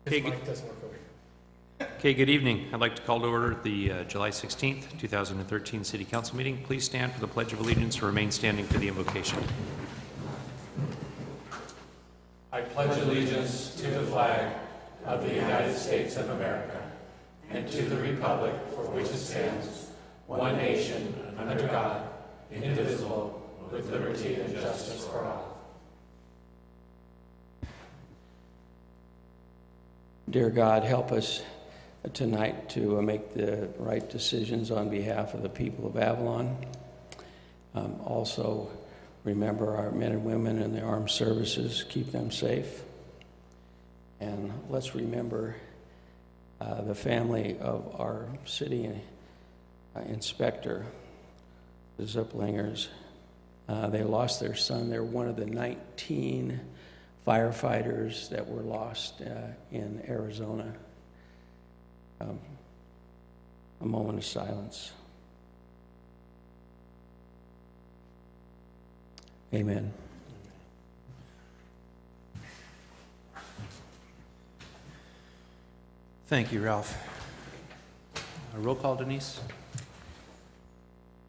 His Okay, mic doesn't work over here. Okay, good evening. I'd like to call to order the July 16th, 2013 City Council meeting. Please stand for the Pledge of Allegiance or remain standing for the invocation. I pledge allegiance to the flag of the United States of America and to the republic for which it stands, one nation, under God, indivisible, with liberty and justice for all. Dear God, help us tonight to make the right decisions on behalf of the people of Avalon. Also, remember our men and women in the armed services, keep them safe. And let's remember the family of our city inspector, the Zipplingers. They lost their son. They're one of the 19 firefighters that were lost in Arizona. A moment of silence. Amen. Thank you, Ralph. Roll call, Denise.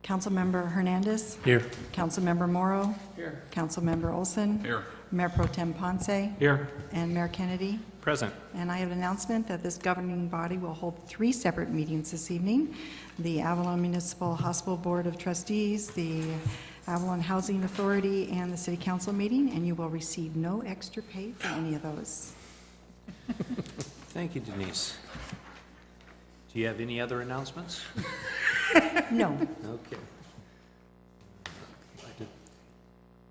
Councilmember Hernandez. Here. Councilmember Morrow. Here. Councilmember Olson. Here. Mayor Pro Tem Ponce. Here. And Mayor Kennedy. Present. And I have an announcement that this governing body will hold 3 separate meetings this evening. The Avalon Municipal Hospital Board of Trustees, the Avalon Housing Authority, and the City Council meeting, and you will receive no extra pay for any of those. Thank you, Denise. Do you have any other announcements? No. Okay.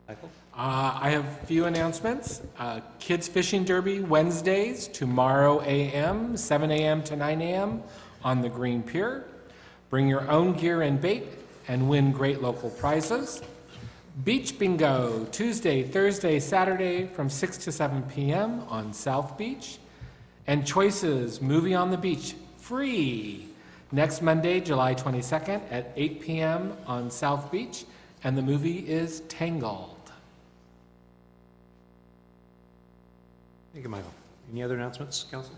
Michael? I have a few announcements. Kids Fishing Derby Wednesdays, tomorrow a.m., 7 a.m. to 9 a.m. on the Green Pier. Bring your own gear and bait and win great local prizes. Beach Bingo, Tuesday, Thursday, Saturday from 6 to 7 p.m. on South Beach. And Choices, Movie on the Beach, free. Next Monday, July 22nd at 8 p.m. on South Beach. And the movie is Tangled. Thank you, Michael. Any other announcements, Council?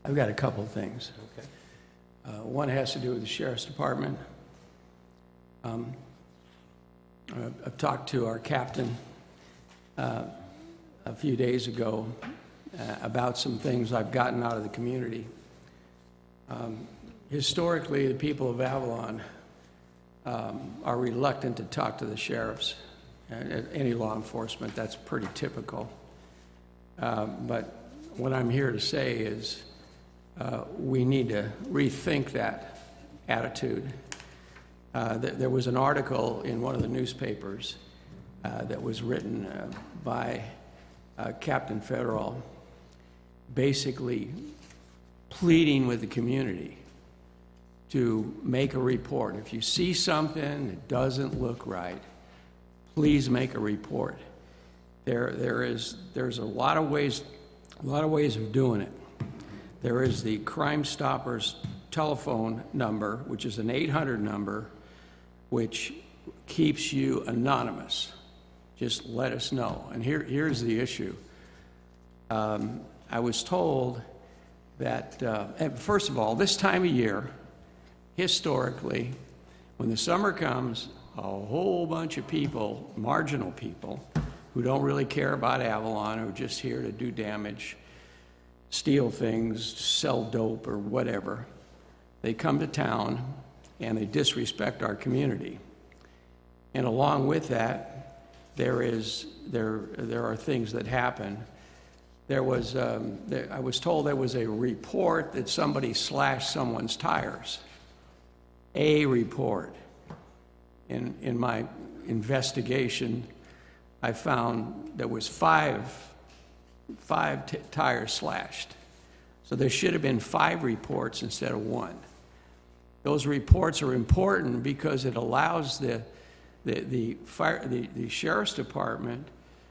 I've got a couple of things. Okay. One has to do with the Sheriff's Department. I've talked to our captain a few days ago about some things I've gotten out of the community. Historically, the people of Avalon are reluctant to talk to the sheriffs and any law enforcement. That's pretty typical. But what I'm here to say is we need to rethink that attitude. There was an article in one of the newspapers that was written by Captain Federal, basically pleading with the community to make a report. If you see something that doesn't look right, please make a report. There's a lot of ways of doing it. There is the Crime Stoppers telephone number, which is an 800 number, which keeps you anonymous. Just let us know. And here's the issue. I was told that, first of all, this time of year, historically, when the summer comes, a whole bunch of people, marginal people, who don't really care about Avalon, who are just here to do damage, steal things, sell dope or whatever, they come to town and they disrespect our community. And along with that, there are things that happen. I was told there was a report that somebody slashed someone's tires. A report. In my investigation, I found there was five tires slashed. So there should have been 5 reports instead of 1. Those reports are important because it allows the sheriff's department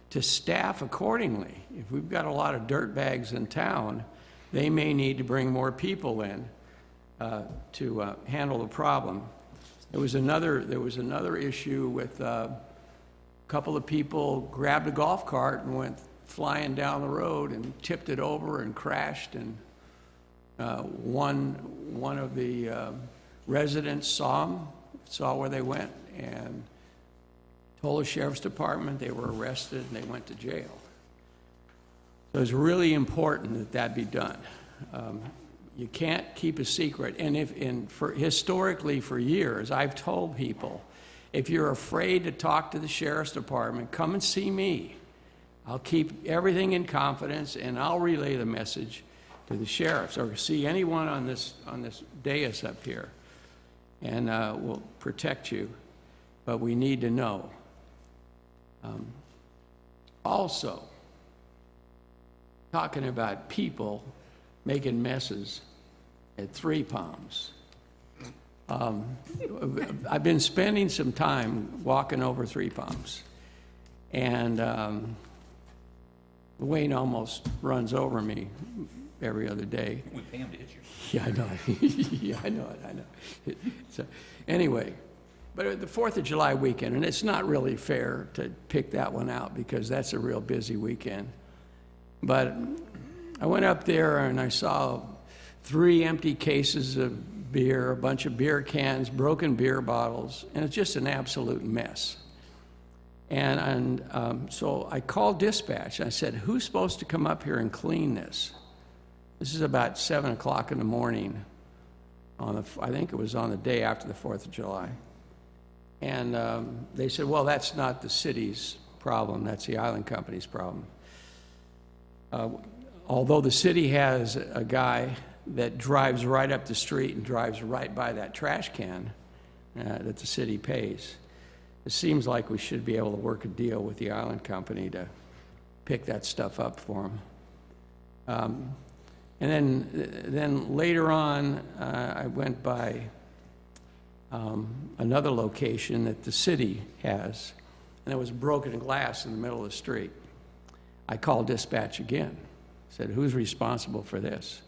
to staff accordingly. If we've got a lot of dirtbags in town, they may need to bring more people in to handle the problem. There was another issue with a couple of people grabbed a golf cart and went flying down the road and tipped it over and crashed, and one of the residents saw where they went, and told the sheriff's department. They were arrested, and they went to jail. So it's really important that that be done. You can't keep a secret. And historically, for years, I've told people, if you're afraid to talk to the sheriff's department, come and see me. I'll keep everything in confidence, and I'll relay the message to the sheriffs, or see anyone on this dais up here, and we'll protect you. But we need to know. Also, talking about people making messes at Three Palms. I've been spending some time walking over Three Palms, and Wayne almost runs over me every other day. We pay him to hit you. Yeah, I know. Yeah, I know. So, anyway, but the 4th of July weekend, and it's not really fair to pick that one out because that's a real busy weekend. But I went up there and I saw 3 empty cases of beer, a bunch of beer cans, broken beer bottles, and it's just an absolute mess. And so I called dispatch. I said, who's supposed to come up here and clean this? This is about 7 o'clock in the morning. I think it was on the day after the 4th of July. And they said, well, that's not the city's problem. That's the island company's problem. Although the city has a guy that drives right up the street and drives right by that trash can that the city pays. It seems like we should be able to work a deal with the island company to pick that stuff up for them. And then later on, I went by another location that the city has, and there was broken glass in the middle of the street. I called dispatch again. Said, who's responsible for this?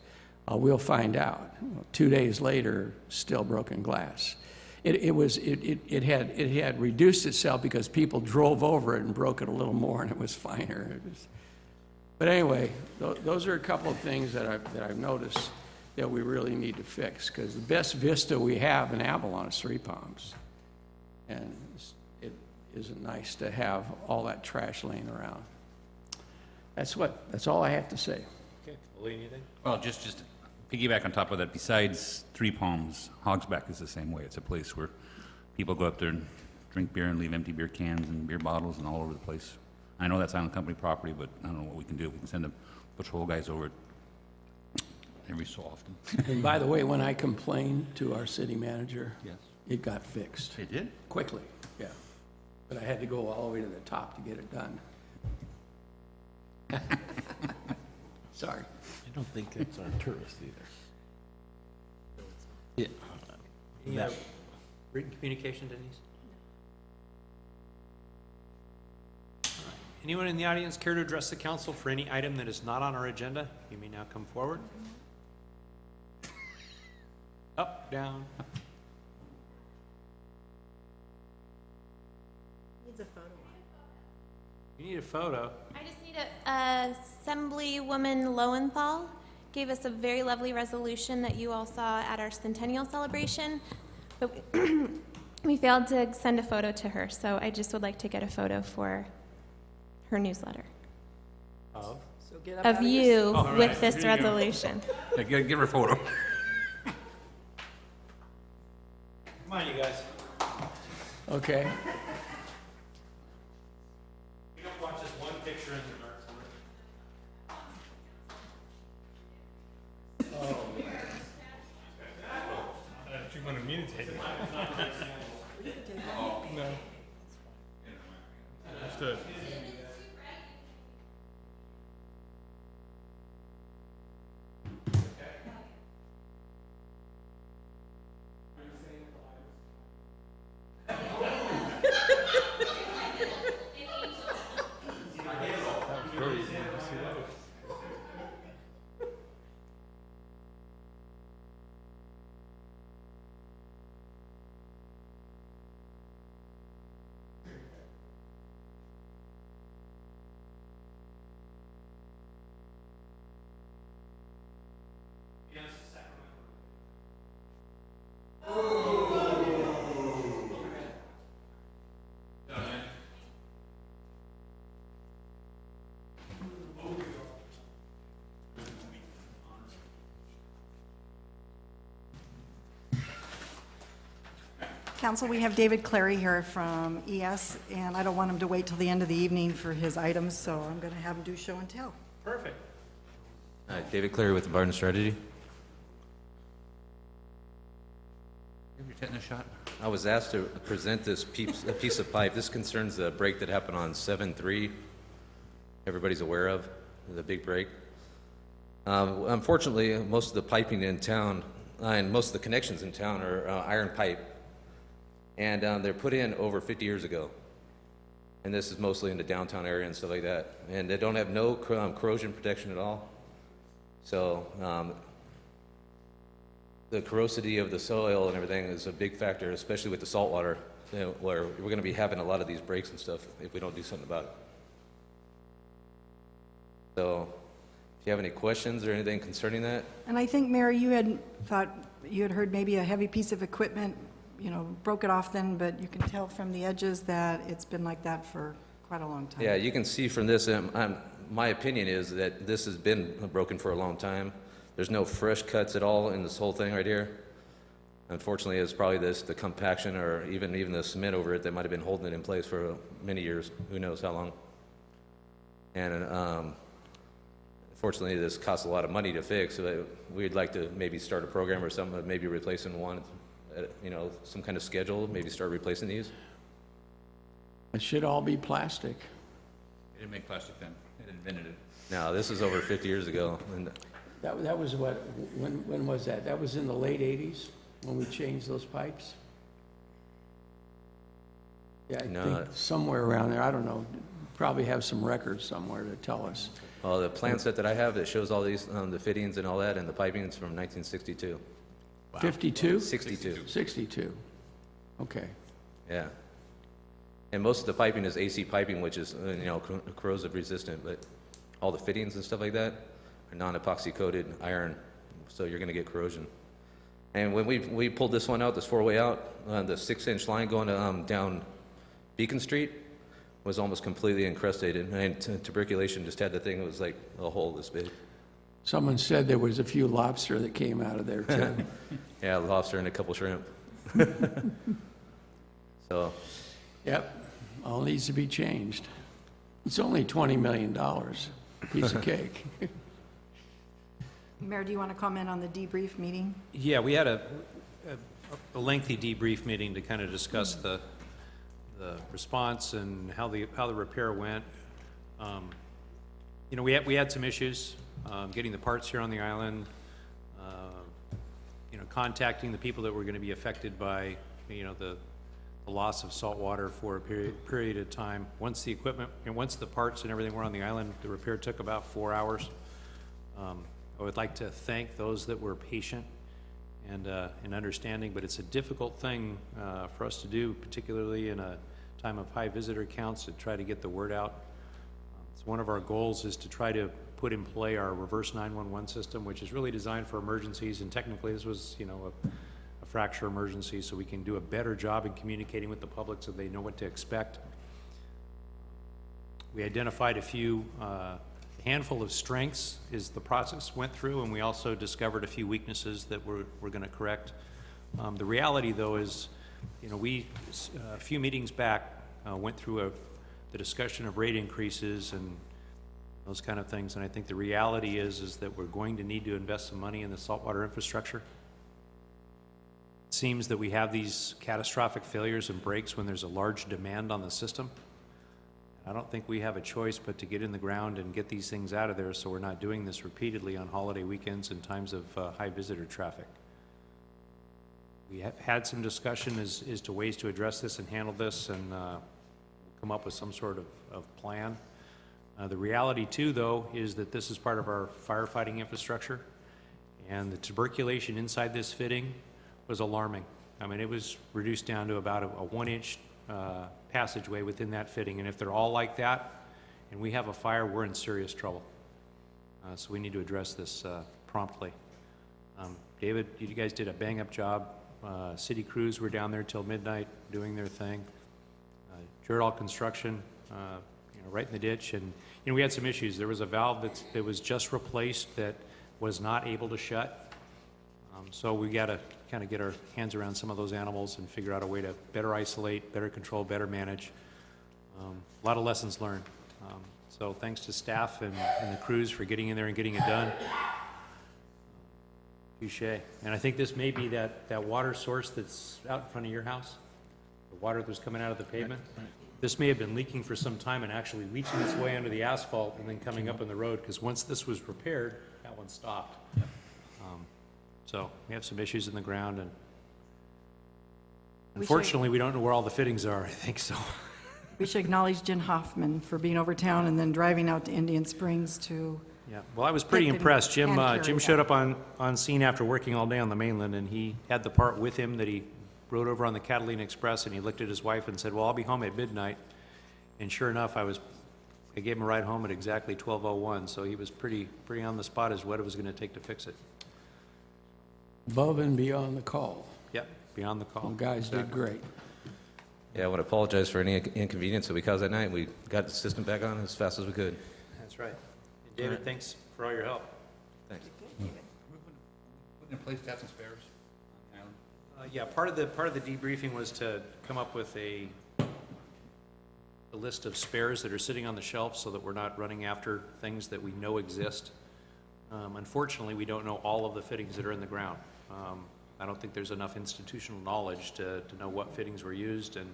We'll find out. 2 days later, still broken glass. It had reduced itself because people drove over it and broke it a little more, and it was finer. But anyway, those are a couple of things that I've noticed that we really need to fix, because the best vista we have in Avalon is Three Palms, and it isn't nice to have all that trash laying around. That's all I have to say. Okay, Lee, anything? Well, just to piggyback on top of that, besides Three Palms, Hogsback is the same way. It's a place where people go up there and drink beer and leave empty beer cans and beer bottles and all over the place. I know that's Island Company property, but I don't know what we can do. We can send the patrol guys over every so often. And by the way, when I complained to our city manager, Yes. it got fixed They did? quickly, yeah. But I had to go all the way to the top to get it done. Sorry. I don't think it's our tourist either. Yeah. Any That- written communication, Denise? All right. Anyone in the audience care to address the council for any item that is not on our agenda? You may now come forward. Up, down. Needs a photo. You need a photo. I just need Assemblywoman Lowenthal gave us a very lovely resolution that you all saw at our centennial celebration, but we failed to send a photo to her, so I just would like to get a photo for her newsletter Of? of you All right. with this resolution. Yeah, give her a photo. Come on, you guys. Okay. You don't watch this one picture in the dark. You wanted me to take it? No. Understood. Council, we have David Clary here from ES, and I don't want him to wait till the end of the evening for his items, so I'm going to have him do show and tell. Perfect. David Cleary with the Barton Strategy. Give your tetanus shot. I was asked to present this piece of pipe. This concerns the break that happened on 7-3. Everybody's aware of the big break. Unfortunately, most of the piping in town and most of the connections in town are iron pipe, and they're put in over 50 years ago. And this is mostly in the downtown area and stuff like that. And they don't have no corrosion protection at all. So the corrosity of the soil and everything is a big factor, especially with the salt water, where we're going to be having a lot of these breaks and stuff if we don't do something about it. So if you have any questions or anything concerning that, And I think, Mary, you had thought, you had heard maybe a heavy piece of equipment, broke it off then, but you can tell from the edges that it's been like that for quite a long time. yeah, you can see from this, my opinion is that this has been broken for a long time. There's no fresh cuts at all in this whole thing right here. Unfortunately, it's probably the compaction or even the cement over it that might have been holding it in place for many years, who knows how long. And fortunately, this costs a lot of money to fix. So we'd like to maybe start a program or something, maybe replacing one, some kind of schedule, maybe start replacing these. It should all be plastic. They didn't make plastic then. They invented it. Now, this is over 50 years ago. And That was what, when was that? That was in the late 80s when we changed those pipes? Yeah, I No. think somewhere around there, I don't know, probably have some records somewhere to tell us. well, the plan set that I have that shows all these, the fittings and all that, and the piping is from 1962. 52? 62, 62. Okay. yeah. And most of the piping is AC piping, which is, corrosive resistant, but all the fittings and stuff like that are non-epoxy coated iron, so you're gonna get corrosion. And when we pulled this one out, this four-way out, the 6-inch line going down Beacon Street was almost completely encrustated, and tuberculation just had the thing, it was like a hole this big. Someone said there was a few lobster that came out of there, too. Yeah, lobster and a couple shrimp. So, Yep, all needs to be changed. It's only $20 million, piece of cake. Mayor, do you want to comment on the debrief meeting? Yeah, we had a lengthy debrief meeting to kind of discuss the response and how the repair went. We had some issues getting the parts here on the island, contacting the people that were going to be affected by, the loss of salt water for a period of time. Once the equipment and once the parts and everything were on the island, the repair took about 4 hours. I would like to thank those that were patient and understanding, but it's a difficult thing for us to do, particularly in a time of high visitor counts, to try to get the word out. So one of our goals is to try to put in play our reverse 911 system, which is really designed for emergencies, and technically this was, a fracture emergency, so we can do a better job in communicating with the public so they know what to expect. We identified a handful of strengths as the process went through, and we also discovered a few weaknesses that we're going to correct. The reality, though, is, we a few meetings back went through the discussion of rate increases and those kind of things, and I think the reality is that we're going to need to invest some money in the saltwater infrastructure. It seems that we have these catastrophic failures and breaks when there's a large demand on the system. I don't think we have a choice but to get in the ground and get these things out of there so we're not doing this repeatedly on holiday weekends and times of high visitor traffic. We have had some discussion as to ways to address this and handle this and come up with some sort of plan. The reality, too, though, is that this is part of our firefighting infrastructure, and the tuberculation inside this fitting was alarming. I mean, it was reduced down to about a 1-inch passageway within that fitting, and if they're all like that and we have a fire, we're in serious trouble. So we need to address this promptly. David, you guys did a bang-up job. City crews were down there till midnight doing their thing. Jerdal Construction, right in the ditch, and we had some issues. There was a valve that was just replaced that was not able to shut. So we got to kind of get our hands around some of those animals and figure out a way to better isolate, better control, better manage. A lot of lessons learned. So thanks to staff and the crews for getting in there and getting it done. Touche. And I think this may be that water source that's out in front of your house, the water that was coming out of the pavement. This may have been leaking for some time and actually leaching its way under the asphalt and then coming up on the road, because once this was repaired, that one stopped. So we have some issues in the ground, and unfortunately, we don't know where all the fittings are, I think so. We should acknowledge Jen Hoffman for being over town and then driving out to Indian Springs to, Yeah, well, I was pretty Get the impressed. Jim hand carry showed up on scene after working all day on the mainland, and he had the part with him that he rode over on the Catalina Express, and he looked at his wife and said, well, I'll be home at midnight. And sure enough, I gave him a ride home at exactly 12:01, so he was pretty on the spot as what it was going to take to fix it. Above and beyond the call. Yep, beyond the call. You guys did great. Yeah, I want to apologize for any inconvenience that we caused that night. We got the system back on as fast as we could. That's right. And David, thanks for all your help. Thanks. Put in place to have some spares on the island. Yeah, part of the debriefing was to come up with a list of spares that are sitting on the shelf so that we're not running after things that we know exist. Unfortunately, we don't know all of the fittings that are in the ground. I don't think there's enough institutional knowledge to know what fittings were used, and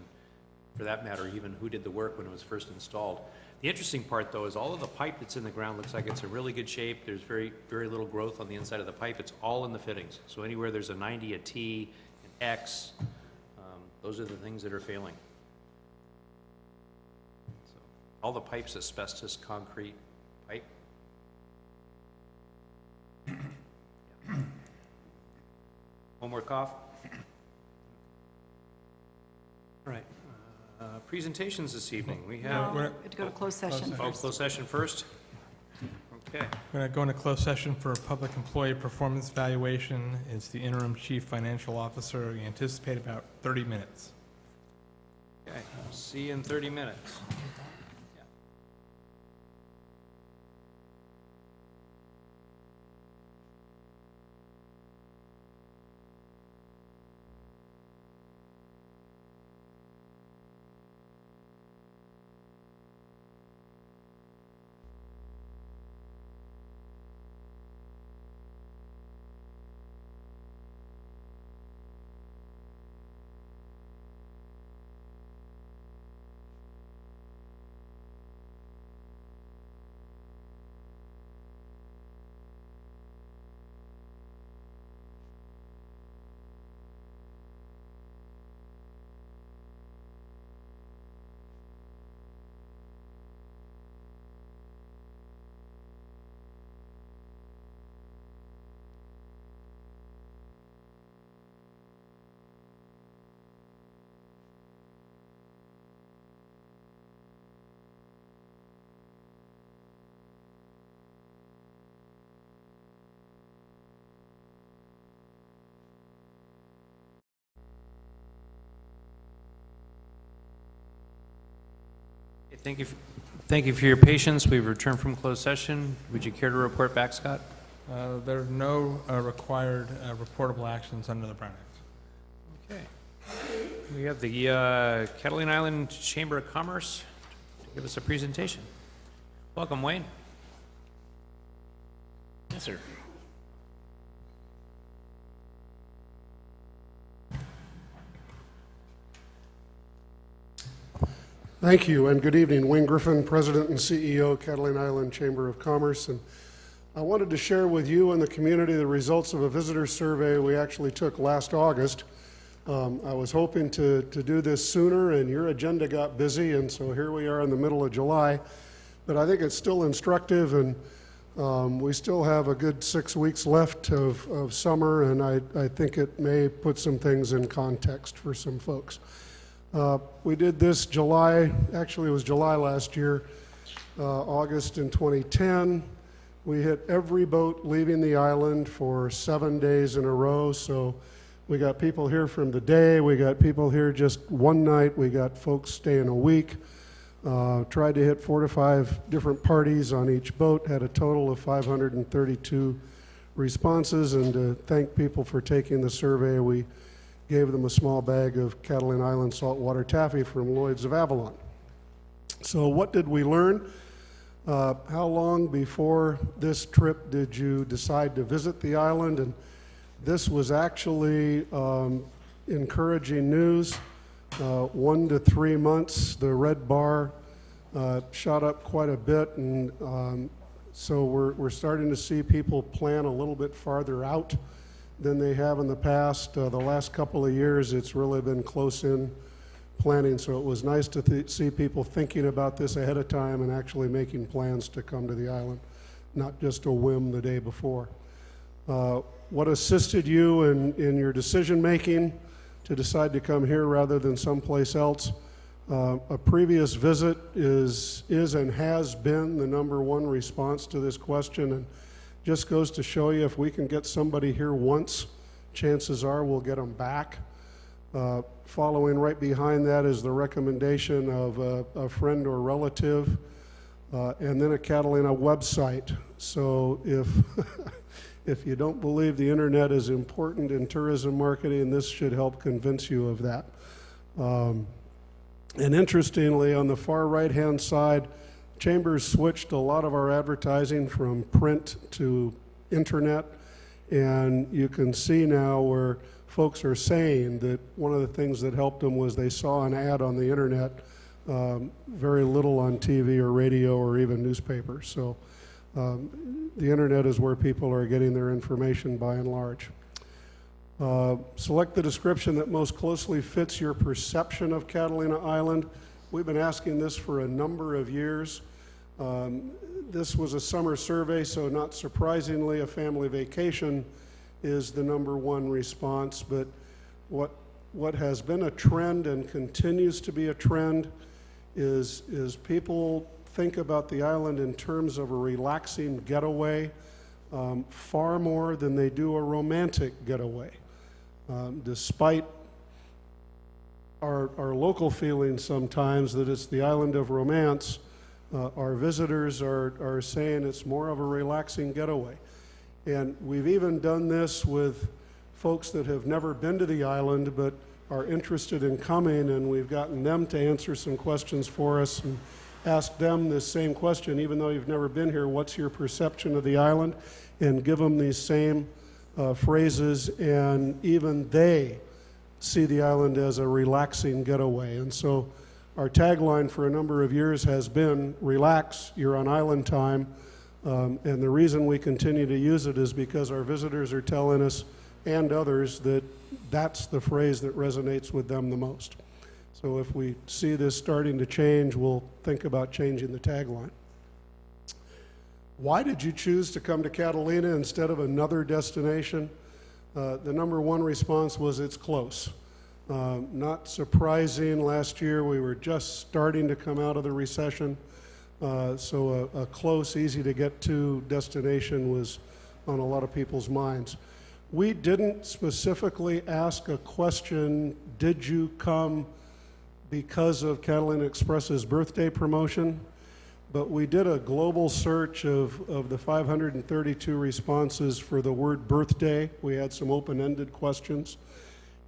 for that matter, even who did the work when it was first installed. The interesting part, though, is all of the pipe that's in the ground looks like it's in really good shape. There's very, very little growth on the inside of the pipe. It's all in the fittings. So anywhere there's a 90, a T, an X, those are the things that are failing. So all the pipe's asbestos concrete pipe. One more cough. All right. Presentations this evening. We have, we have to go to closed session oh, first. closed session first? Okay. We're going to go into closed session for a public employee performance evaluation. It's the interim chief financial officer. We anticipate about 30 minutes. Okay. See you in 30 minutes. Thank you for your patience. We've returned from closed session. Would you care to report back, Scott? There are no required reportable actions under the Brown Act. Okay. We have the Catalina Island Chamber of Commerce to give us a presentation. Welcome, Wayne. Yes, sir. Thank you, and good evening. Wayne Griffin, President and CEO, Catalina Island Chamber of Commerce. And I wanted to share with you and the community the results of a visitor survey we actually took last August. I was hoping to do this sooner, and your agenda got busy, and so here we are in the middle of July. But I think it's still instructive, and we still have a good 6 weeks left of summer, and I think it may put some things in context for some folks. We did this July, actually it was July last year, August in 2010. We hit every boat leaving the island for 7 days in a row, so we got people here from the day, we got people here just one night, we got folks staying a week. Tried to hit 4 to 5 different parties on each boat, had a total of 532 responses and to thank people for taking the survey. We gave them a small bag of Catalina Island saltwater taffy from Lloyd's of Avalon. So what did we learn? How long before this trip did you decide to visit the island? And this was actually encouraging news. 1 to 3 months, the red bar shot up quite a bit, and so we're starting to see people plan a little bit farther out than they have in the past. The last couple of years, it's really been close-in planning, so it was nice to see people thinking about this ahead of time and actually making plans to come to the island, not just a whim the day before. What assisted you in your decision-making to decide to come here rather than someplace else? A previous visit is and has been the #1 response to this question, and just goes to show you if we can get somebody here once, chances are we'll get them back. Following right behind that is the recommendation of a friend or relative, and then a Catalina website. So if if you don't believe the internet is important in tourism marketing, this should help convince you of that. And interestingly, on the far right-hand side, Chambers switched a lot of our advertising from print to internet, and you can see now where folks are saying that one of the things that helped them was they saw an ad on the internet, very little on TV or radio or even newspapers. So the internet is where people are getting their information by and large. Select the description that most closely fits your perception of Catalina Island. We've been asking this for a number of years. This was a summer survey, so not surprisingly, a family vacation is the #1 response. But what has been a trend and continues to be a trend is people think about the island in terms of a relaxing getaway far more than they do a romantic getaway. Despite our local feelings sometimes that it's the island of romance, our visitors are saying it's more of a relaxing getaway. And we've even done this with folks that have never been to the island but are interested in coming, and we've gotten them to answer some questions for us and ask them this same question, even though you've never been here, what's your perception of the island? And give them these same phrases, and even they see the island as a relaxing getaway. And so our tagline for a number of years has been, relax, you're on island time. And the reason we continue to use it is because our visitors are telling us, and others, that that's the phrase that resonates with them the most. So if we see this starting to change, we'll think about changing the tagline. Why did you choose to come to Catalina instead of another destination? The #1 response was it's close. Not surprising, last year we were just starting to come out of the recession, so a close, easy to get to destination was on a lot of people's minds. We didn't specifically ask a question, did you come because of Catalina Express's birthday promotion? But we did a global search of the 532 responses for the word birthday. We had some open-ended questions,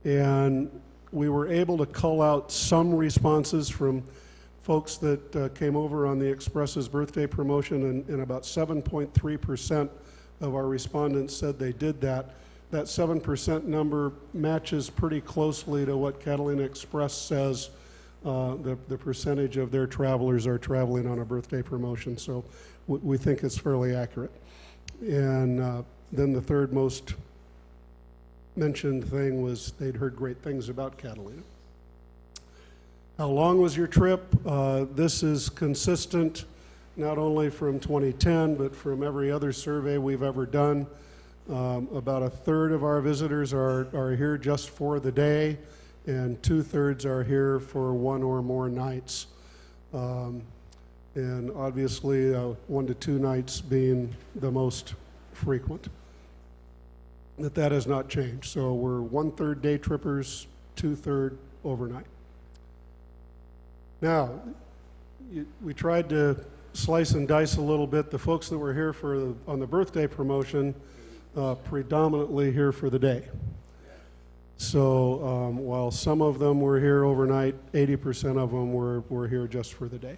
and we were able to cull out some responses from folks that came over on the Express's birthday promotion, and about 7.3% of our respondents said they did that. That 7% number matches pretty closely to what Catalina Express says the percentage of their travelers are traveling on a birthday promotion, so we think it's fairly accurate. And then the third most mentioned thing was they'd heard great things about Catalina. How long was your trip? This is consistent not only from 2010, but from every other survey we've ever done. About a third of our visitors are here just for the day, and 2/3 are here for 1 or more nights. And obviously 1 to 2 nights being the most frequent. That has not changed. So we're 1/3 day trippers, 2/3 overnight. Now, we tried to slice and dice a little bit. The folks that were here on the birthday promotion, predominantly here for the day. So while some of them were here overnight, 80% of them were here just for the day.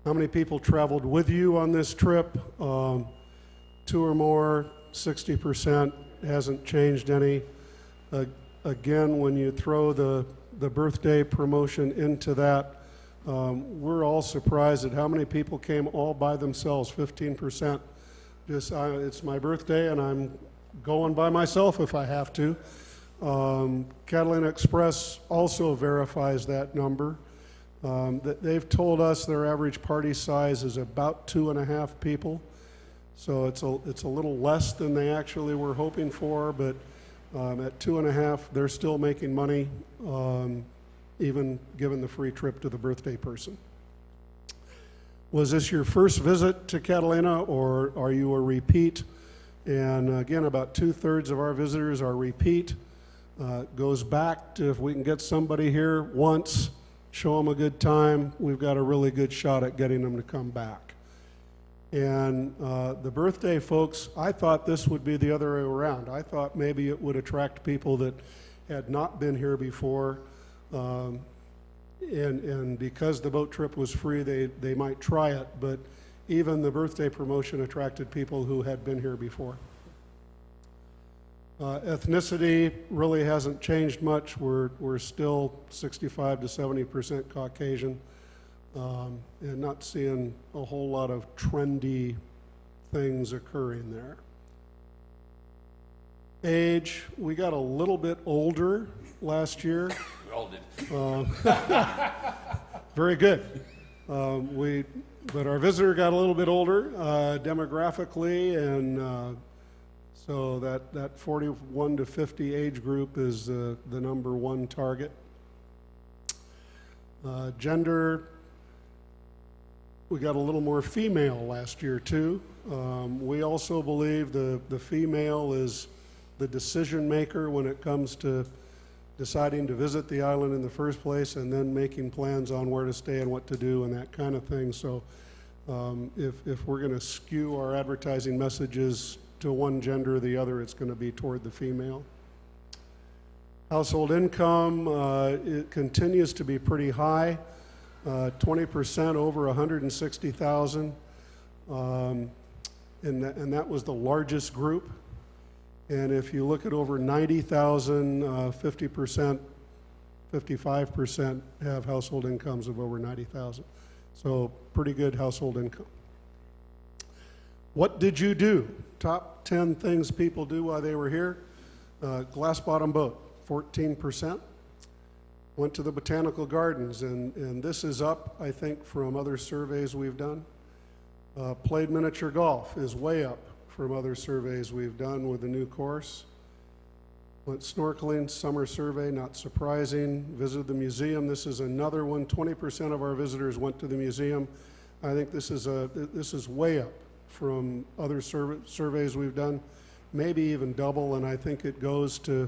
How many people traveled with you on this trip? 2 or more, 60%, hasn't changed any. Again, when you throw the birthday promotion into that, we're all surprised at how many people came all by themselves, 15%. Just, it's my birthday and I'm going by myself if I have to. Catalina Express also verifies that number. They've told us their average party size is about 2.5 people. So it's a little less than they actually were hoping for, but at 2.5, they're still making money, even given the free trip to the birthday person. Was this your first visit to Catalina, or are you a repeat? And again, about 2/3 of our visitors are repeat. Goes back to if we can get somebody here once, show them a good time, we've got a really good shot at getting them to come back. And the birthday folks, I thought this would be the other way around. I thought maybe it would attract people that had not been here before, and because the boat trip was free, they might try it, but even the birthday promotion attracted people who had been here before. Ethnicity really hasn't changed much. We're still 65 to 70% Caucasian, and not seeing a whole lot of trendy things occurring there. Age, we got a little bit older last year. We all did. Very good. But our visitor got a little bit older demographically, and so that 41 to 50 age group is the number one target. Gender, we got a little more female last year too. We also believe the female is the decision maker when it comes to deciding to visit the island in the first place, and then making plans on where to stay and what to do and that kind of thing. So if we're going to skew our advertising messages to one gender or the other, it's going to be toward the female. Household income, it continues to be pretty high, 20% over $160,000, and that was the largest group. And if you look at over 90,000, 50%, 55% have household incomes of over 90,000. So pretty good household income. What did you do? Top 10 things people do while they were here. Glass bottom boat, 14%. Went to the botanical gardens, and this is up, I think, from other surveys we've done. Played miniature golf is way up from other surveys we've done with the new course. Went snorkeling, summer survey, not surprising. Visited the museum, this is another one. 20% of our visitors went to the museum. I think this is way up from other surveys we've done, maybe even double, and I think it goes to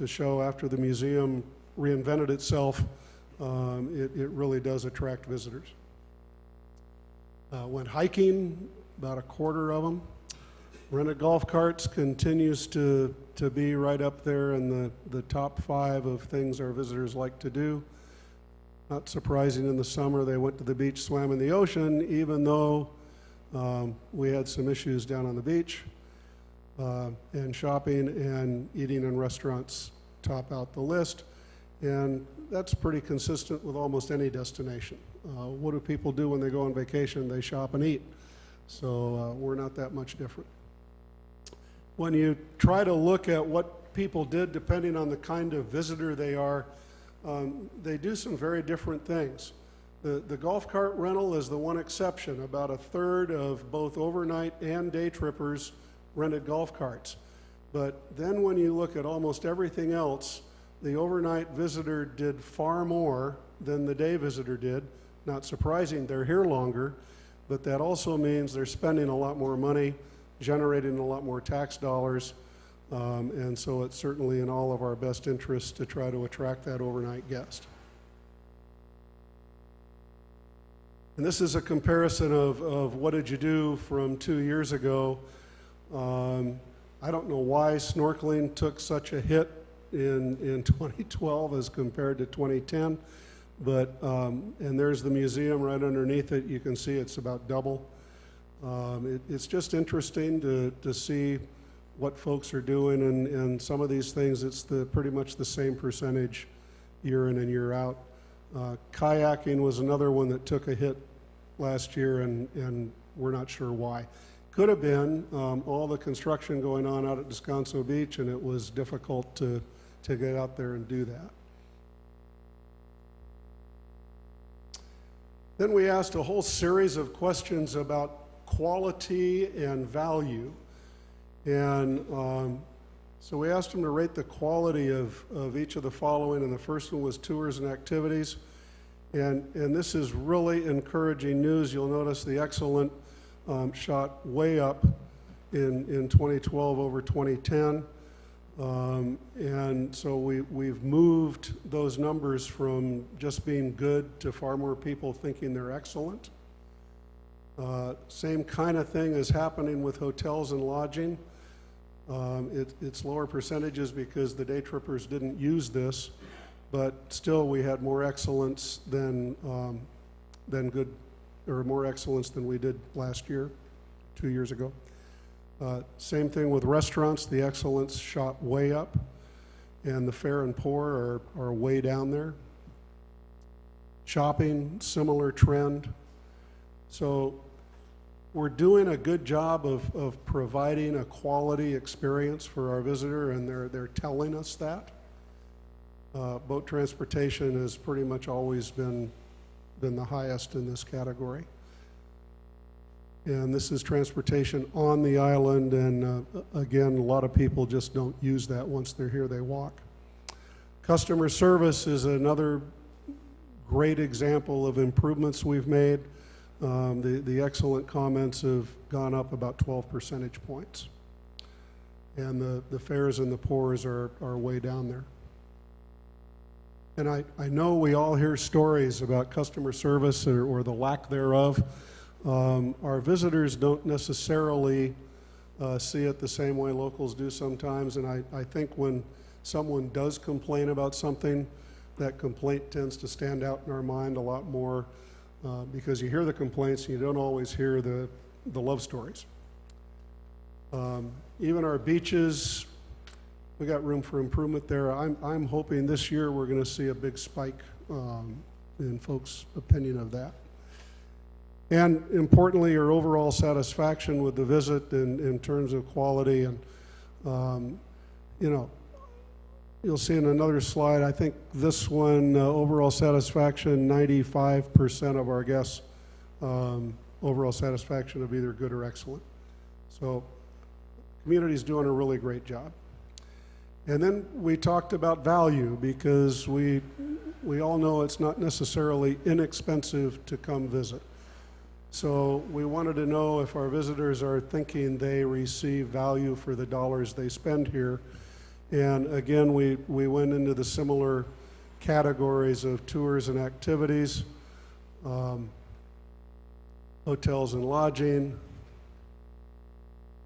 show after the museum reinvented itself, it really does attract visitors. Went hiking, about a quarter of them. Rented golf carts continues to be right up there in the top 5 of things our visitors like to do. Not surprising, in the summer they went to the beach, swam in the ocean, even though we had some issues down on the beach. And shopping and eating in restaurants top out the list. And that's pretty consistent with almost any destination. What do people do when they go on vacation? They shop and eat. So we're not that much different. When you try to look at what people did depending on the kind of visitor they are, they do some very different things. The golf cart rental is the one exception. About 1/3 of both overnight and day trippers rented golf carts. But then when you look at almost everything else, the overnight visitor did far more than the day visitor did. Not surprising, they're here longer, but that also means they're spending a lot more money, generating a lot more tax dollars, and so it's certainly in all of our best interests to try to attract that overnight guest. And this is a comparison of what did you do from 2 years ago. I don't know why snorkeling took such a hit in 2012 as compared to 2010, but, and there's the museum right underneath it. You can see it's about double. It's just interesting to see what folks are doing, and some of these things, it's pretty much the same percentage year in and year out. Kayaking was another one that took a hit last year, and we're not sure why. Could have been all the construction going on out at Descanso Beach, and it was difficult to get out there and do that. Then we asked a whole series of questions about quality and value. And so we asked them to rate the quality of each of the following, and the first one was tours and activities. And this is really encouraging news. You'll notice the excellent shot way up in 2012 over 2010. And so we've moved those numbers from just being good to far more people thinking they're excellent. Same kind of thing is happening with hotels and lodging. It's lower percentages because the day trippers didn't use this, but still we had more excellence than good, or more excellence than we did last year, 2 years ago. Same thing with restaurants. The excellence shot way up, and the fair and poor are way down there. Shopping, similar trend. So we're doing a good job of providing a quality experience for our visitor, and they're telling us that. Boat transportation has pretty much always been the highest in this category. And this is transportation on the island, and again, a lot of people just don't use that. Once they're here, they walk. Customer service is another great example of improvements we've made. The excellent comments have gone up about 12 percentage points. And the fares and the poors are way down there. And I know we all hear stories about customer service or the lack thereof. Our visitors don't necessarily see it the same way locals do sometimes, and I think when someone does complain about something, that complaint tends to stand out in our mind a lot more because you hear the complaints and you don't always hear the love stories. Even our beaches, we got room for improvement there. I'm hoping this year we're going to see a big spike in folks' opinion of that. And importantly, your overall satisfaction with the visit in terms of quality. And, you know, you'll see in another slide, I think this one, overall satisfaction, 95% of our guests, overall satisfaction of either good or excellent. So the community's doing a really great job. And then we talked about value, because we all know it's not necessarily inexpensive to come visit. So we wanted to know if our visitors are thinking they receive value for the dollars they spend here. And again, we went into the similar categories of tours and activities, hotels and lodging,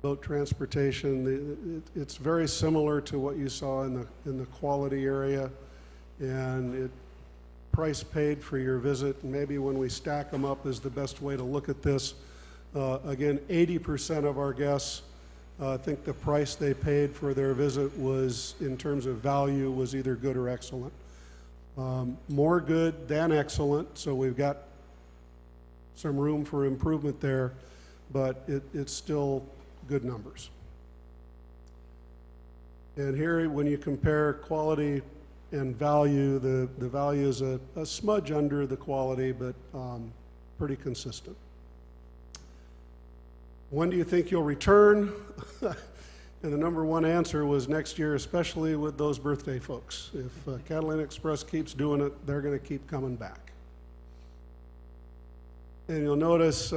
boat transportation. It's very similar to what you saw in the quality area, and price paid for your visit. And maybe when we stack them up is the best way to look at this. Again, 80% of our guests think the price they paid for their visit was, in terms of value, was either good or excellent. More good than excellent, so we've got some room for improvement there, but it's still good numbers. And here, when you compare quality and value, the value is a smudge under the quality, but pretty consistent. When do you think you'll return? And the number one answer was next year, especially with those birthday folks. If Catalina Express keeps doing it, they're going to keep coming back. And you'll notice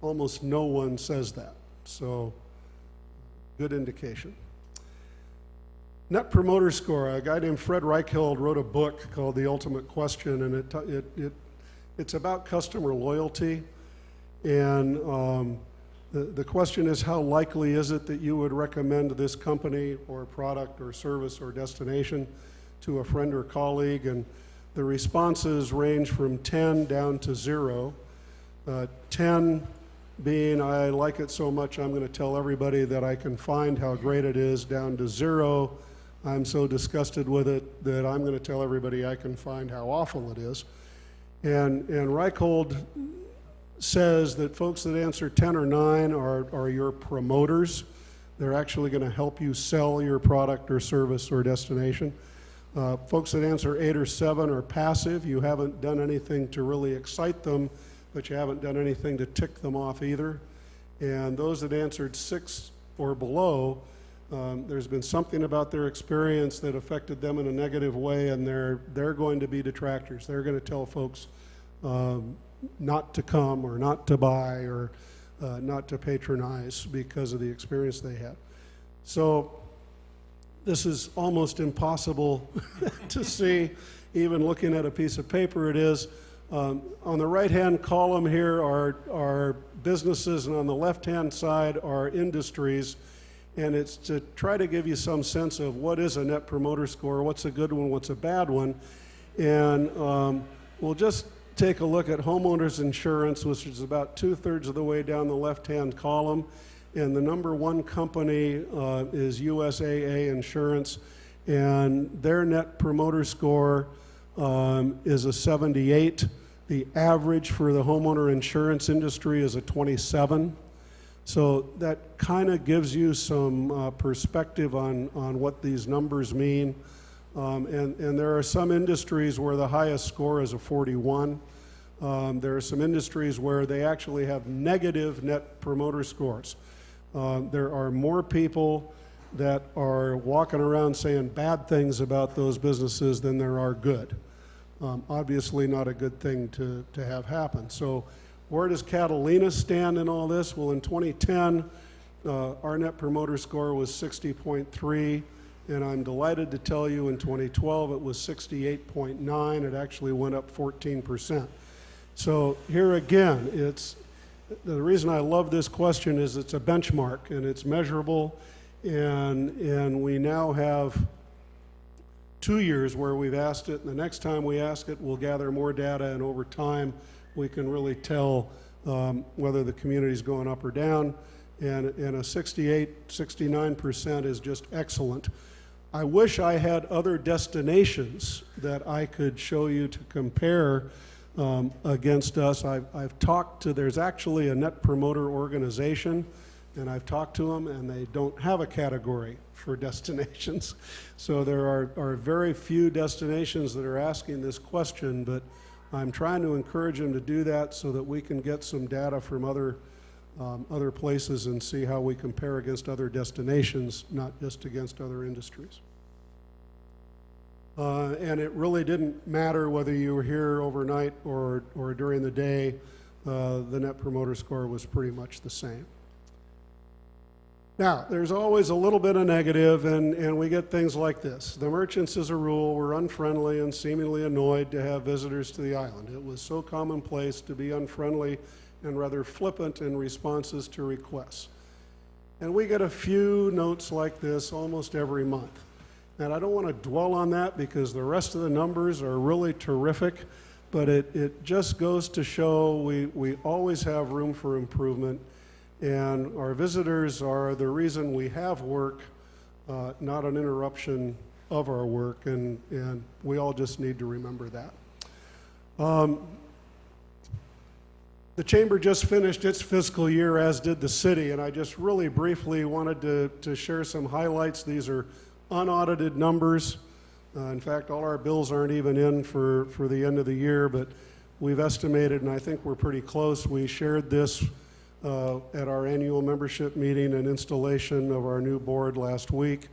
almost no one says that. So, good indication. Net Promoter Score, a guy named Fred Reichheld wrote a book called The Ultimate Question, and it's about customer loyalty. And The question is, how likely is it that you would recommend this company or product or service or destination to a friend or colleague? And the responses range from 10 down to 0. 10 being, I like it so much I'm going to tell everybody that I can find how great it is, down to 0, I'm so disgusted with it that I'm going to tell everybody I can find how awful it is. And Reichhold says that folks that answer 10 or 9 are your promoters. They're actually going to help you sell your product or service or destination. Folks that answer 8 or 7 are passive. You haven't done anything to really excite them, but you haven't done anything to tick them off either. And those that answered 6 or below, there's been something about their experience that affected them in a negative way, and they're going to be detractors. They're going to tell folks not to come or not to buy or not to patronize because of the experience they had. So this is almost impossible to see, even looking at a piece of paper. It is. On the right-hand column here are businesses, and on the left-hand side are industries. And it's to try to give you some sense of what is a Net Promoter Score, what's a good one, what's a bad one. And we'll just take a look at homeowners insurance, which is about 2/3 of the way down the left-hand column. And the number 1 company is USAA Insurance, and their Net Promoter Score is a 78. The average for the homeowner insurance industry is a 27. So that kind of gives you some perspective on what these numbers mean. And there are some industries where the highest score is a 41. There are some industries where they actually have negative Net Promoter Scores. There are more people that are walking around saying bad things about those businesses than there are good. Obviously not a good thing to have happen. So where does Catalina stand in all this? Well, in 2010, our Net Promoter Score was 60.3, and I'm delighted to tell you in 2012 it was 68.9. It actually went up 14%. So here again, the reason I love this question is it's a benchmark and it's measurable, and we now have 2 years where we've asked it, and the next time we ask it, we'll gather more data, and over time we can really tell whether the community is going up or down, and a 68, 69% is just excellent. I wish I had other destinations that I could show you to compare against us. I've talked to, there's actually a Net Promoter organization, and I've talked to them, and they don't have a category for destinations. So there are very few destinations that are asking this question, but I'm trying to encourage them to do that so that we can get some data from other places and see how we compare against other destinations, not just against other industries. And it really didn't matter whether you were here overnight or during the day. The Net Promoter Score was pretty much the same. Now, there's always a little bit of negative, and we get things like this. The merchants, as a rule, were unfriendly and seemingly annoyed to have visitors to the island. It was so commonplace to be unfriendly and rather flippant in responses to requests. And we get a few notes like this almost every month. And I don't want to dwell on that because the rest of the numbers are really terrific, but it just goes to show we always have room for improvement. And our visitors are the reason we have work, not an interruption of our work, and we all just need to remember that. The Chamber just finished its fiscal year, as did the city, and I just really briefly wanted to share some highlights. These are unaudited numbers. In fact, all our bills aren't even in for the end of the year, but we've estimated, and I think we're pretty close. We shared this at our annual membership meeting and installation of our new board last week,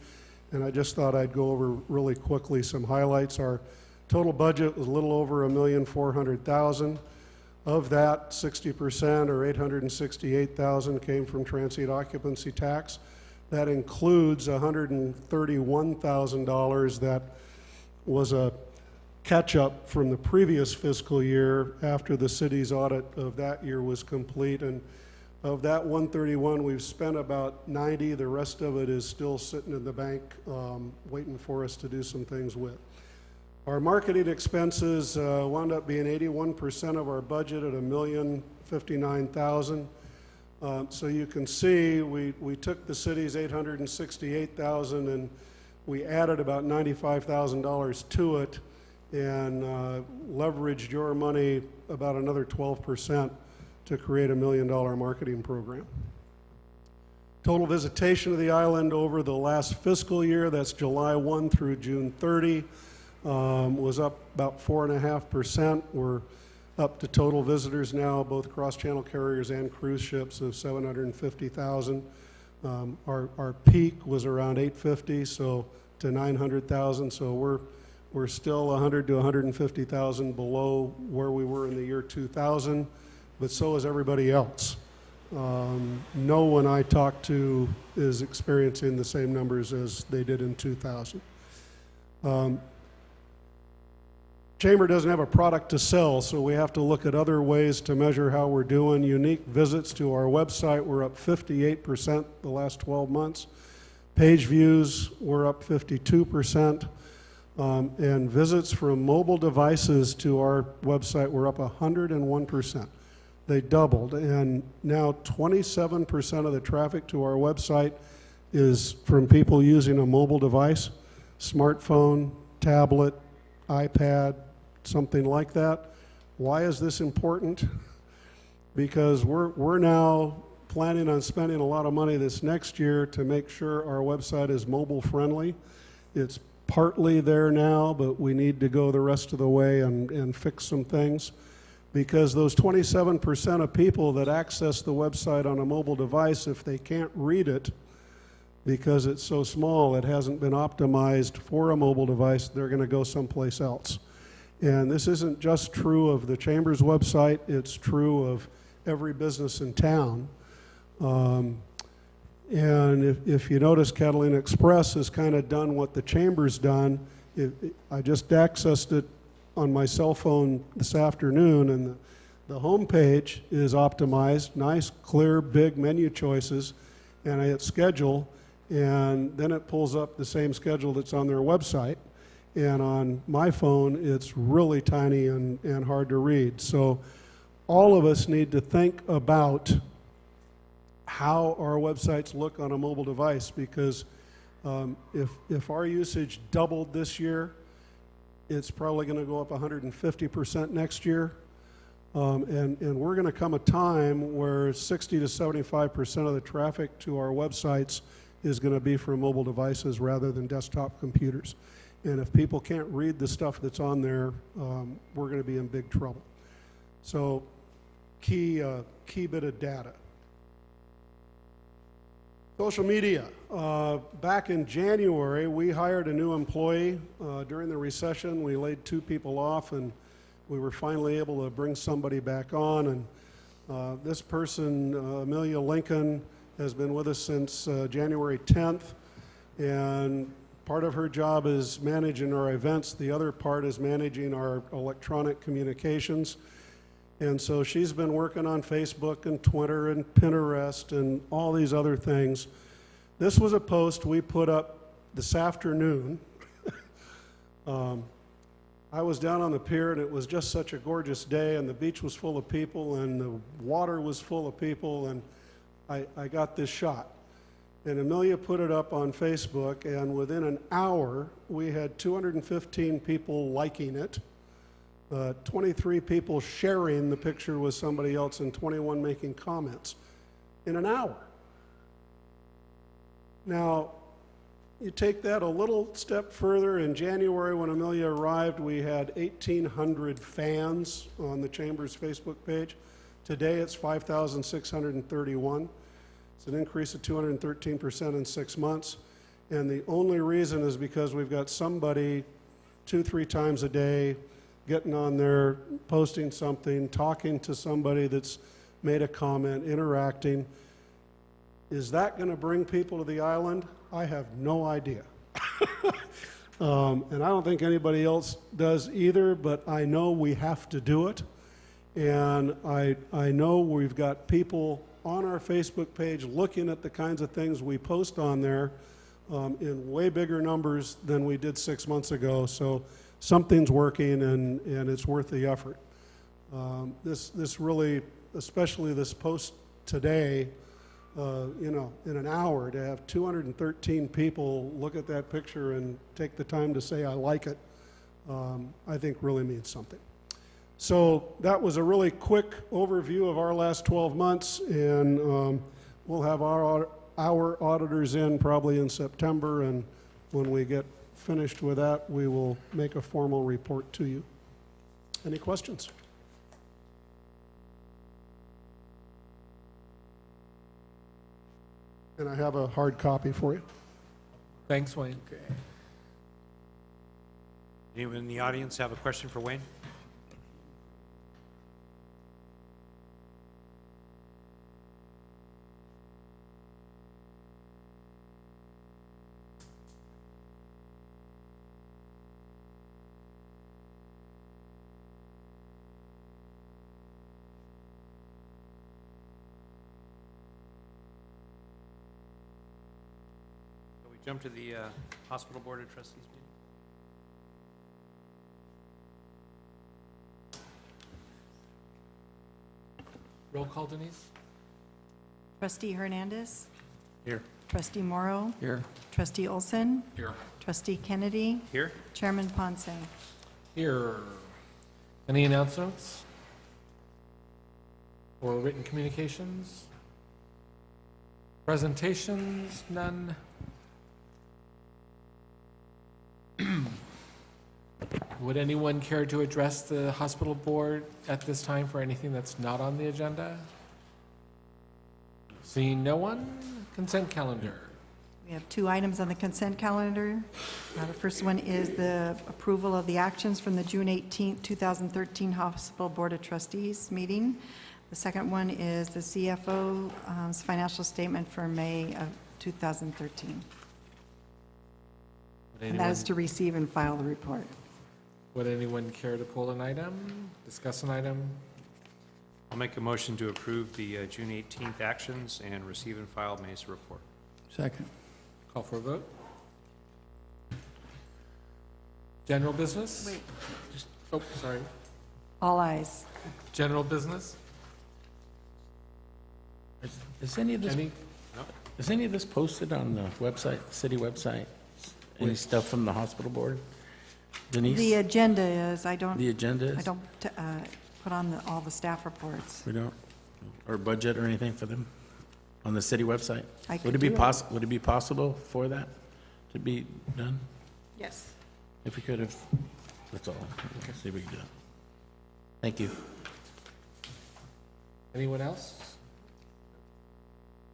and I just thought I'd go over really quickly some highlights. Our total budget was a little over $1,400,000. Of that, 60% or $868,000 came from transient occupancy tax. That includes $131,000 that was a catch-up from the previous fiscal year after the city's audit of that year was complete, and Of that 131, we've spent about 90. The rest of it is still sitting in the bank, waiting for us to do some things with. Our marketing expenses wound up being 81% of our budget at $1,059,000. So you can see we took the city's $868,000 and we added about $95,000 to it and leveraged your money about another 12% to create $1 million marketing program. Total visitation of the island over the last fiscal year, that's July 1 through June 30, was up about 4.5%. We're up to total visitors now, both cross-channel carriers and cruise ships, of 750,000. Our peak was around 850, so to 900,000. So we're still 100 to 150,000 below where we were in the year 2000, but so is everybody else. No one I talk to is experiencing the same numbers as they did in 2000. Chamber doesn't have a product to sell, so we have to look at other ways to measure how we're doing. Unique visits to our website were up 58% the last 12 months. Page views were up 52%. And visits from mobile devices to our website were up 101%. They doubled, and now 27% of the traffic to our website is from people using a mobile device, smartphone, tablet, iPad, something like that. Why is this important? Because we're now planning on spending a lot of money this next year to make sure our website is mobile friendly. It's partly there now, but we need to go the rest of the way and fix some things, because those 27% of people that access the website on a mobile device, if they can't read it because it's so small, it hasn't been optimized for a mobile device, they're going to go someplace else. And this isn't just true of the Chamber's website, it's true of every business in town. And if you notice, Catalina Express has kind of done what the Chamber's done. I just accessed it on my cell phone this afternoon, and the home page is optimized, nice, clear, big menu choices, and I hit schedule, and then it pulls up the same schedule that's on their website. And on my phone, it's really tiny and hard to read. So all of us need to think about how our websites look on a mobile device, because if our usage doubled this year, it's probably going to go up 150% next year. And we're going to come a time where 60 to 75% of the traffic to our websites is going to be from mobile devices rather than desktop computers. And if people can't read the stuff that's on there, we're going to be in big trouble. So key bit of data. Social media. Back in January, we hired a new employee. During the recession, we laid 2 people off, and we were finally able to bring somebody back on. And this person, Amelia Lincoln, has been with us since January 10th. And part of her job is managing our events. The other part is managing our electronic communications. And so she's been working on Facebook and Twitter and Pinterest and all these other things. This was a post we put up this afternoon. I was down on the pier, and it was just such a gorgeous day, and the beach was full of people, and the water was full of people, and I got this shot. And Amelia put it up on Facebook, and within an hour, we had 215 people liking it. 23 people sharing the picture with somebody else, and 21 making comments in an hour. Now, you take that a little step further. In January, when Amelia arrived, we had 1,800 fans on the Chamber's Facebook page. Today, it's 5,631. It's an increase of 213% in 6 months. And the only reason is because we've got somebody 2-3 times a day getting on there, posting something, talking to somebody that's made a comment, interacting. Is that going to bring people to the island? I have no idea. And I don't think anybody else does either, but I know we have to do it. And I know we've got people on our Facebook page, looking at the kinds of things we post on there in way bigger numbers than we did 6 months ago. So something's working, and it's worth the effort. This really, especially this post today, in an hour, to have 213 people look at that picture and take the time to say, I like it, I think really means something. So that was a really quick overview of our last 12 months, and we'll have our auditors in probably in September, and when we get finished with that, we will make a formal report to you. Any questions? And I have a hard copy for you. Thanks, Wayne. Anyone in the audience have a question for Wayne? So we jump to the Hospital Board of Trustees meeting. Roll call, Denise? Trustee Hernandez. Here. Trustee Morrow. Here. Trustee Olson. Here. Trustee Kennedy. Here? Chairman Ponce. Here. Any announcements? Or written communications? Presentations? None? Would anyone care to address the hospital board at this time for anything that's not on the agenda? Seeing no one, consent calendar. We have 2 items on the consent calendar. The first one is the approval of the actions from the June 18th, 2013 Hospital Board of Trustees meeting. The second one is the CFO's financial statement for May of 2013. And that is to receive and file the report. Would anyone care to pull an item, discuss an item? I'll make a motion to approve the June 18th actions and receive and file May's report. Second. Call for a vote. General business? Wait. Oh, sorry. All ayes. General business? Is any of this, Any? is any of this posted on the website, city website? Any stuff from the hospital board? Denise? The agenda is, I The don't agenda is? put on all the staff reports. We don't, or budget or anything for them on the city website? I Would could it be do it. would it be possible for that to be done? Yes. If we could have, that's all. Let's see if we can do it. Thank you. Anyone else?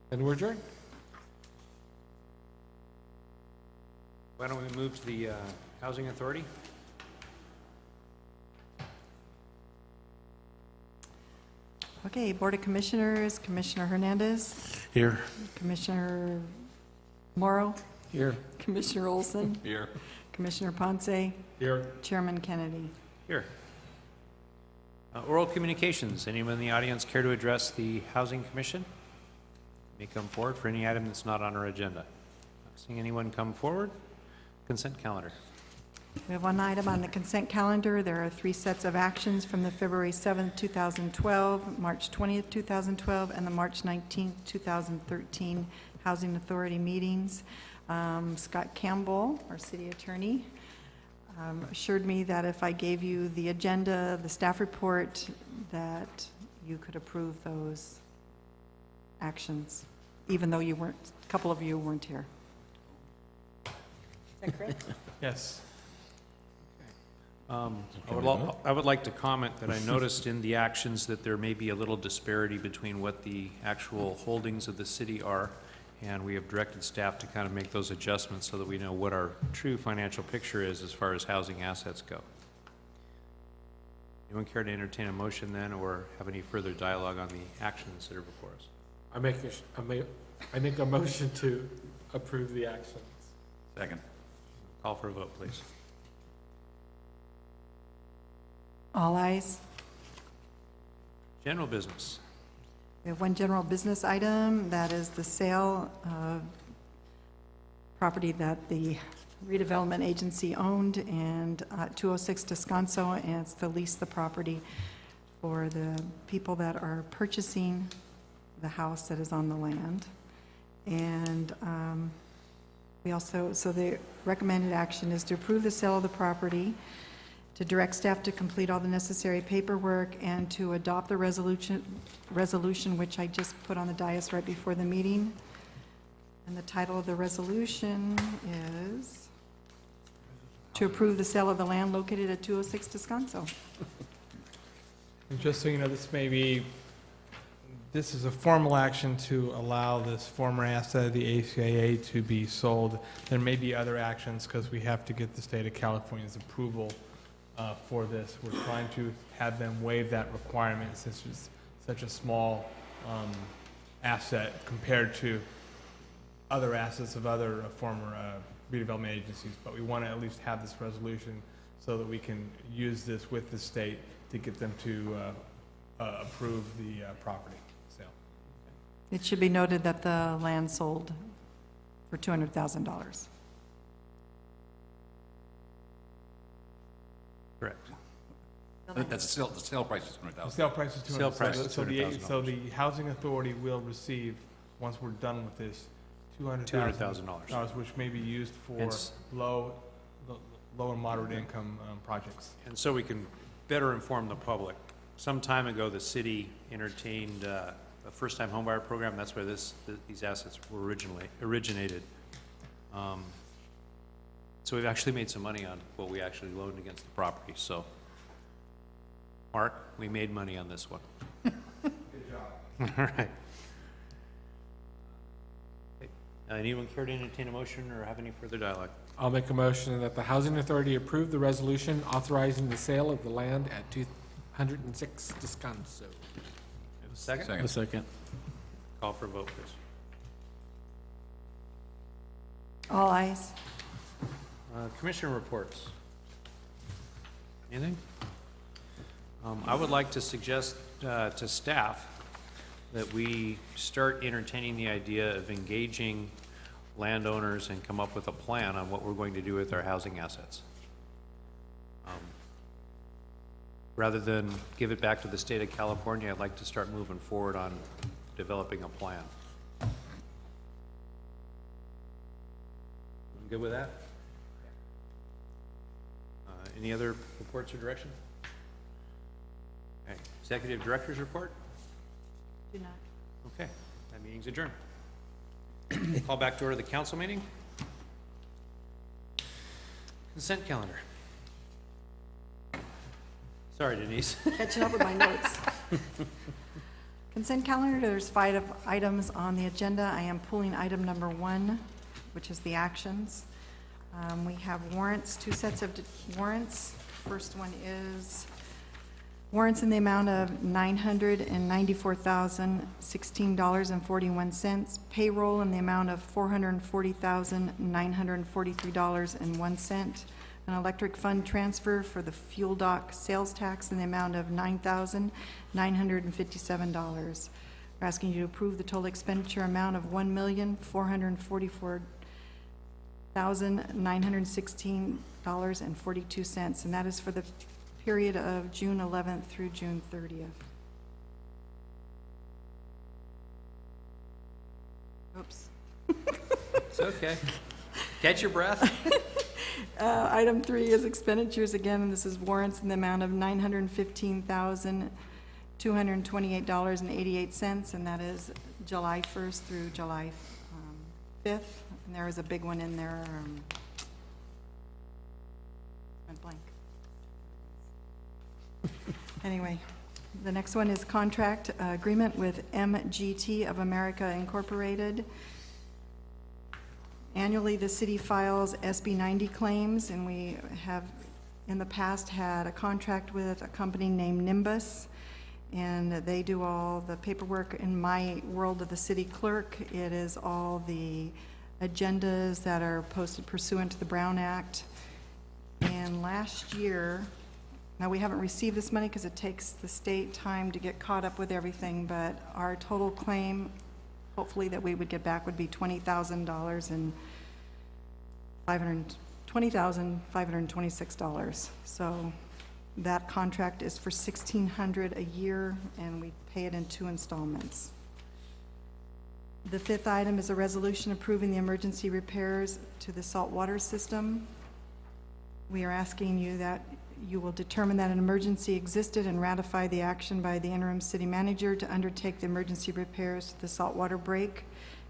Then we're adjourned. Why don't we move to the Housing Authority? Okay, Board of Commissioners, Commissioner Hernandez, Here. Commissioner Morrow, Here. Commissioner Olson, Here. Commissioner Ponce, Here. Chairman Kennedy. Here. Oral communications. Anyone in the audience care to address the Housing Commission? May come forward for any item that's not on our agenda. Not seeing anyone come forward. Consent calendar. We have one item on the consent calendar. There are 3 sets of actions from the February 7th, 2012, March 20th, 2012, and the March 19th, 2013 Housing Authority meetings. Scott Campbell, our city attorney, assured me that if I gave you the agenda, the staff report, that you could approve those actions, even though you weren't, a couple of you weren't here. Is that correct? Yes. I would like to comment that I noticed in the actions that there may be a little disparity between what the actual holdings of the city are, and we have directed staff to kind of make those adjustments so that we know what our true financial picture is as far as housing assets go. Anyone care to entertain a motion then, or have any further dialogue on the actions that are before us? I make a motion to approve the actions. Second. Call for a vote, please. All ayes. General business. We have one general business item, that is the sale of property that the redevelopment agency owned and 206 Descanso, and it's to lease the property for the people that are purchasing the house that is on the land. And we also, so the recommended action is to approve the sale of the property, to direct staff to complete all the necessary paperwork, and to adopt the resolution which I just put on the dais right before the meeting. And the title of the resolution is to approve the sale of the land located at 206 Descanso. And just so you know, this is a formal action to allow this former asset of the ACIA to be sold. There may be other actions because we have to get the state of California's approval for this. We're trying to have them waive that requirement since it's such a small asset compared to other assets of other former redevelopment agencies. But we want to at least have this resolution so that we can use this with the state to get them to approve the property sale. It should be noted that the land sold for $200,000. Correct. That's the sale price is The $200,000. sale price is Sale price is $200,000. So the housing authority will receive, once we're done with this, $200,000, which may be used for Hence- low and moderate income projects. And so we can better inform the public. Some time ago, the city entertained a first-time homebuyer program. That's where these assets were originated. So we've actually made some money on what we actually loaned against the property. So, Mark, we made money on this one. Good job. All right. Okay. Anyone care to entertain a motion or have any further dialogue? I'll make a motion that the Housing Authority approve the resolution authorizing the sale of the land at 206 Descanso. Have a second? A second. Call for a vote, please. All ayes. Commissioner reports. Anything? I would like to suggest to staff that we start entertaining the idea of engaging landowners and come up with a plan on what we're going to do with our housing assets. Rather than give it back to the state of California, I'd like to start moving forward on developing a plan. Good with that? Any other reports or direction? Okay. Executive Director's report? Do not. Okay, that meeting's adjourned. Call back to order the council meeting. Consent calendar. Sorry, Denise. Catching up with my notes. Consent calendar, there's 5 items on the agenda. I am pulling item number 1, which is the actions. We have warrants, 2 sets of warrants. First one is warrants in the amount of $994,016.41. Payroll in the amount of $440,943.01. An electric fund transfer for the fuel dock sales tax in the amount of $9,957. We're asking you to approve the total expenditure amount of $1,444,916.42, and that is for the period of June 11th through June 30th. Oops. It's okay. Catch your breath. Item 3 is expenditures again, and this is warrants in the amount of $915,228.88, and that is July 1st through July 5th. And there is a big one in there. Went blank. Anyway, the next one is contract agreement with MGT of America Incorporated. Annually, the city files SB 90 claims, and we have in the past had a contract with a company named Nimbus, and they do all the paperwork. In my world of the city clerk, it is all the agendas that are posted pursuant to the Brown Act. And last year, Now, we haven't received this money because it takes the state time to get caught up with everything, but our total claim, hopefully that we would get back, would be $20,000 and $20,526. So that contract is for $1,600 a year, and we pay it in 2 installments. The 5th item is a resolution approving the emergency repairs to the saltwater system. We are asking you that you will determine that an emergency existed and ratify the action by the interim city manager to undertake the emergency repairs to the saltwater break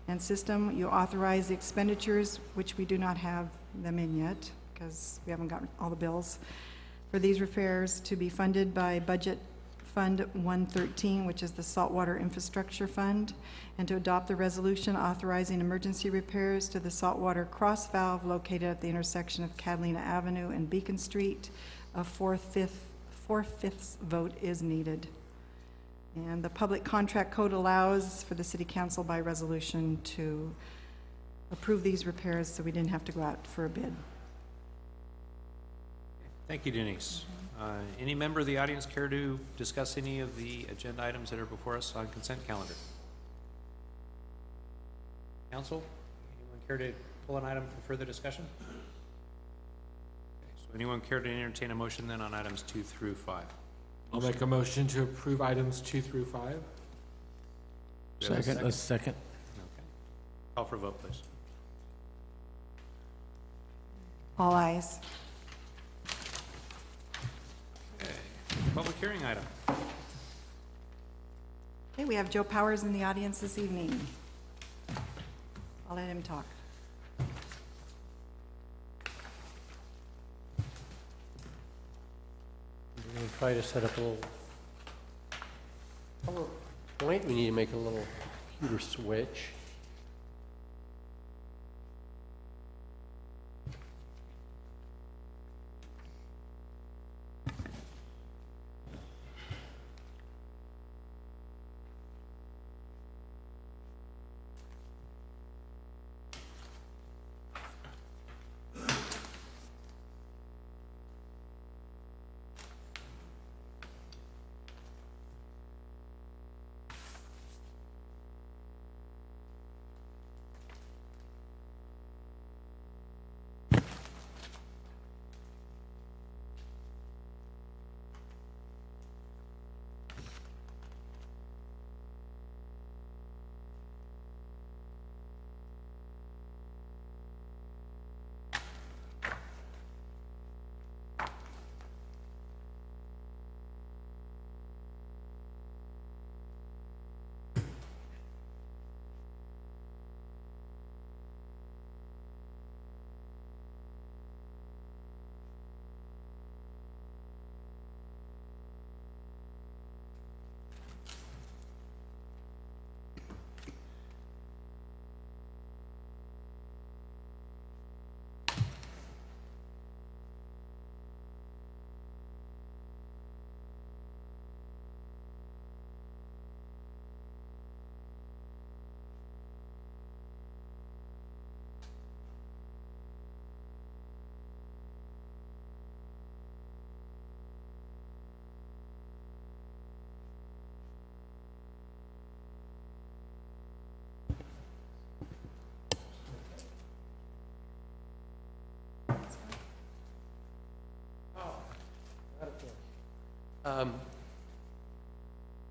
and system. You authorize the expenditures, which we do not have them in yet because we haven't gotten all the bills, for these repairs to be funded by Budget Fund 113, which is the Saltwater Infrastructure Fund, and to adopt the resolution authorizing emergency repairs to the saltwater cross valve located at the intersection of Catalina Avenue and Beacon Street. A four-fifths vote is needed. And the Public Contract Code allows for the City Council by resolution to approve these repairs, so we didn't have to go out for a bid. Thank you, Denise. Any member of the audience care to discuss any of the agenda items that are before us on consent calendar? Council, anyone care to pull an item for further discussion? Okay, so anyone care to entertain a motion then on items 2 through 5? I'll make a motion to approve items 2 through 5. Do we have a Second, a second. Okay. Call for a vote, please. All ayes. Okay. Public hearing item. Okay, we have Joe Powers in the audience this evening. I'll let him talk. We're going to try to set up a little PowerPoint. We need to make a little computer switch.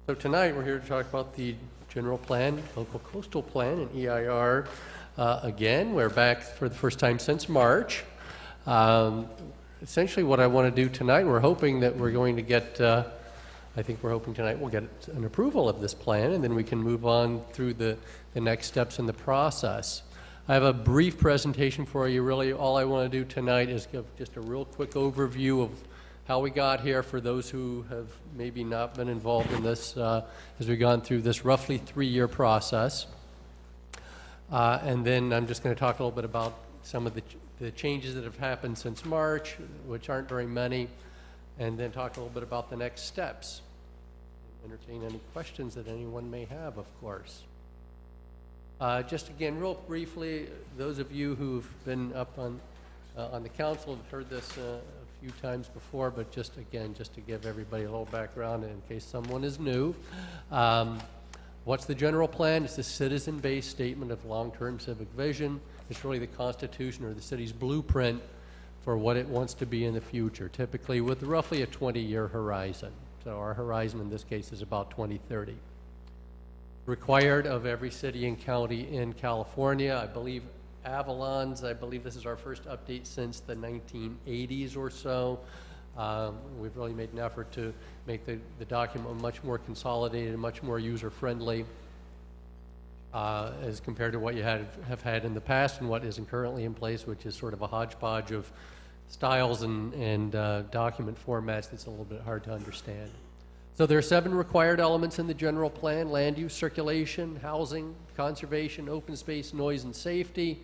So tonight, we're here to talk about the general plan, local coastal plan, and EIR. Again, we're back for the first time since March. Essentially, what I want to do tonight, we're hoping that we're going to get, I think we're hoping tonight we'll get an approval of this plan, and then we can move on through the next steps in the process. I have a brief presentation for you. Really, all I want to do tonight is give just a real quick overview of how we got here for those who have maybe not been involved in this as we've gone through this roughly 3-year process. And then I'm just going to talk a little bit about some of the changes that have happened since March, which aren't very many, and then talk a little bit about the next steps. Entertain any questions that anyone may have, of course. Just again, real briefly, those of you who've been up on the council have heard this a few times before, but just again, just to give everybody a little background in case someone is new. What's the general plan? It's the citizen-based statement of long-term civic vision. It's really the Constitution or the city's blueprint for what it wants to be in the future, typically with roughly a 20-year horizon. So our horizon in this case is about 2030. Required of every city and county in California. I believe Avalon's, I believe this is our first update since the 1980s or so. We've really made an effort to make the document much more consolidated, much more user-friendly as compared to what you have had in the past and what isn't currently in place, which is sort of a hodgepodge of styles and document formats that's a little bit hard to understand. So there are 7 required elements in the general plan: land use, circulation, housing, conservation, open space, noise, and safety.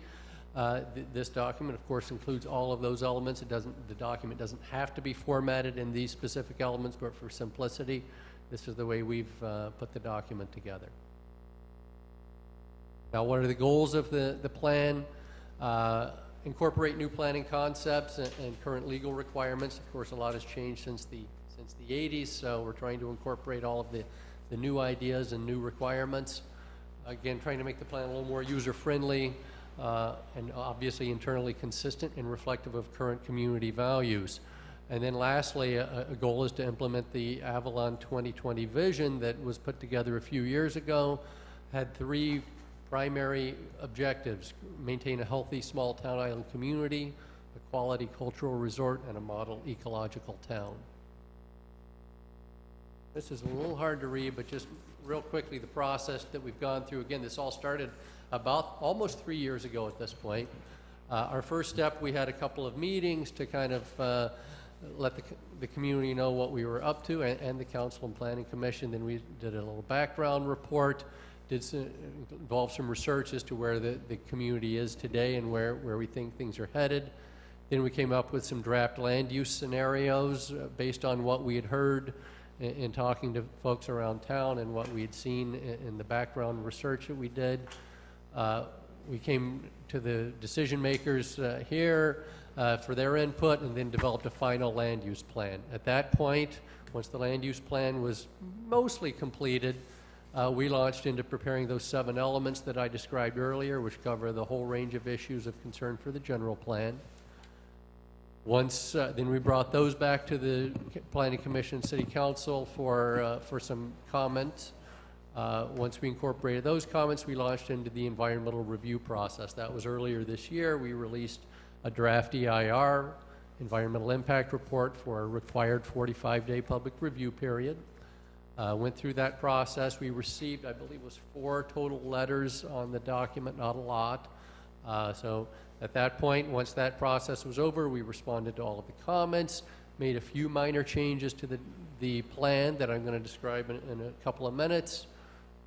This document, of course, includes all of those elements. The document doesn't have to be formatted in these specific elements, but for simplicity, this is the way we've put the document together. Now, what are the goals of the plan? Incorporate new planning concepts and current legal requirements. Of course, a lot has changed since the 80s, so we're trying to incorporate all of the new ideas and new requirements. Again, trying to make the plan a little more user-friendly and obviously internally consistent and reflective of current community values. And then lastly, a goal is to implement the Avalon 2020 vision that was put together a few years ago, had 3 primary objectives: maintain a healthy small town island community, a quality cultural resort, and a model ecological town. This is a little hard to read, but just real quickly, the process that we've gone through. Again, this all started about almost 3 years ago at this point. Our first step, we had a couple of meetings to kind of let the community know what we were up to, and the Council and Planning Commission. Then we did a little background report, involved some research as to where the community is today and where we think things are headed. Then we came up with some draft land use scenarios based on what we had heard in talking to folks around town and what we had seen in the background research that we did. We came to the decision makers here for their input and then developed a final land use plan. At that point, once the land use plan was mostly completed, we launched into preparing those 7 elements that I described earlier, which cover the whole range of issues of concern for the general plan. Once, then we brought those back to the Planning Commission and City Council for some comments. Once we incorporated those comments, we launched into the environmental review process. That was earlier this year. We released a draft EIR, environmental impact report, for a required 45-day public review period. Went through that process. We received, I believe it was 4 total letters on the document, not a lot. So at that point, once that process was over, we responded to all of the comments, made a few minor changes to the plan that I'm going to describe in a couple of minutes,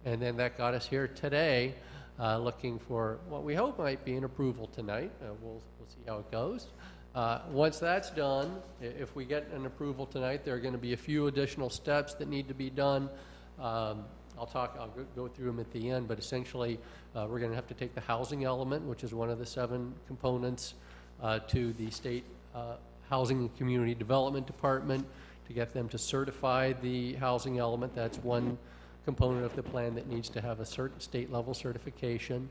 and then that got us here today, looking for what we hope might be an approval tonight. We'll see how it goes. Once that's done, if we get an approval tonight, there are going to be a few additional steps that need to be done. I'll go through them at the end, but essentially we're going to have to take the housing element, which is one of the 7 components, to the State Housing and Community Development Department to get them to certify the housing element. That's one component of the plan that needs to have a certain state-level certification.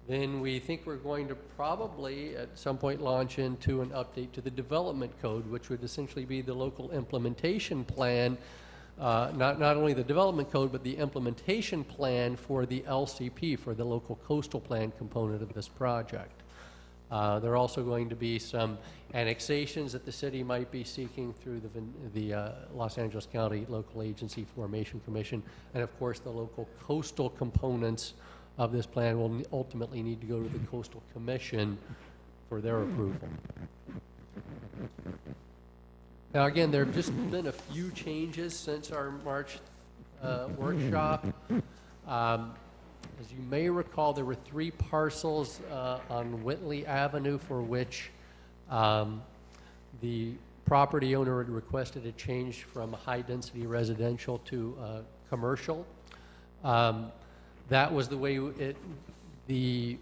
Then we think we're going to probably at some point launch into an update to the development code, which would essentially be the local implementation plan. Not only the development code, but the implementation plan for the LCP, for the local coastal plan component of this project. There are also going to be some annexations that the city might be seeking through the Los Angeles County Local Agency Formation Commission, and of course the local coastal components of this plan will ultimately need to go to the Coastal Commission for their approval. Now again, there have just been a few changes since our March workshop. As you may recall, there were 3 parcels on Whitley Avenue for which the property owner had requested a change from high-density residential to commercial. That was the way the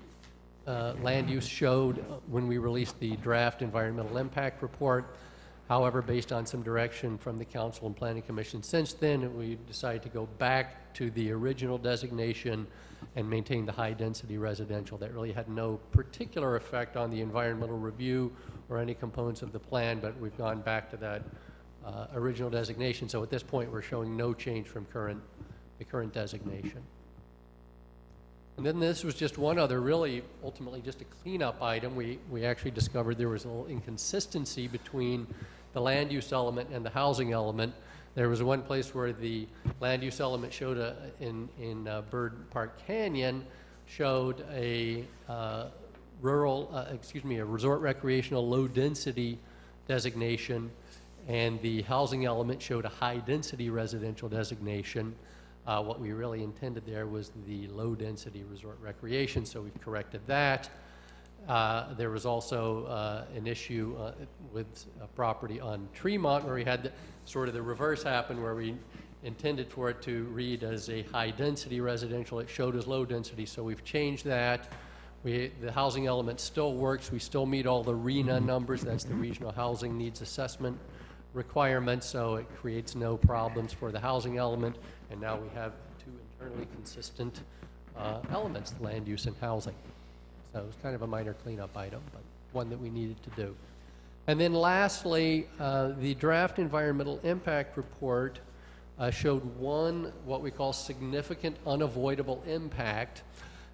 land use showed when we released the draft environmental impact report. However, based on some direction from the Council and Planning Commission since then, we decided to go back to the original designation and maintain the high-density residential. That really had no particular effect on the environmental review or any components of the plan, but we've gone back to that original designation. So at this point, we're showing no change from the current designation. And then this was just one other, really, ultimately just a cleanup item. We actually discovered there was a little inconsistency between the land use element and the housing element. There was one place where the land use element showed in Bird Park Canyon showed a a resort recreational low density designation, and the housing element showed a high density residential designation. What we really intended there was the low density resort recreation, so we've corrected that. There was also an issue with a property on Tremont where we had sort of the reverse happen, where we intended for it to read as a high-density residential. It showed as low-density, so we've changed that. The housing element still works. We still meet all the RHNA numbers. That's the Regional Housing Needs Assessment requirements, so it creates no problems for the housing element. And now we have two internally consistent elements, land use and housing. So it was kind of a minor cleanup item, but one that we needed to do. And then lastly, the draft environmental impact report showed one, what we call significant unavoidable impact.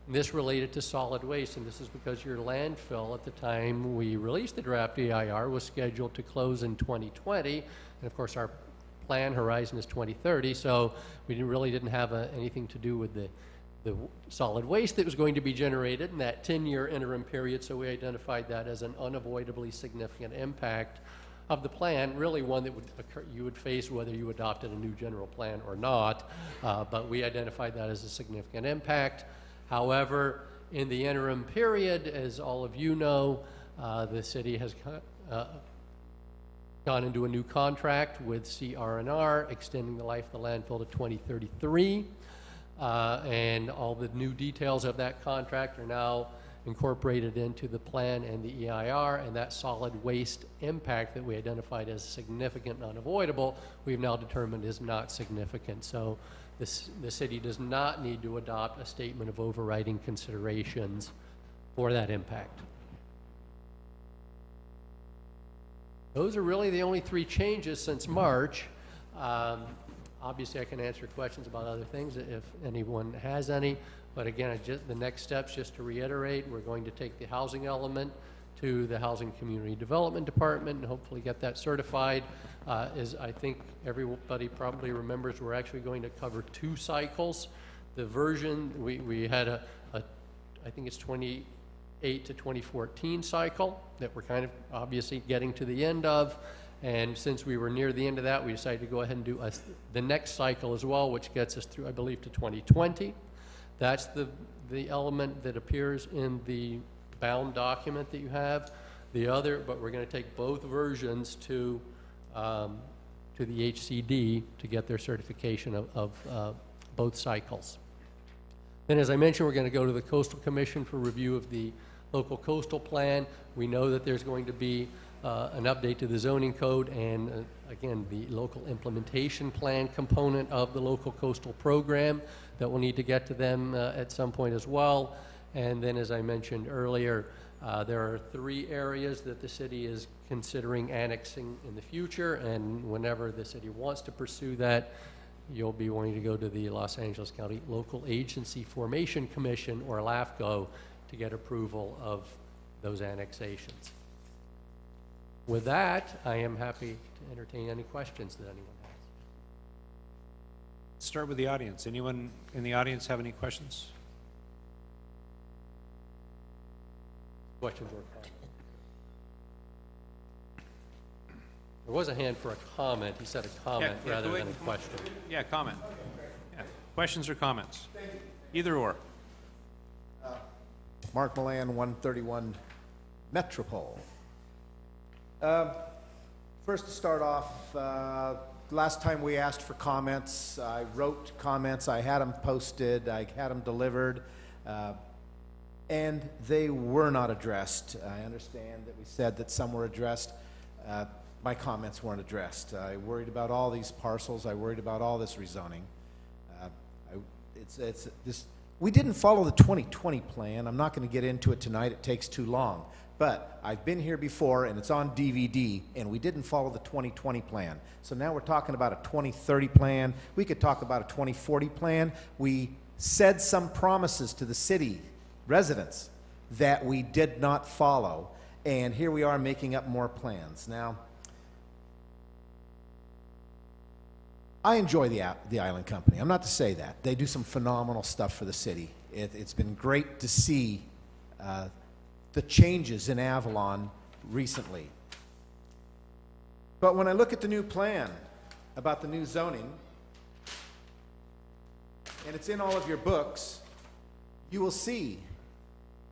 And this related to solid waste, and this is because your landfill at the time we released the draft EIR was scheduled to close in 2020, and of course our plan horizon is 2030, so we really didn't have anything to do with the solid waste that was going to be generated in that 10-year interim period, so we identified that as an unavoidably significant impact of the plan, really one that would occur, you would face whether you adopted a new general plan or not, but we identified that as a significant impact. However, in the interim period, as all of you know, the city has gone into a new contract with CR&R, extending the life of the landfill to 2033. And all the new details of that contract are now incorporated into the plan and the EIR, and that solid waste impact that we identified as significant and unavoidable, we've now determined is not significant. So the city does not need to adopt a statement of overriding considerations for that impact. Those are really the only three changes since March. Obviously, I can answer questions about other things if anyone has any. But again, the next steps, just to reiterate, we're going to take the housing element to the Housing Community Development Department and hopefully get that certified. As I think everybody probably remembers, we're actually going to cover 2 cycles. The version, we had I think it's 2008 to 2014 cycle that we're kind of obviously getting to the end of. And since we were near the end of that, we decided to go ahead and do the next cycle as well, which gets us through, I believe, to 2020. That's the element that appears in the bound document that you have. The other, but we're going to take both versions to the HCD to get their certification of both cycles. Then, as I mentioned, we're going to go to the Coastal Commission for review of the local coastal plan. We know that there's going to be an update to the zoning code and, again, the local implementation plan component of the local coastal program that will need to get to them at some point as well. And then, as I mentioned earlier, there are 3 areas that the city is considering annexing in the future, and whenever the city wants to pursue that, you'll be wanting to go to the Los Angeles County Local Agency Formation Commission, or LAFCO, to get approval of those annexations. With that, I am happy to entertain any questions that anyone has. Start with the audience. Anyone in the audience have any questions? Questions or comments? There was a hand for a comment. He said a comment rather than a question. Yeah, comment. Yeah. Questions or comments? Either or. Mark Milan, 131 Metropole. First to start off, last time we asked for comments, I wrote comments, I had them posted, I had them delivered, and they were not addressed. I understand that we said that some were addressed. my comments weren't addressed. I worried about all these parcels. I worried about all this rezoning. We didn't follow the 2020 plan. I'm not going to get into it tonight. It takes too long. But I've been here before, and it's on DVD, and we didn't follow the 2020 plan. So now we're talking about a 2030 plan. We could talk about a 2040 plan. We said some promises to the city residents that we did not follow, and here we are making up more plans. Now, I enjoy the Island Company. I'm not to say that. They do some phenomenal stuff for the city. It's been great to see the changes in Avalon recently. But when I look at the new plan about the new zoning, and it's in all of your books, you will see,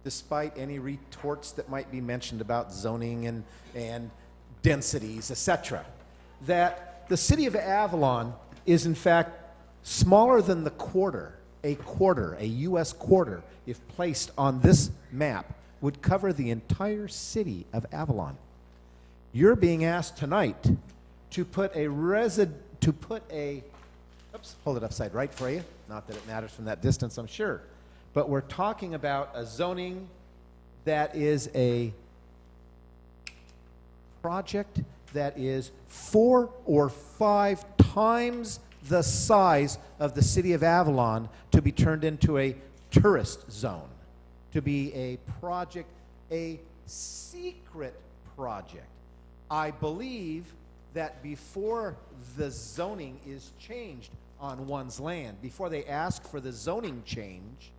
despite any retorts that might be mentioned about zoning and densities, etc., that the city of Avalon is in fact smaller than a U.S. quarter, if placed on this map, would cover the entire city of Avalon. You're being asked tonight to put oops, hold it upside right for you. Not that it matters from that distance, I'm sure. But we're talking about a zoning that is a project that is 4 or 5 times the size of the city of Avalon to be turned into a tourist zone, to be a project, a secret project. I believe that before the zoning is changed on one's land, before they ask for the zoning change,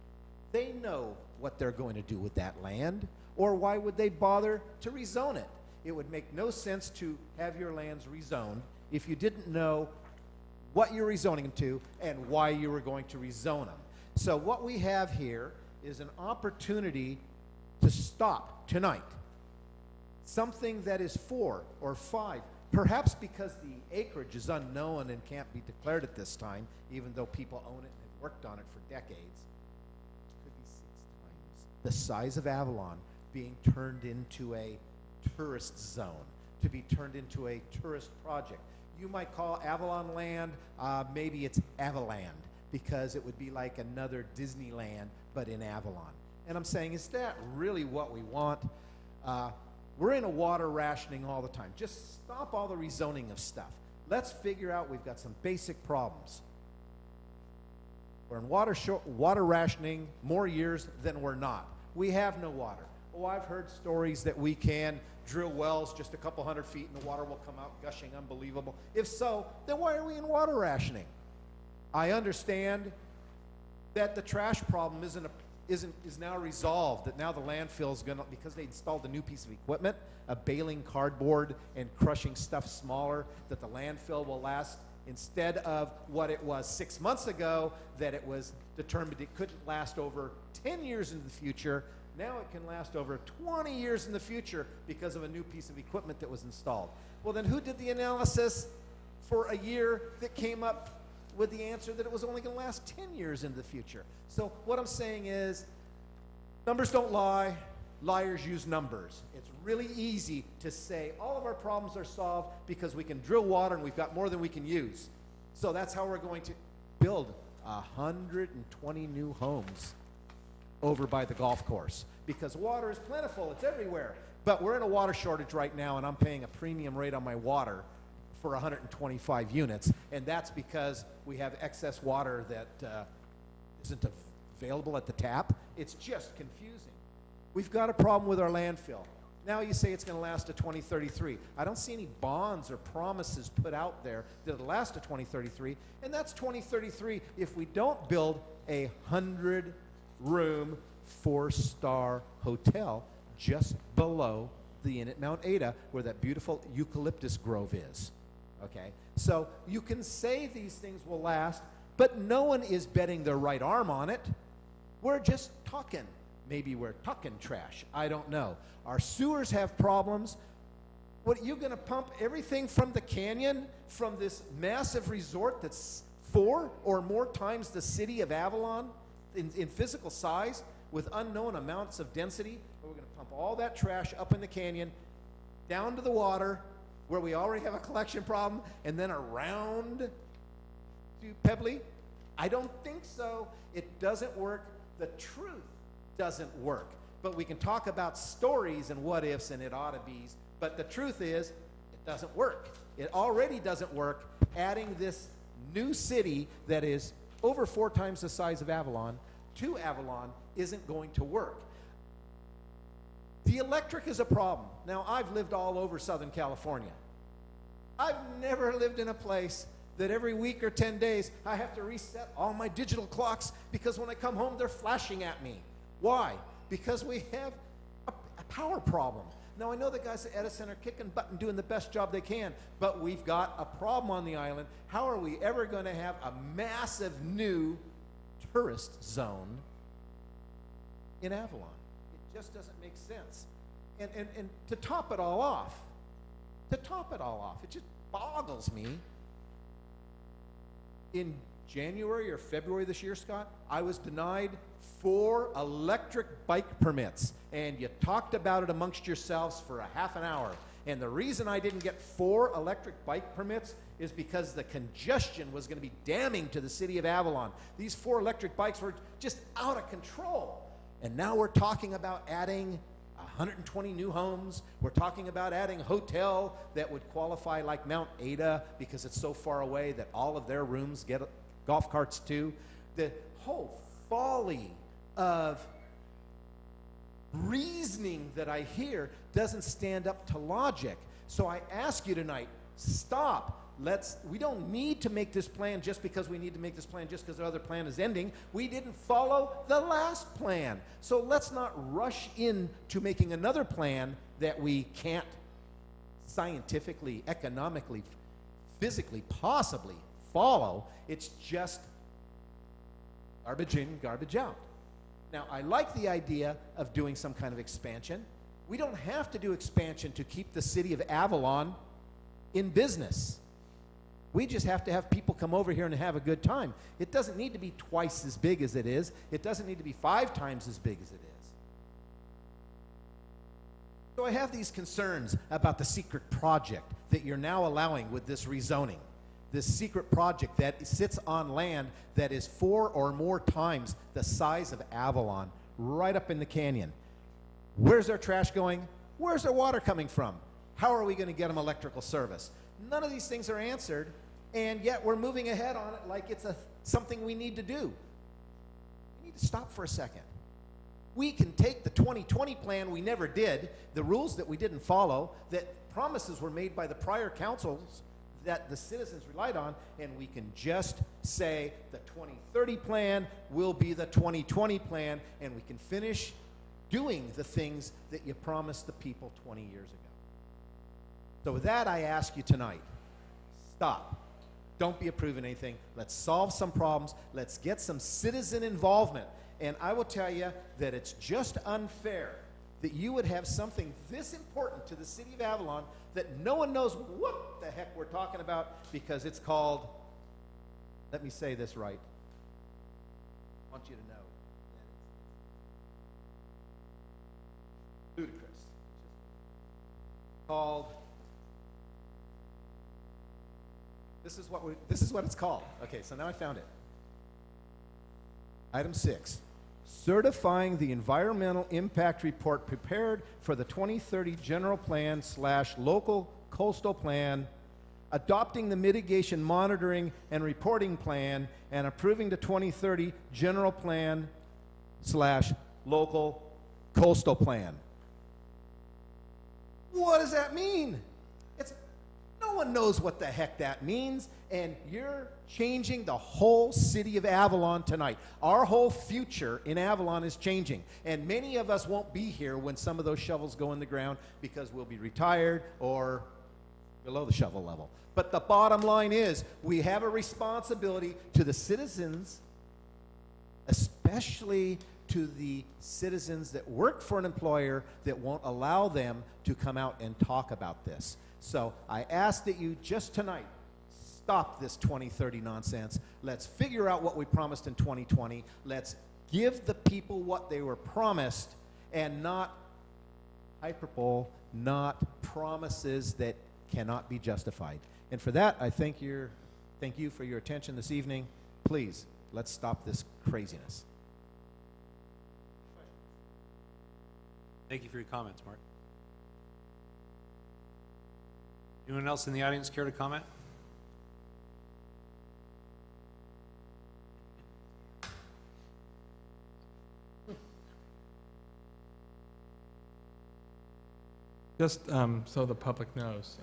they know what they're going to do with that land, or why would they bother to rezone it? It would make no sense to have your lands rezoned if you didn't know what you're rezoning them to and why you were going to rezone them. So what we have here is an opportunity to stop tonight something that is 4 or 5, perhaps because the acreage is unknown and can't be declared at this time, even though people own it and have worked on it for decades. It could be 6 times the size of Avalon being turned into a tourist zone, to be turned into a tourist project. You might call Avalon Land, maybe it's Avaland, because it would be like another Disneyland, but in Avalon. And I'm saying, is that really what we want? We're in a water rationing all the time. Just stop all the rezoning of stuff. Let's figure out, we've got some basic problems. We're in water rationing more years than we're not. We have no water. Oh, I've heard stories that we can drill wells just a couple hundred feet and the water will come out gushing unbelievable. If so, then why are we in water rationing? I understand that the trash problem is now resolved, that now the landfill is going to, because they installed a new piece of equipment, a baling cardboard and crushing stuff smaller, that the landfill will last, instead of what it was 6 months ago, that it was determined it couldn't last over 10 years into the future. Now it can last over 20 years in the future because of a new piece of equipment that was installed. Well, then who did the analysis for a year that came up with the answer that it was only going to last 10 years into the future? So what I'm saying is, numbers don't lie, liars use numbers. It's really easy to say all of our problems are solved because we can drill water and we've got more than we can use. So that's how we're going to build 120 new homes over by the golf course, because water is plentiful, it's everywhere. But we're in a water shortage right now, and I'm paying a premium rate on my water for 125 units, and that's because we have excess water that isn't available at the tap. It's just confusing. We've got a problem with our landfill. Now you say it's going to last to 2033. I don't see any bonds or promises put out there that it'll last to 2033, and that's 2033 if we don't build a 100-room 4-star hotel just below the inn at Mount Ada, where that beautiful eucalyptus grove is. Okay, so you can say these things will last, but no one is betting their right arm on it. We're just talking. Maybe we're talking trash. I don't know. Our sewers have problems. What, are you going to pump everything from the canyon, from this massive resort that's 4 or more times the city of Avalon in physical size, with unknown amounts of density? We're going to pump all that trash up in the canyon, down to the water, where we already have a collection problem and then around to Pebbly? I don't think so. It doesn't work. The truth doesn't work. But we can talk about stories and what ifs and it ought to be's, but the truth is, it doesn't work. It already doesn't work. Adding this new city that is over 4 times the size of Avalon to Avalon isn't going to work. The electric is a problem. Now, I've lived all over Southern California. I've never lived in a place that every week or 10 days I have to reset all my digital clocks because when I come home they're flashing at me. Why? Because we have a power problem. Now, I know the guys at Edison are kicking butt and doing the best job they can, but we've got a problem on the island. How are we ever going to have a massive new tourist zone in Avalon? It just doesn't make sense. And to top it all off, it just boggles me. In January or February this year, Scott, I was denied 4 electric bike permits, and you talked about it amongst yourselves for a half an hour. And the reason I didn't get 4 electric bike permits is because the congestion was going to be damning to the city of Avalon. These 4 electric bikes were just out of control. And now we're talking about adding 120 new homes. We're talking about adding a hotel that would qualify like Mount Ada because it's so far away that all of their rooms get golf carts too. The whole folly of reasoning that I hear doesn't stand up to logic. So I ask you tonight, stop. We don't need to make this plan just because we need to make this plan just because the other plan is ending. We didn't follow the last plan. So let's not rush into making another plan that we can't scientifically, economically, physically, possibly follow. It's just garbage in, garbage out. Now, I like the idea of doing some kind of expansion. We don't have to do expansion to keep the city of Avalon in business. We just have to have people come over here and have a good time. It doesn't need to be twice as big as it is. It doesn't need to be 5 times as big as it is. So I have these concerns about the secret project that you're now allowing with this rezoning. This secret project that sits on land that is 4 or more times the size of Avalon, right up in the canyon. Where's their trash going? Where's their water coming from? How are we going to get them electrical service? None of these things are answered, and yet we're moving ahead on it like it's something we need to do. We need to stop for a second. We can take the 2020 plan we never did, the rules that we didn't follow, that promises were made by the prior councils that the citizens relied on, and we can just say the 2030 plan will be the 2020 plan, and we can finish doing the things that you promised the people 20 years ago. So with that, I ask you tonight, stop. Don't be approving anything. Let's solve some problems. Let's get some citizen involvement. And I will tell you that it's just unfair that you would have something this important to the city of Avalon that no one knows what the heck we're talking about because it's called, let me say this right. I want you to know that it's ludicrous. It's called, this is what it's called. Okay, so now I found it. Item 6. Certifying the environmental impact report prepared for the 2030 general plan / local coastal plan, adopting the mitigation monitoring and reporting plan, and approving the 2030 general plan / local coastal plan. What does that mean? No one knows what the heck that means, and you're changing the whole city of Avalon tonight. Our whole future in Avalon is changing, and many of us won't be here when some of those shovels go in the ground because we'll be retired or below the shovel level. But the bottom line is we have a responsibility to the citizens, especially to the citizens that work for an employer that won't allow them to come out and talk about this. So I ask that you just tonight stop this 2030 nonsense. Let's figure out what we promised in 2020. Let's give the people what they were promised and not hyperbole, not promises that cannot be justified. And for that, I thank you for your attention this evening. Please, let's stop this craziness. Thank you for your comments, Mark. Anyone else in the audience care to comment? Just so the public knows,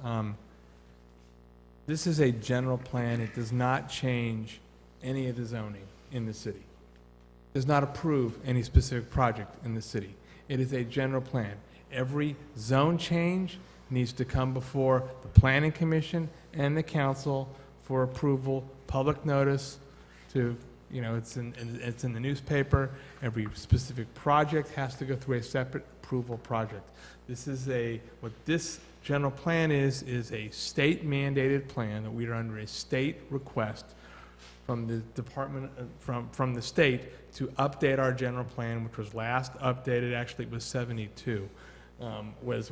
this is a general plan. It does not change any of the zoning in the city. It does not approve any specific project in the city. It is a general plan. Every zone change needs to come before the Planning Commission and the council for approval, public notice to, it's in the newspaper. Every specific project has to go through a separate approval project. What this general plan is a state mandated plan that we are under a state request from the department, from the state to update our general plan, which was last updated, actually it was 72, was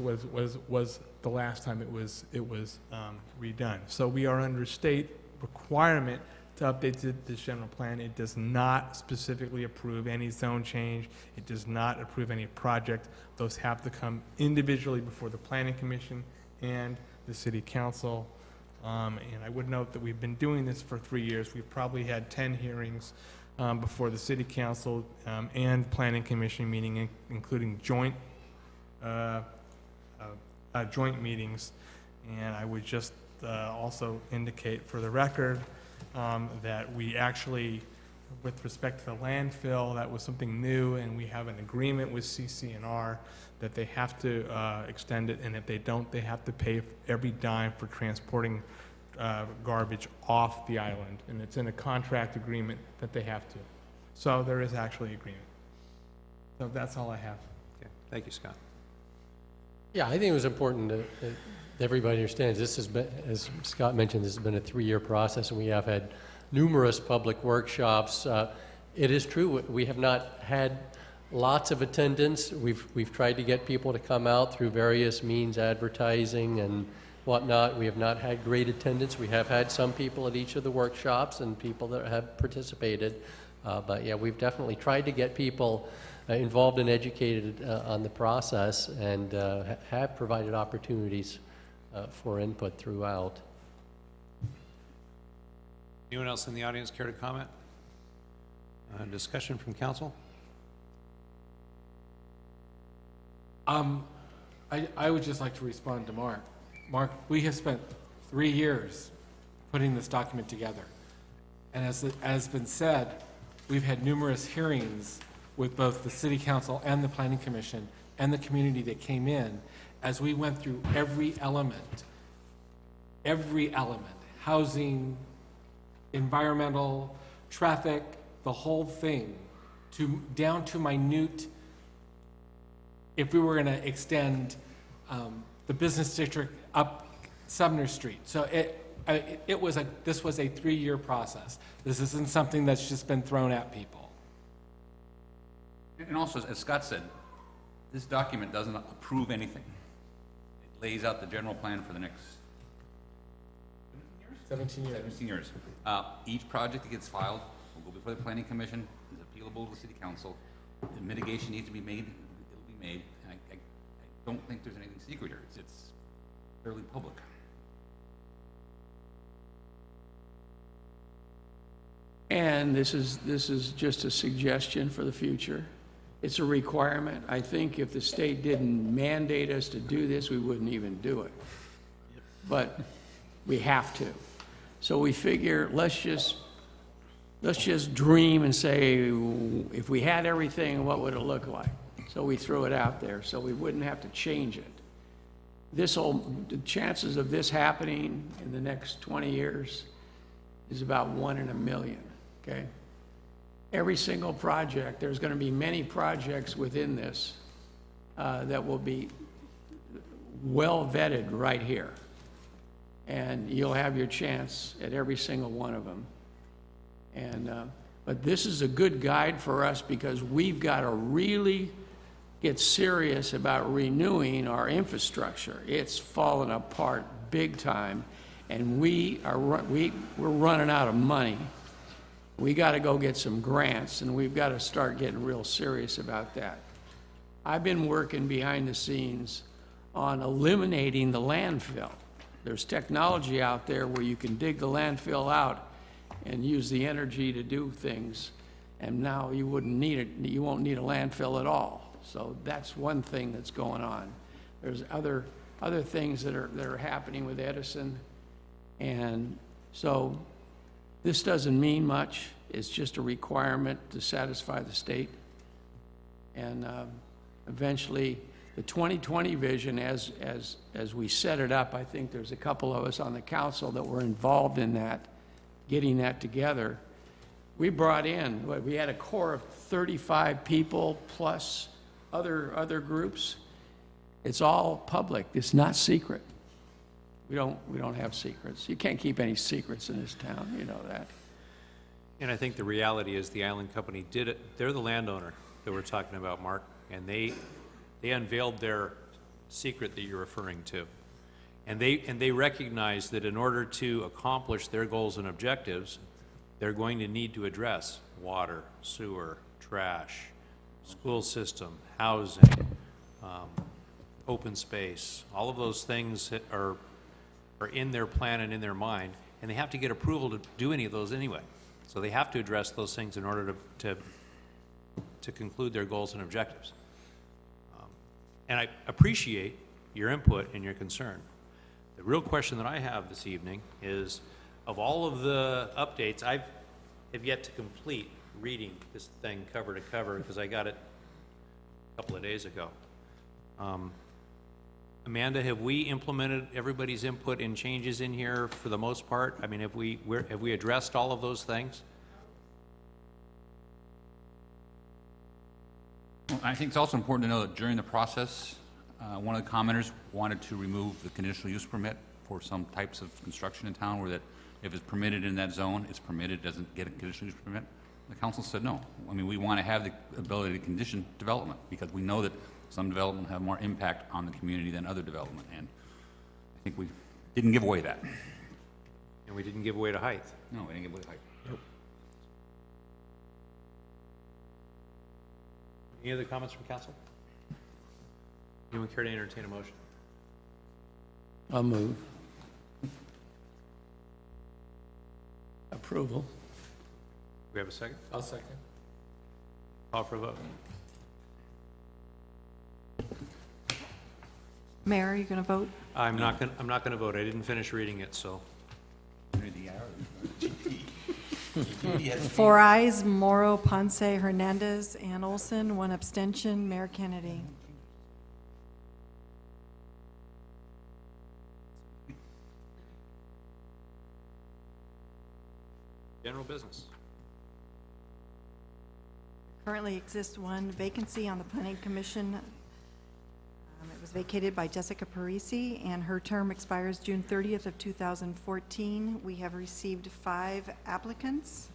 the last time it was redone. So we are under state requirement to update this general plan. It does not specifically approve any zone change. It does not approve any project. Those have to come individually before the Planning Commission and the City Council. And I would note that we've been doing this for 3 years. We've probably had 10 hearings before the City Council and Planning Commission meeting, including joint meetings. And I would just also indicate for the record that we actually, with respect to the landfill, that was something new, and we have an agreement with CC&R that they have to extend it, and if they don't, they have to pay every dime for transporting garbage off the island, and it's in a contract agreement that they have to. So there is actually agreement. So that's all I have. Okay. Thank you, Scott. Yeah, I think it was important that everybody understands this has been, as Scott mentioned, this has been a 3-year process, and we have had numerous public workshops. It is true, we have not had lots of attendance. We've tried to get people to come out through various means, advertising and whatnot. We have not had great attendance. We have had some people at each of the workshops and people that have participated. But yeah, we've definitely tried to get people involved and educated on the process, and have provided opportunities for input throughout. Anyone else in the audience care to comment? Discussion from council? I would just like to respond to Mark. Mark, we have spent 3 years putting this document together. And as has been said, we've had numerous hearings with both the City Council and the Planning Commission and the community that came in as we went through every element, housing, environmental, traffic, the whole thing, down to minute, if we were going to extend the business district up Sumner Street. So this was a 3-year process. This isn't something that's just been thrown at people. And also, as Scott said, this document doesn't approve anything. It lays out the general plan for the next 17 years. 17 years. Each project that gets filed will go before the Planning Commission, is appealable to the City Council. The mitigation needs to be made, it'll be made. And I don't think there's anything secret here. It's fairly public. And this is just a suggestion for the future. It's a requirement. I think if the state didn't mandate us to do this, we wouldn't even do it. But we have to. So we figure, let's just dream and say, if we had everything, what would it look like? So we threw it out there, so we wouldn't have to change it. The chances of this happening in the next 20 years is about 1 in a million, okay? Every single project, there's going to be many projects within this that will be well vetted right here. And you'll have your chance at every single one of them. And, but this is a good guide for us because we've got to really get serious about renewing our infrastructure. It's fallen apart big time, and we're running out of money. We got to go get some grants, and we've got to start getting real serious about that. I've been working behind the scenes on eliminating the landfill. There's technology out there where you can dig the landfill out and use the energy to do things, and now you wouldn't need it, you won't need a landfill at all. So that's one thing that's going on. There's other things that are happening with Edison, and so this doesn't mean much. It's just a requirement to satisfy the state. And eventually, the 2020 vision, as we set it up, I think there's a couple of us on the council that were involved in that, getting that together. We brought in, we had a core of 35 people plus other groups. It's all public. It's not secret. We don't have secrets. You can't keep any secrets in this town, you know that. And I think the reality is the Island Company did it. They're the landowner that we're talking about, Mark, and they unveiled their secret that you're referring to. And they recognize that in order to accomplish their goals and objectives, they're going to need to address water, sewer, trash, school system, housing, open space. All of those things are in their plan and in their mind, and they have to get approval to do any of those anyway. So they have to address those things in order to conclude their goals and objectives. And I appreciate your input and your concern. The real question that I have this evening is, of all of the updates, I have yet to complete reading this thing cover to cover because I got it a couple of days ago. Amanda, have we implemented everybody's input and changes in here for the most part? I mean, have we addressed all of those things? Well, I think it's also important to know that during the process, one of the commenters wanted to remove the conditional use permit for some types of construction in town, where that if it's permitted in that zone, it's permitted, doesn't get a conditional use permit. The council said no. I mean, we want to have the ability to condition development because we know that some development will have more impact on the community than other development, and I think we didn't give away that. And we didn't give away to height. No, we didn't give away the height. Nope. Any other comments from council? Anyone care to entertain a motion? I'll move. Approval. Do we have a second? I'll second. Call for a vote. Mayor, are you going to vote? I'm not going to vote. I didn't finish reading it, so. 4 ayes, Morrow, Ponce, Hernandez, and Olson, 1 abstention, Mayor Kennedy. General business. Currently exists 1 vacancy on the Planning Commission. It was vacated by Jessica Parisi, and her term expires June 30th of 2014. We have received 5 applicants: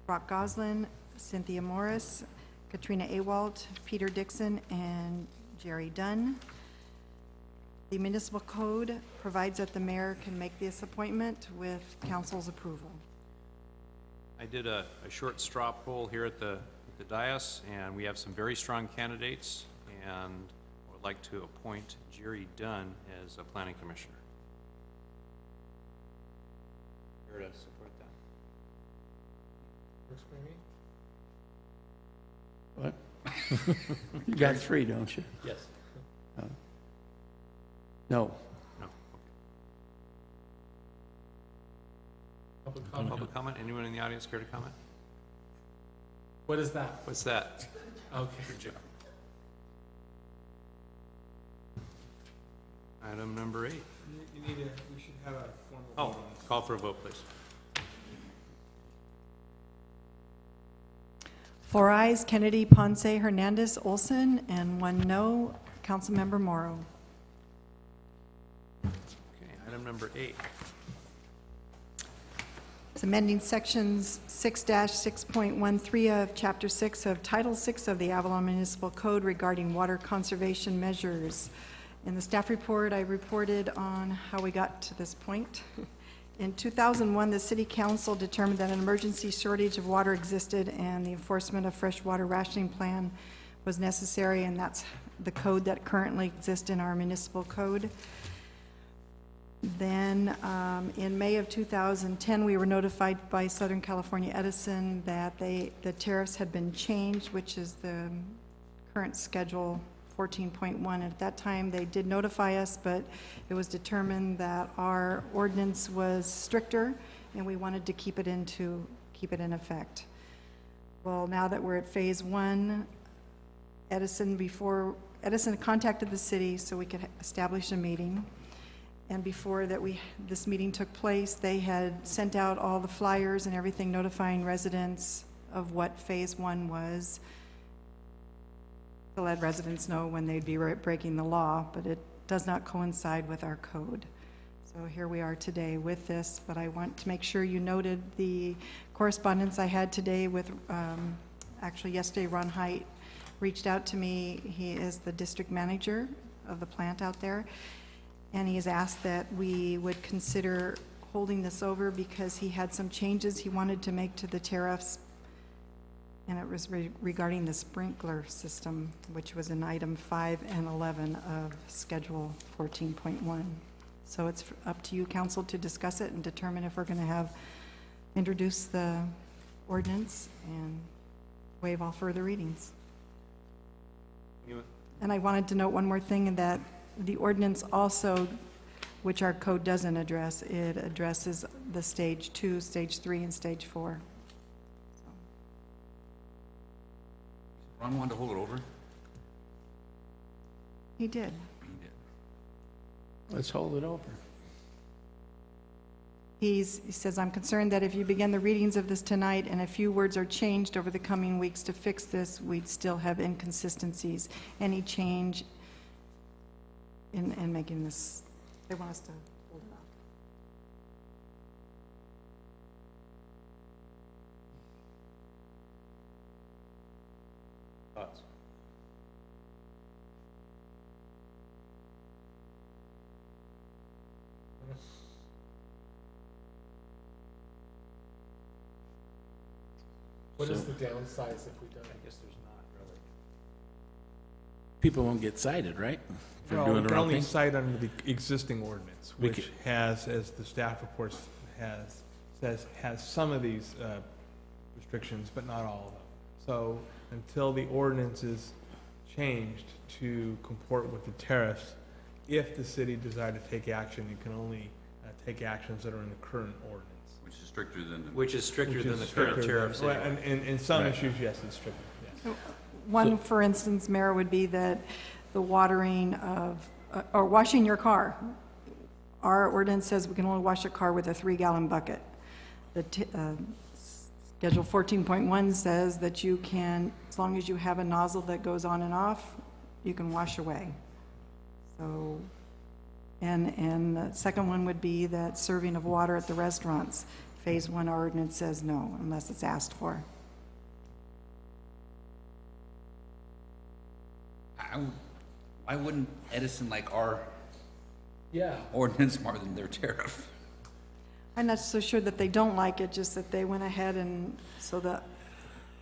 Brock Goslin, Cynthia Morris, Katrina Awalt, Peter Dixon, and Jerry Dunn. The municipal code provides that the mayor can make this appointment with council's approval. I did a short straw poll here at the dais, and we have some very strong candidates, and I would like to appoint Jerry Dunn as a planning commissioner. Here to support that. Works for me? What? You got 3, don't you? Yes. No. No. Public comment? Public comment? Anyone in the audience care to comment? What is that? What's that? Okay. Item number 8. We should have a formal vote Oh, on this. call for a vote, please. 4 ayes, Kennedy, Ponce, Hernandez, Olson, and 1 no, Councilmember Morrow. Okay, item number 8. It's amending sections 6-6.13 of Chapter 6 of Title 6 of the Avalon Municipal Code regarding water conservation measures. In the staff report, I reported on how we got to this point. In 2001, the City Council determined that an emergency shortage of water existed and the enforcement of freshwater rationing plan was necessary, and that's the code that currently exists in our municipal code. Then, in May of 2010, we were notified by Southern California Edison that the tariffs had been changed, which is the current schedule 14.1. At that time, they did notify us, but it was determined that our ordinance was stricter, and we wanted to keep it in effect. Well, now that we're at phase 1, Edison contacted the city so we could establish a meeting. And before this meeting took place, they had sent out all the flyers and everything notifying residents of what phase 1 was, to let residents know when they'd be breaking the law, but it does not coincide with our code. So here we are today with this, but I want to make sure you noted the correspondence I had today with, actually yesterday, Ron Height reached out to me. He is the district manager of the plant out there, and he has asked that we would consider holding this over because he had some changes he wanted to make to the tariffs, and it was regarding the sprinkler system, which was in item 5 and 11 of Schedule 14.1. So it's up to you, council, to discuss it and determine if we're going to introduce the ordinance and waive all further readings. And I wanted to note one more thing, in that the ordinance also, which our code doesn't address, it addresses the stage 2, stage 3, and stage 4. Ron wanted to hold it over? He did. Let's hold it over. He says, I'm concerned that if you begin the readings of this tonight and a few words are changed over the coming weeks to fix this, we'd still have inconsistencies. Any change in making this, they want us to hold it off. Thoughts? What is the downside if we don't? I guess there's not really. People won't get cited, right? For Well, doing we the can wrong only thing? cite under the existing ordinance, We which has, as the staff report has some of these restrictions, but not all of them. So until the ordinance is changed to comport with the tariffs, if the city desired to take action, you can only take actions that are in the current ordinance. Which is stricter than the... Which is stricter Which than is the current stricter tariffs. than- well, anyway. and in some Right. issues, yes, it's stricter, yes. One, for instance, Mayor, would be that the watering of, or washing your car. Our ordinance says we can only wash a car with a 3-gallon bucket. Schedule 14.1 says that you can, as long as you have a nozzle that goes on and off, you can wash away. So, and the second one would be that serving of water at the restaurants. Phase 1 ordinance says no, unless it's asked for. Why wouldn't Edison like our Yeah. ordinance more than their tariff? I'm not so sure that they don't like it, just that they went ahead and, so the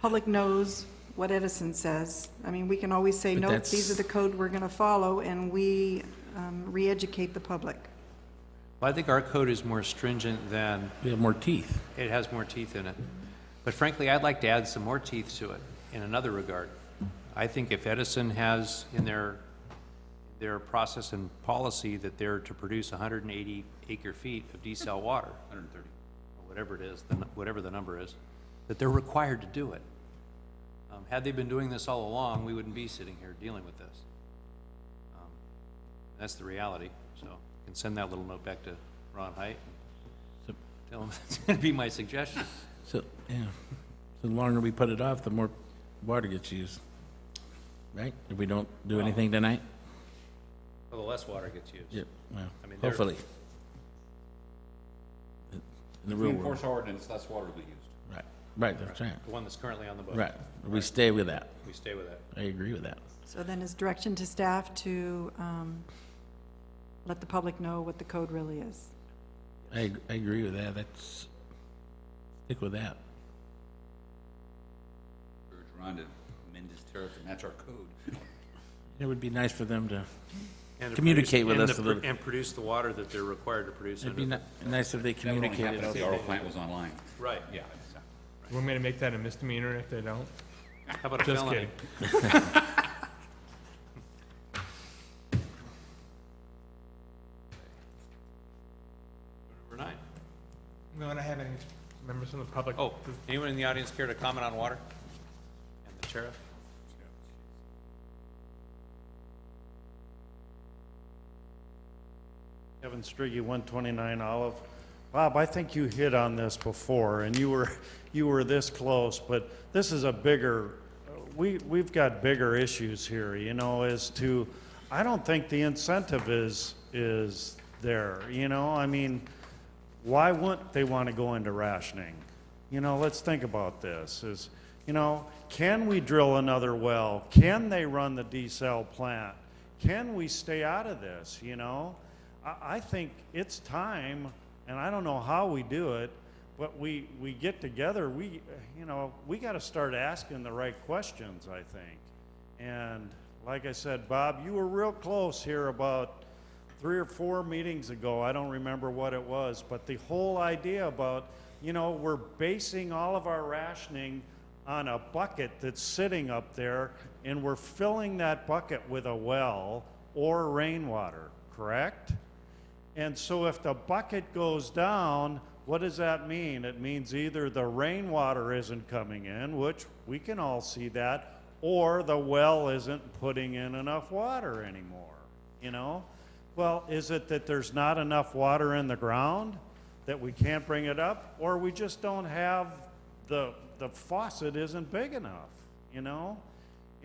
public knows what Edison says. I mean, we can always say, But no, that's- these are the code we're going to follow, and we re-educate the public. Well, I think our code is more stringent than, We have more teeth. it has more teeth in it. But frankly, I'd like to add some more teeth to it in another regard. I think if Edison has in their process and policy that they're to produce 180 acre-feet of desal water, 130. or whatever it is, whatever the number is, that they're required to do it. Had they been doing this all along, we wouldn't be sitting here dealing with this. That's the reality, so you can send that little note back to Ron Height. So- Tell him that's gonna be my suggestion. So, yeah, so the longer we put it off, the more water gets used, right? If we don't do anything tonight? Well, the less water gets used. Yep, well, I mean, they're- hopefully. In the If we real enforce world. our ordinance, less water will be used. Right, right, that's right. The one that's currently on the book. Right, we stay with that. We stay with that. I agree with that. So then is direction to staff to let the public know what the code really is. I agree with that. Let's stick with that. Urge Ron to amend his tariff to match our code. It would be nice for them to And to communicate with produce- us and a the- little. And produce the water that they're required to produce. It'd be under- nice if they That would only communicated. happen if the RO plant was online. Right. Yeah. You want me to make that a misdemeanor if they don't? How about a Just felony? kidding. Number 9. We want to have any members from the public? Oh, anyone in the audience care to comment on water? And the tariff? Kevin Striggy, 129 Olive. Bob, I think you hit on this before, and you were this close, but this is a bigger, we've got bigger issues here, you know, as to, I don't think the incentive is there, you know? I mean, why wouldn't they want to go into rationing? You know, let's think about this, is, you know, can we drill another well? Can they run the desal plant? Can we stay out of this, you know? I think it's time, and I don't know how we do it, but we get together, we got to start asking the right questions, I think. And like I said, Bob, you were real close here about 3 or 4 meetings ago. I don't remember what it was, but the whole idea about, you know, we're basing all of our rationing on a bucket that's sitting up there, and we're filling that bucket with a well or rainwater, correct? And so if the bucket goes down, what does that mean? It means either the rainwater isn't coming in, which we can all see that, or the well isn't putting in enough water anymore, you know? Well, is it that there's not enough water in the ground, that we can't bring it up, or we just don't have, the faucet isn't big enough, you know?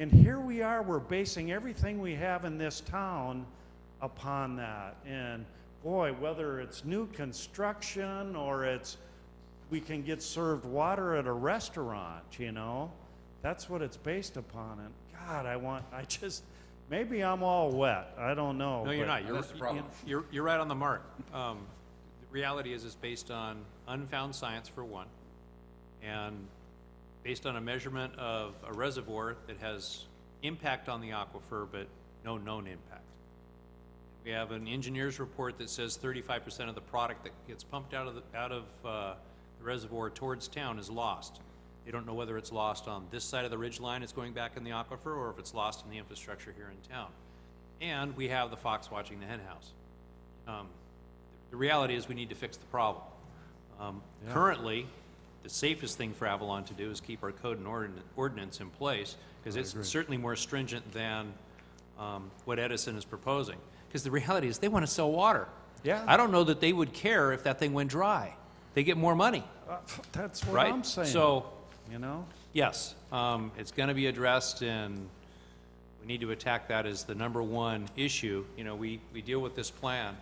And here we are, we're basing everything we have in this town upon that. And boy, whether it's new construction or it's we can get served water at a restaurant, you know, that's what it's based upon. And God, maybe I'm all wet. I don't know. No, you're but- not. That's the problem. You're right on the mark. The reality is it's based on unfound science, for one, and based on a measurement of a reservoir that has impact on the aquifer, but no known impact. We have an engineer's report that says 35% of the product that gets pumped out of the reservoir towards town is lost. They don't know whether it's lost on this side of the ridge line, it's going back in the aquifer, or if it's lost in the infrastructure here in town. And we have the fox watching the hen house. The reality is we need to fix the problem. Currently, the safest thing for Avalon to do is keep our code and ordinance in place, because it's certainly more stringent than what Edison is proposing. Because the reality is they want to sell water. Yeah. I don't know that they would care if that thing went dry. They get more money, That's what right? I'm saying. So, you know? yes, it's going to be addressed, and we need to attack that as the number one issue. You know, we deal with this plan.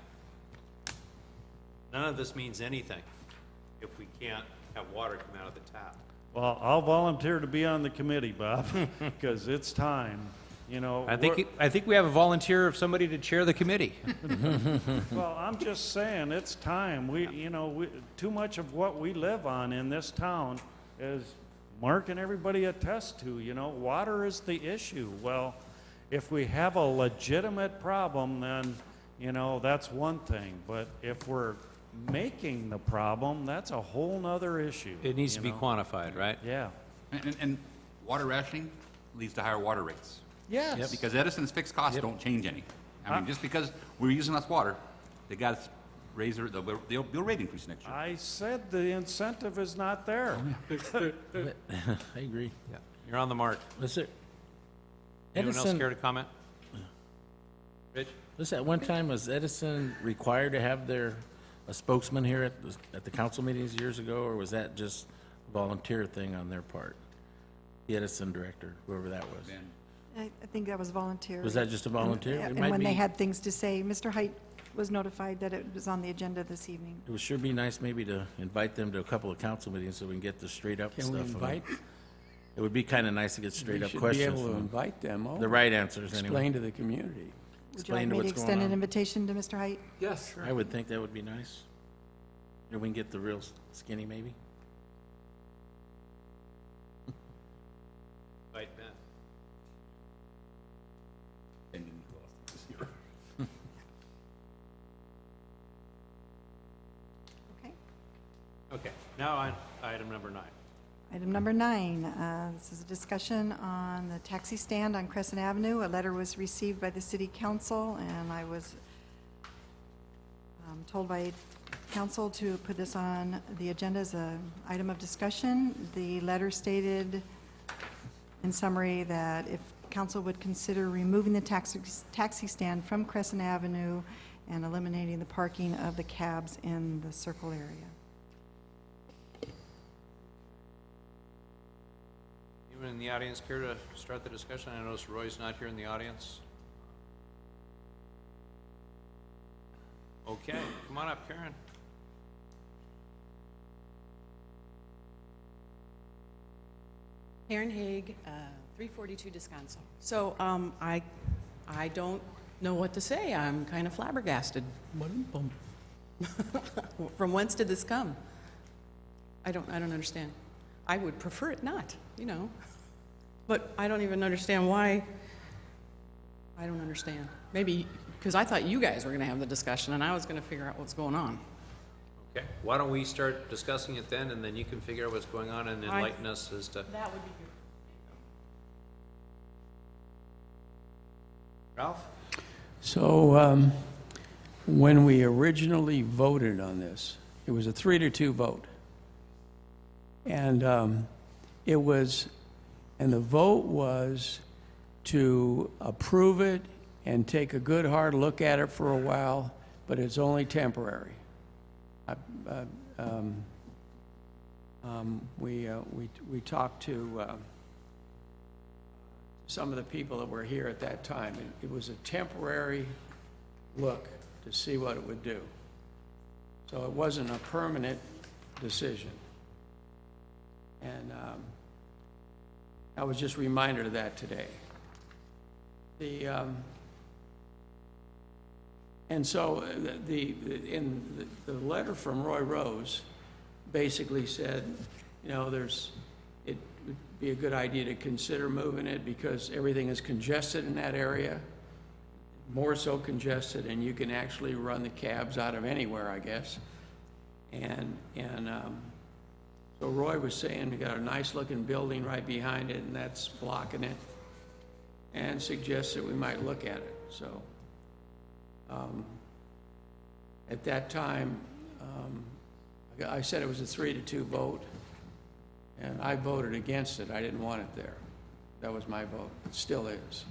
None of this means anything if we can't have water come out of the tap. Well, I'll volunteer to be on the committee, Bob, because it's time. You know, I think we have a volunteer of somebody to chair the committee. well, I'm just saying, it's time. Too much of what we live on in this town, as Mark and everybody attest to, you know, water is the issue. Well, if we have a legitimate problem, then, you know, that's one thing. But if we're making the problem, that's a whole nother issue. It needs to be quantified, right? Yeah. And water rationing leads to higher water rates. Yes. Because Edison's fixed costs don't change any. I mean, just because we're using less water, they got to raise their bill rate increase next year. I said the incentive is not there. I agree. Yeah. You're on the mark. Listen, Anyone else Edison, care to comment? Rich? listen, at one time, was Edison required to have a spokesman here at the council meetings years ago, or was that just a volunteer thing on their part? The Edison director, whoever that was. I think that was volunteer. Was that just a volunteer? It And might when they be- had things to say, Mr. Height was notified that it was on the agenda this evening. It would sure be nice maybe to invite them to a couple of council meetings so we can get the straight up stuff. Can we on it. invite? It would be kind of nice to get straight We up should questions be able to from them. invite them over. The right answers, anyway. Explain to the community. Would you like explain to me to what's going extend an on? invitation to Mr. Height? Yes. I would think that would be nice. Or we can get the real skinny, maybe? Right, Ben. Okay. Okay, now on item number 9. Item number 9, this is a discussion on the taxi stand on Crescent Avenue. A letter was received by the city council, and I was told by council to put this on the agenda as an item of discussion. The letter stated, in summary, that if council would consider removing the taxi stand from Crescent Avenue and eliminating the parking of the cabs in the circle area. Anyone in the audience care to start the discussion? I notice Roy's not here in the audience. Okay, come on up, Karen. Karen Haig, 342 Descanso. So I don't know what to say. I'm kind of flabbergasted. From whence did this come? I don't understand. I would prefer it not, you know. But I don't even understand why. I don't understand. Maybe because I thought you guys were going to have the discussion and I was going to figure out what's going on. Okay, why don't we start discussing it then, and then you can figure out what's going on and enlighten us as to... That would be good. Ralph? So, when we originally voted on this, it was a 3-2 vote. And the vote was to approve it and take a good hard look at it for a while, but it's only temporary. We talked to some of the people that were here at that time. It was a temporary look to see what it would do. So it wasn't a permanent decision. And I was just reminded of that today. And so in the letter from Roy Rose basically said, you know, it would be a good idea to consider moving it because everything is congested in that area, more so congested, and you can actually run the cabs out of anywhere, I guess. So Roy was saying we got a nice looking building right behind it and that's blocking it, and suggested we might look at it. So at that time, I said it was a 3-2 vote, and I voted against it. I didn't want it there. That was my vote. It still is.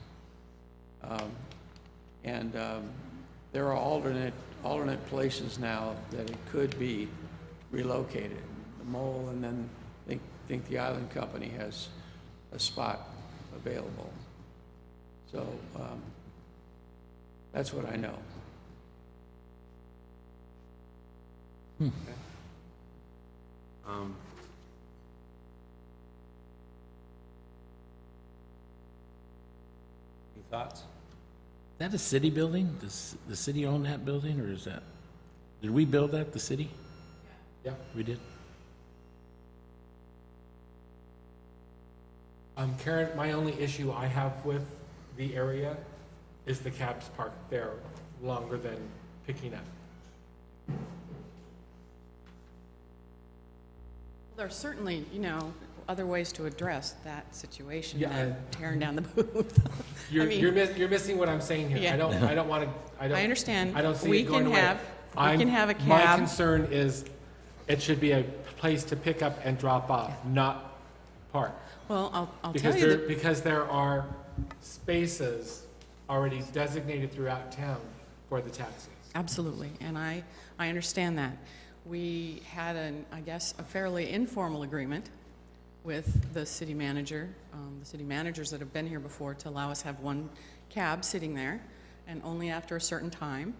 There are alternate places now that it could be relocated. The Mole, and then I think the Island Company has a spot available. So that's what I know. Okay. Any thoughts? Is that a city building? Does the city own that building, or is that, did we build that, the city? Yeah. We did? Karen, my only issue I have with the area is the cabs parked there longer than picking up. There are certainly, you know, other ways to address that situation Yeah, than tearing down the booth. You're, I mean, you're missing what I'm saying here. Yeah. I don't want to, I understand. I don't see We it going can away. have- we can have a My cab. concern is it should be a place to pick up and drop off, not park. Well, I'll Because tell you there, that, because there are spaces already designated throughout town for the taxis. absolutely, and I understand that. We had I guess, a fairly informal agreement with the city manager, the city managers that have been here before, to allow us to have one cab sitting there, and only after a certain time,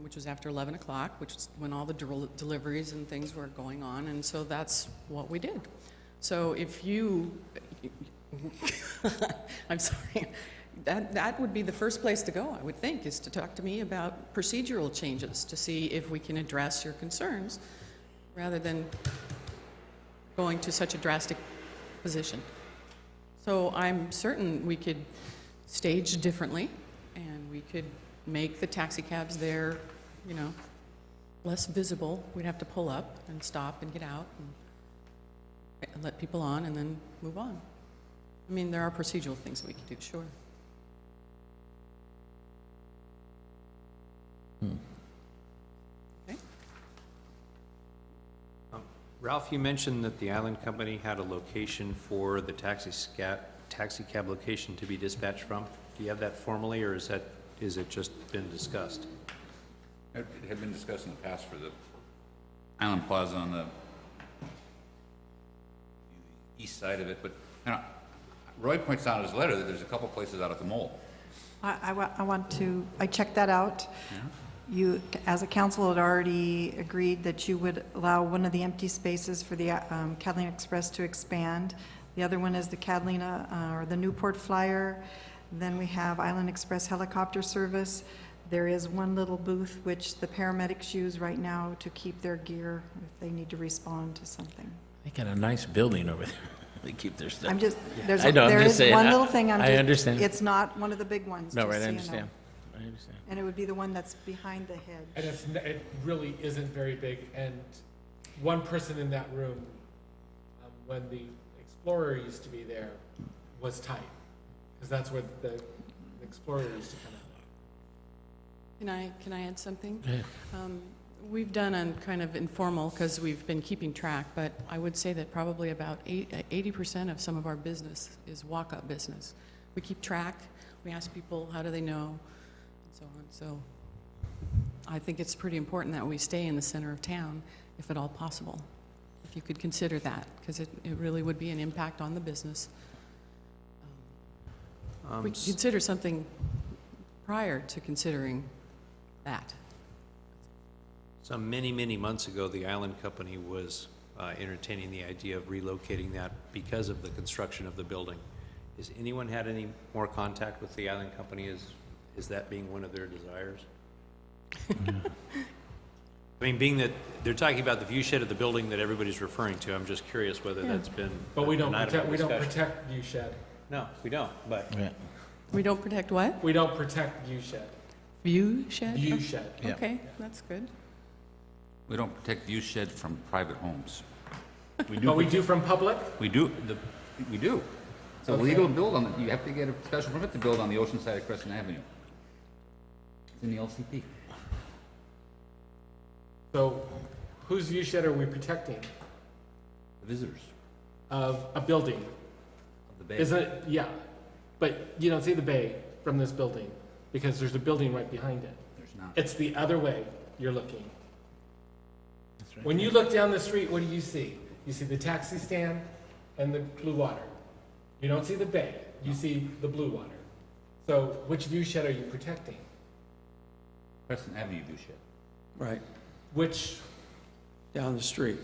which was after 11 o'clock, which is when all the deliveries and things were going on, and so that's what we did. So if you, I'm sorry, that would be the first place to go, I would think, is to talk to me about procedural changes, to see if we can address your concerns, rather than going to such a drastic position. So I'm certain we could stage differently, and we could make the taxi cabs there, you know, less visible. We'd have to pull up and stop and get out and let people on and then move on. I mean, there are procedural things that we could do, sure. Okay. Ralph, you mentioned that the Island Company had a location for the taxi cab location to be dispatched from. Do you have that formally, or is it just been discussed? It had been discussed in the past for the Island Plaza on the east side of it, but, you know, Roy points out in his letter that there's a couple places out at the mall. I checked that out. You, as a council, had already agreed that you would allow one of the empty spaces for the Catalina Express to expand. The other one is the Catalina, or the Newport Flyer. Then we have Island Express helicopter service. There is one little booth which the paramedics use right now to keep their gear if they need to respond to something. They got a nice building over there. They keep their stuff. I'm just, there's, I know, I'm there just is saying, one I- little thing, I understand. It's not one of the big ones. No, just right, so I you know. understand. I understand. And it would be the one that's behind the hedge. And it really isn't very big, and one person in that room, when the Explorer used to be there, was tight, because that's where the Explorer used to come out. Can I add something? Go ahead. We've done on kind of informal, because we've been keeping track, but I would say that probably about 80% of some of our business is walk-up business. We keep track, we ask people, how do they know, and so on. So I think it's pretty important that we stay in the center of town, if at all possible. If you could consider that, because it really would be an impact on the business. We could consider something prior to considering that. Some many, many months ago, the Island Company was entertaining the idea of relocating that because of the construction of the building. Has anyone had any more contact with the Island Company? Is that being one of their desires? I mean, being that they're talking about the view shed of the building that everybody's referring to, I'm just curious whether that's been But we don't an item of protect, we don't discussion. protect view shed. No, we don't, but Yeah. We don't protect what? We don't protect view shed. View shed? View shed. Yeah. Okay, that's good. We don't protect view sheds from private homes. But we do from public? We do, we do. It's illegal to build on, you have to get a special permit to build on the ocean side of Crescent Avenue. It's in the LCP. So whose view shed are we protecting? The visitors Of a building? of the bay. Isn't it, yeah, but you don't see the bay from this building, because there's a building right behind it. There's not. It's the other way you're looking. That's right. When you look down the street, what do you see? You see the taxi stand and the blue water. You don't see the bay, you see the blue water. So which view shed are you protecting? Crescent Avenue view shed. Right, Which, down the street.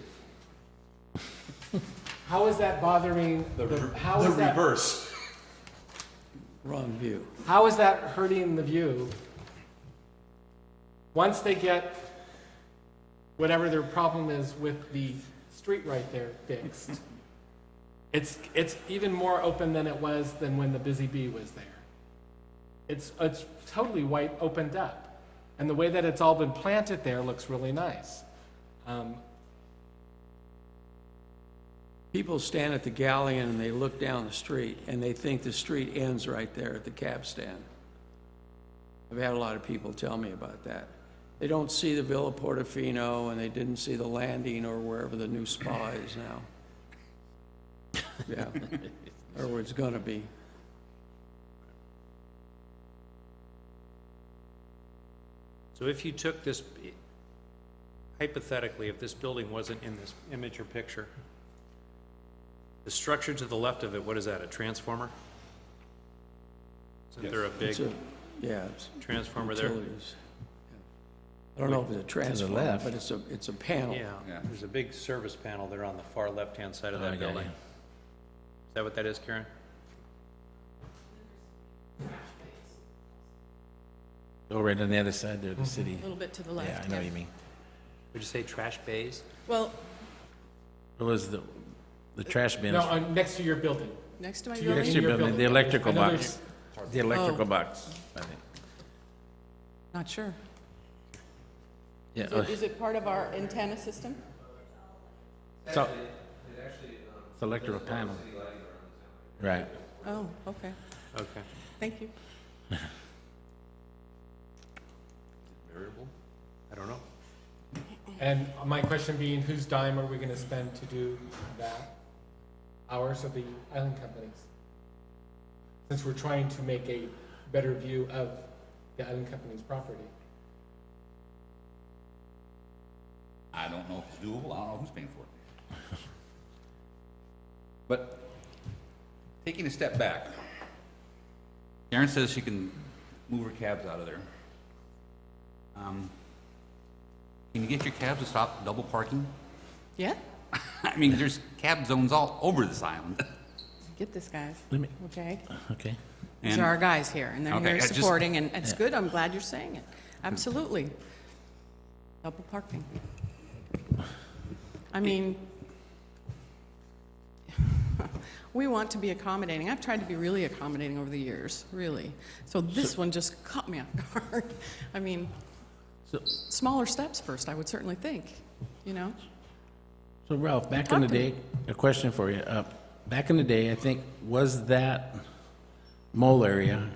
how is that bothering, how is that, reverse. Wrong view. how is that hurting the view? Once they get whatever their problem is with the street right there fixed, it's even more open than it was than when the Busy Bee was there. It's totally opened up. And the way that it's all been planted there looks really nice. People stand at the Galleon and they look down the street and they think the street ends right there at the cab stand. I've had a lot of people tell me about that. They don't see the Villa Portofino and they didn't see the landing or wherever the new spa is now. Yeah, or where it's gonna be. So if you took this, hypothetically, if this building wasn't in this image or picture, the structure to the left of it, what is that, a transformer? Isn't there a big It's yeah, it's transformer there? utilities. I don't know if it's a transformer, left. but it's a panel. Yeah, Yeah. there's a big service panel there on the far left-hand side of Oh, I that got building. you. Is that what that is, Karen? Oh, right on the other side there, the city. A little bit to the Yeah, left. I know what you mean. Would you say trash bays? Well, It was the trash bins. No, next to your building. next to my To your- Next building, to your building, the electrical I know box. The electrical Oh. box, I think. not sure. Yeah, Is it part of our antenna system? so, it's electrical panel. Right. Oh, okay. Okay. Thank you. Variable? I don't know. And my question being, whose dime are we gonna spend to do that? Ours or the island companies? Since we're trying to make a better view of the island company's property. I don't know if it's doable, I don't know who's paying for it. But, taking a step back, Karen says she can move her cabs out of there. Can you get your cabs to stop double parking? Yeah? I mean, there's cab zones all over this island. Get this, guys. Let me- Okay? Okay. These And- are our guys here, and they're Okay, here I just- supporting, and it's good. I'm glad you're saying it. Absolutely. Double parking. I mean, we want to be accommodating. I've tried to be really accommodating over the years, really. So this one just caught me off guard. I mean, So, smaller steps first, I would certainly think, you know? so Ralph, back in the Talk to me. day, a question for you. Back in the day, I think, was that mole area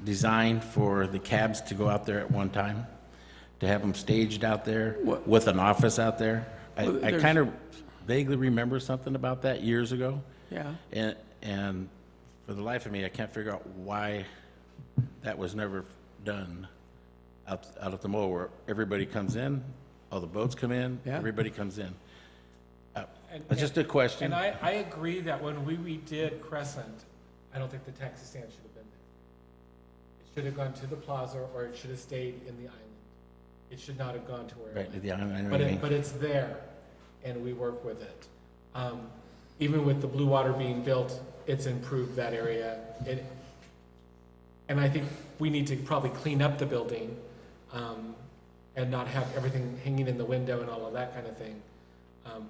designed for the cabs to go out there at one time? To have them staged out there with an office out there? Well, I there's- kind of vaguely remember something about that years ago. Yeah. And for the life of me, I can't figure out why that was never done out at the mall where everybody comes in, all the boats come in, Yeah. everybody comes in. And- It's just a question. And I agree that when we redid Crescent, I don't think the taxi stand should have been there. It should have gone to the plaza, or it should have stayed in the island. It should not have gone to where it Right, went. yeah, I know But what you mean. but it's there, and we work with it. Even with the Blue Water being built, it's improved that area. And I think we need to probably clean up the building, and not have everything hanging in the window and all of that kind of thing.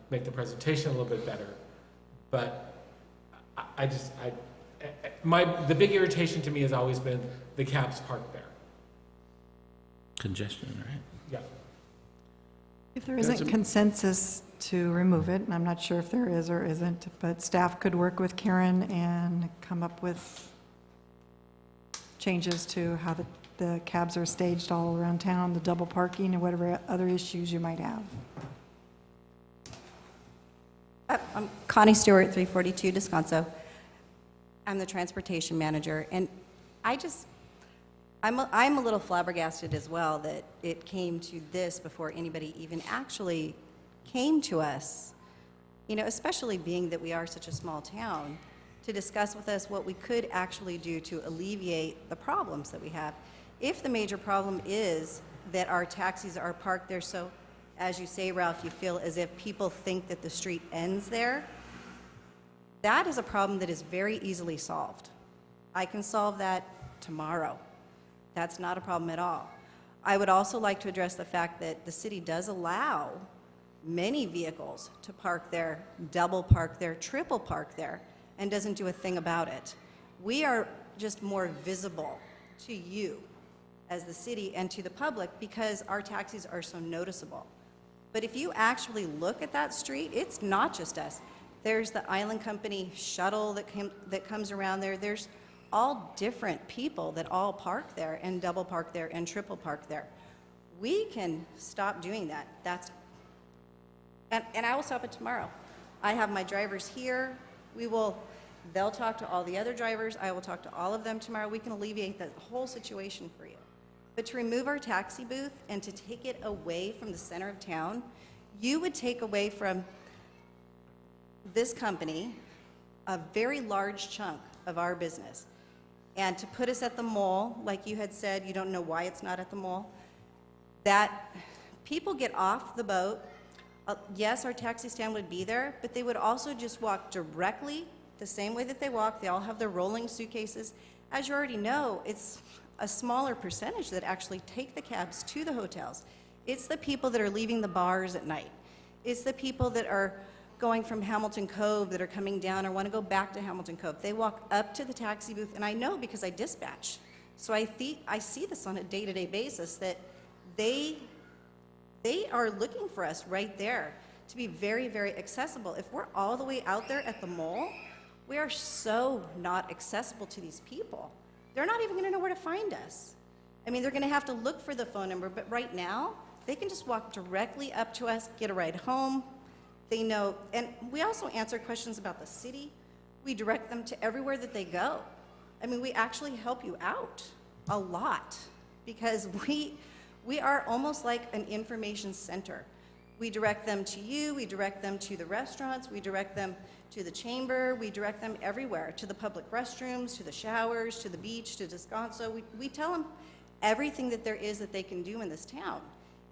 Make the presentation a little bit better. But the big irritation to me has always been the cabs parked there. Congestion, right? Yeah. If there isn't consensus to remove it, and I'm not sure if there is or isn't, but staff could work with Karen and come up with changes to how the cabs are staged all around town, the double parking, and whatever other issues you might have. I'm Connie Stewart, 342 Descanso. I'm the transportation manager, and I'm a little flabbergasted as well that it came to this before anybody even actually came to us, you know, especially being that we are such a small town, to discuss with us what we could actually do to alleviate the problems that we have. If the major problem is that our taxis are parked there, so as you say, Ralph, you feel as if people think that the street ends there, that is a problem that is very easily solved. I can solve that tomorrow. That's not a problem at all. I would also like to address the fact that the city does allow many vehicles to park there, double park there, triple park there, and doesn't do a thing about it. We are just more visible to you as the city and to the public because our taxis are so noticeable. But if you actually look at that street, it's not just us. There's the Island Company shuttle that comes around there. There's all different people that all park there and double park there and triple park there. We can stop doing that. And I will stop it tomorrow. I have my drivers here. They'll talk to all the other drivers. I will talk to all of them tomorrow. We can alleviate the whole situation for you. But to remove our taxi booth and to take it away from the center of town, you would take away from this company a very large chunk of our business. And to put us at the mall, like you had said, you don't know why it's not at the mall, that people get off the boat. Yes, our taxi stand would be there, but they would also just walk directly the same way that they walk. They all have their rolling suitcases. As you already know, it's a smaller percentage that actually take the cabs to the hotels. It's the people that are leaving the bars at night. It's the people that are going from Hamilton Cove that are coming down or want to go back to Hamilton Cove. They walk up to the taxi booth, and I know because I dispatch. So I see this on a day-to-day basis that they are looking for us right there to be very, very accessible. If we're all the way out there at the mall, we are so not accessible to these people. They're not even going to know where to find us. I mean, they're going to have to look for the phone number, but right now, they can just walk directly up to us, get a ride home. They know, and we also answer questions about the city. We direct them to everywhere that they go. I mean, we actually help you out a lot because we are almost like an information center. We direct them to you, we direct them to the restaurants, we direct them to the chamber, we direct them everywhere, to the public restrooms, to the showers, to the beach, to Descanso. We tell them everything that there is that they can do in this town.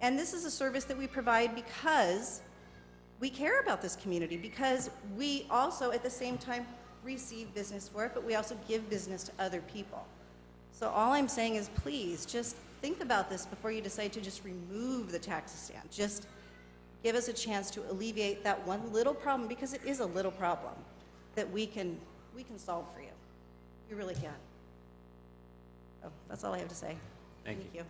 And this is a service that we provide because we care about this community, because we also at the same time receive business for it, but we also give business to other people. So all I'm saying is please just think about this before you decide to just remove the taxi stand. Just give us a chance to alleviate that one little problem, because it is a little problem that we can solve for you. We really can. So that's all I have to say. Thank you.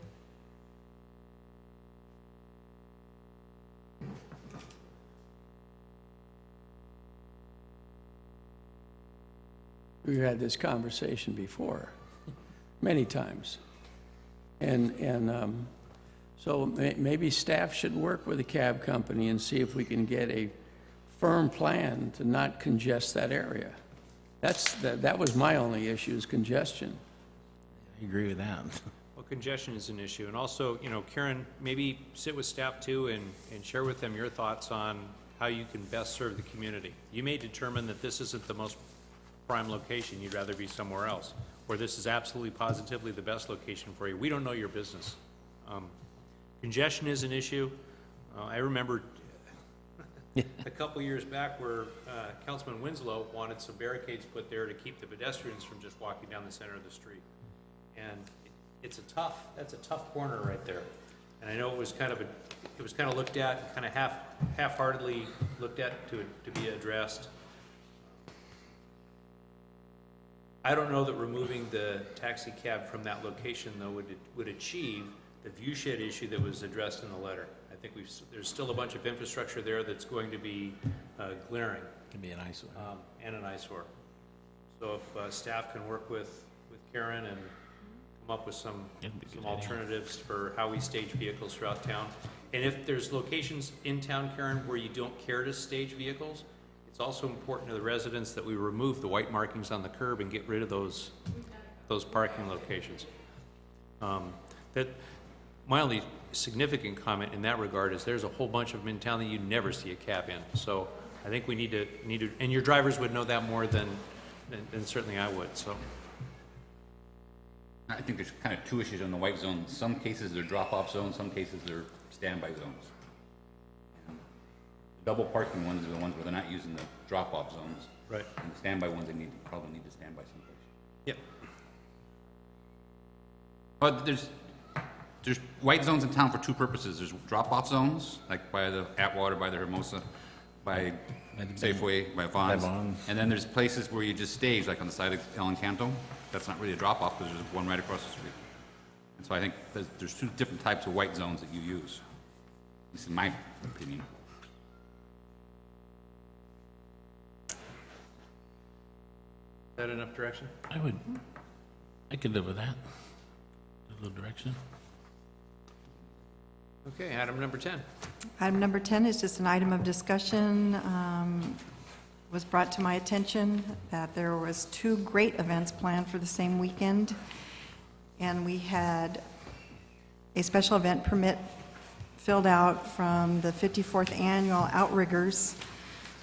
We've had this conversation before, many times. And so maybe staff should work with the cab company and see if we can get a firm plan to not congest that area. That was my only issue, is congestion. I agree with that. Well, congestion is an issue, and also, you know, Karen, maybe sit with staff too and share with them your thoughts on how you can best serve the community. You may determine that this isn't the most prime location, you'd rather be somewhere else, or this is absolutely positively the best location for you. We don't know your business. Congestion is an issue. I remember a couple years back where Councilman Winslow wanted some barricades put there to keep the pedestrians from just walking down the center of the street. And that's a tough corner right there. And I know it was kind of looked at, kind of half-heartedly looked at to be addressed. I don't know that removing the taxi cab from that location, though, would achieve the view shed issue that was addressed in the letter. I think there's still a bunch of infrastructure there that's going to be glaring. Can be an eyesore. And an eyesore. So if staff can work with Karen and come up with some alternatives for how we stage vehicles throughout town. And if there's locations in town, Karen, where you don't care to stage vehicles, it's also important to the residents that we remove the white markings on the curb and get rid of those parking locations. My only significant comment in that regard is there's a whole bunch of them in town that you never see a cab in. So I think we need to, and your drivers would know that more than certainly I would, so. I think there's kind of two issues on the white zone. Some cases they're drop-off zones, some cases they're standby zones. Double parking ones are the ones where they're not using the drop-off zones. Right. And the standby ones, they probably need to stand by someplace. Yep. But there's white zones in town for two purposes. There's drop-off zones, like by the Atwater, by the Hermosa, by Safeway, by Vaughn's. And then there's places where you just stage, like on the side of El Encanto. That's not really a drop-off because there's one right across the street. And so I think there's two different types of white zones that you use, at least in my opinion. Is that enough direction? I could live with that. A little direction. Okay, item number 10. Item number 10 is just an item of discussion. Was brought to my attention that there was 2 great events planned for the same weekend, and we had a special event permit filled out from the 54th annual Outriggers,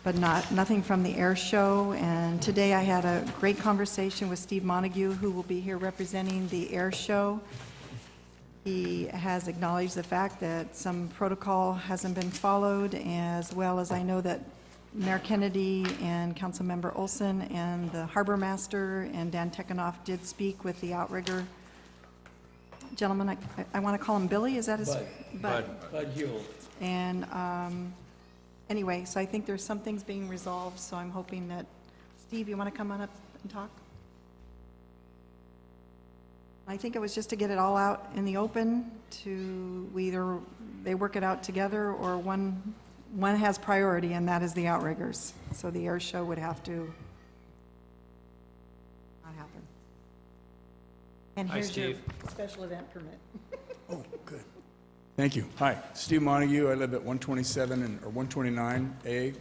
but nothing from the air show. And today I had a great conversation with Steve Montague, who will be here representing the air show. He has acknowledged the fact that some protocol hasn't been followed, as well as I know that Mayor Kennedy and Councilmember Olson and the Harbor Master and Dan Tekanoff did speak with the Outrigger gentleman, I want to call him Billy, is that his? Bud Huel. And anyway, so I think there's some things being resolved, so I'm hoping that, Steve, you want to come on up and talk? I think it was just to get it all out in the open, to either they work it out together, or one has priority, and that is the outriggers. So the air show would have to not happen. And Hi, here's your Steve. special event permit. Oh, good. Thank you. Hi, Steve Montague. I live at 127 or 129A,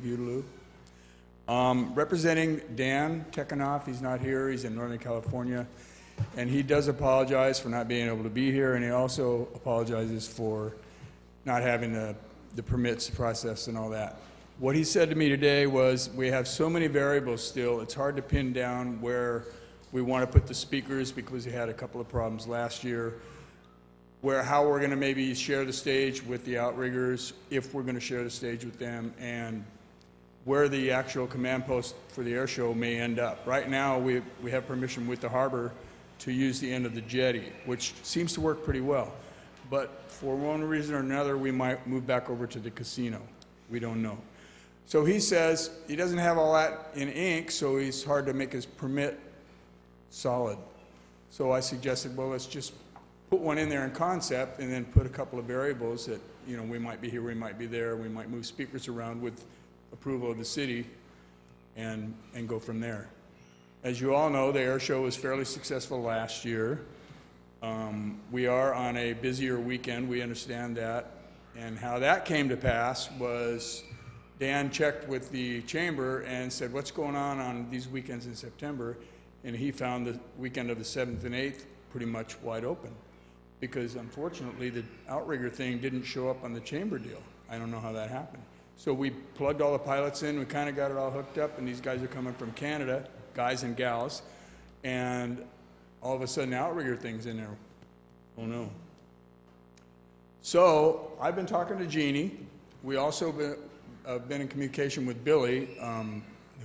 Butaloo. Representing Dan Tekanoff. He's not here. He's in Northern California. And he does apologize for not being able to be here, and he also apologizes for not having the permits processed and all that. What he said to me today was, we have so many variables still, it's hard to pin down where we want to put the speakers, because we had a couple of problems last year, how we're going to maybe share the stage with the outriggers, if we're going to share the stage with them, and where the actual command post for the air show may end up. Right now, we have permission with the harbor to use the end of the jetty, which seems to work pretty well. But for one reason or another, we might move back over to the casino. We don't know. So he says he doesn't have all that in ink, so he's hard to make his permit solid. So I suggested, well, let's just put one in there in concept, and then put a couple of variables that, you know, we might be here, we might be there, we might move speakers around with approval of the city, and go from there. As you all know, the air show was fairly successful last year. We are on a busier weekend, we understand that. And how that came to pass was Dan checked with the chamber and said, what's going on these weekends in September? And he found the weekend of the 7th and 8th pretty much wide open. Because unfortunately, the outrigger thing didn't show up on the chamber deal. I don't know how that happened. So we plugged all the pilots in, we kind of got it all hooked up, and these guys are coming from Canada, guys and gals, and all of a sudden the outrigger thing's in there. Oh no. So I've been talking to Jeannie. We also been in communication with Billy,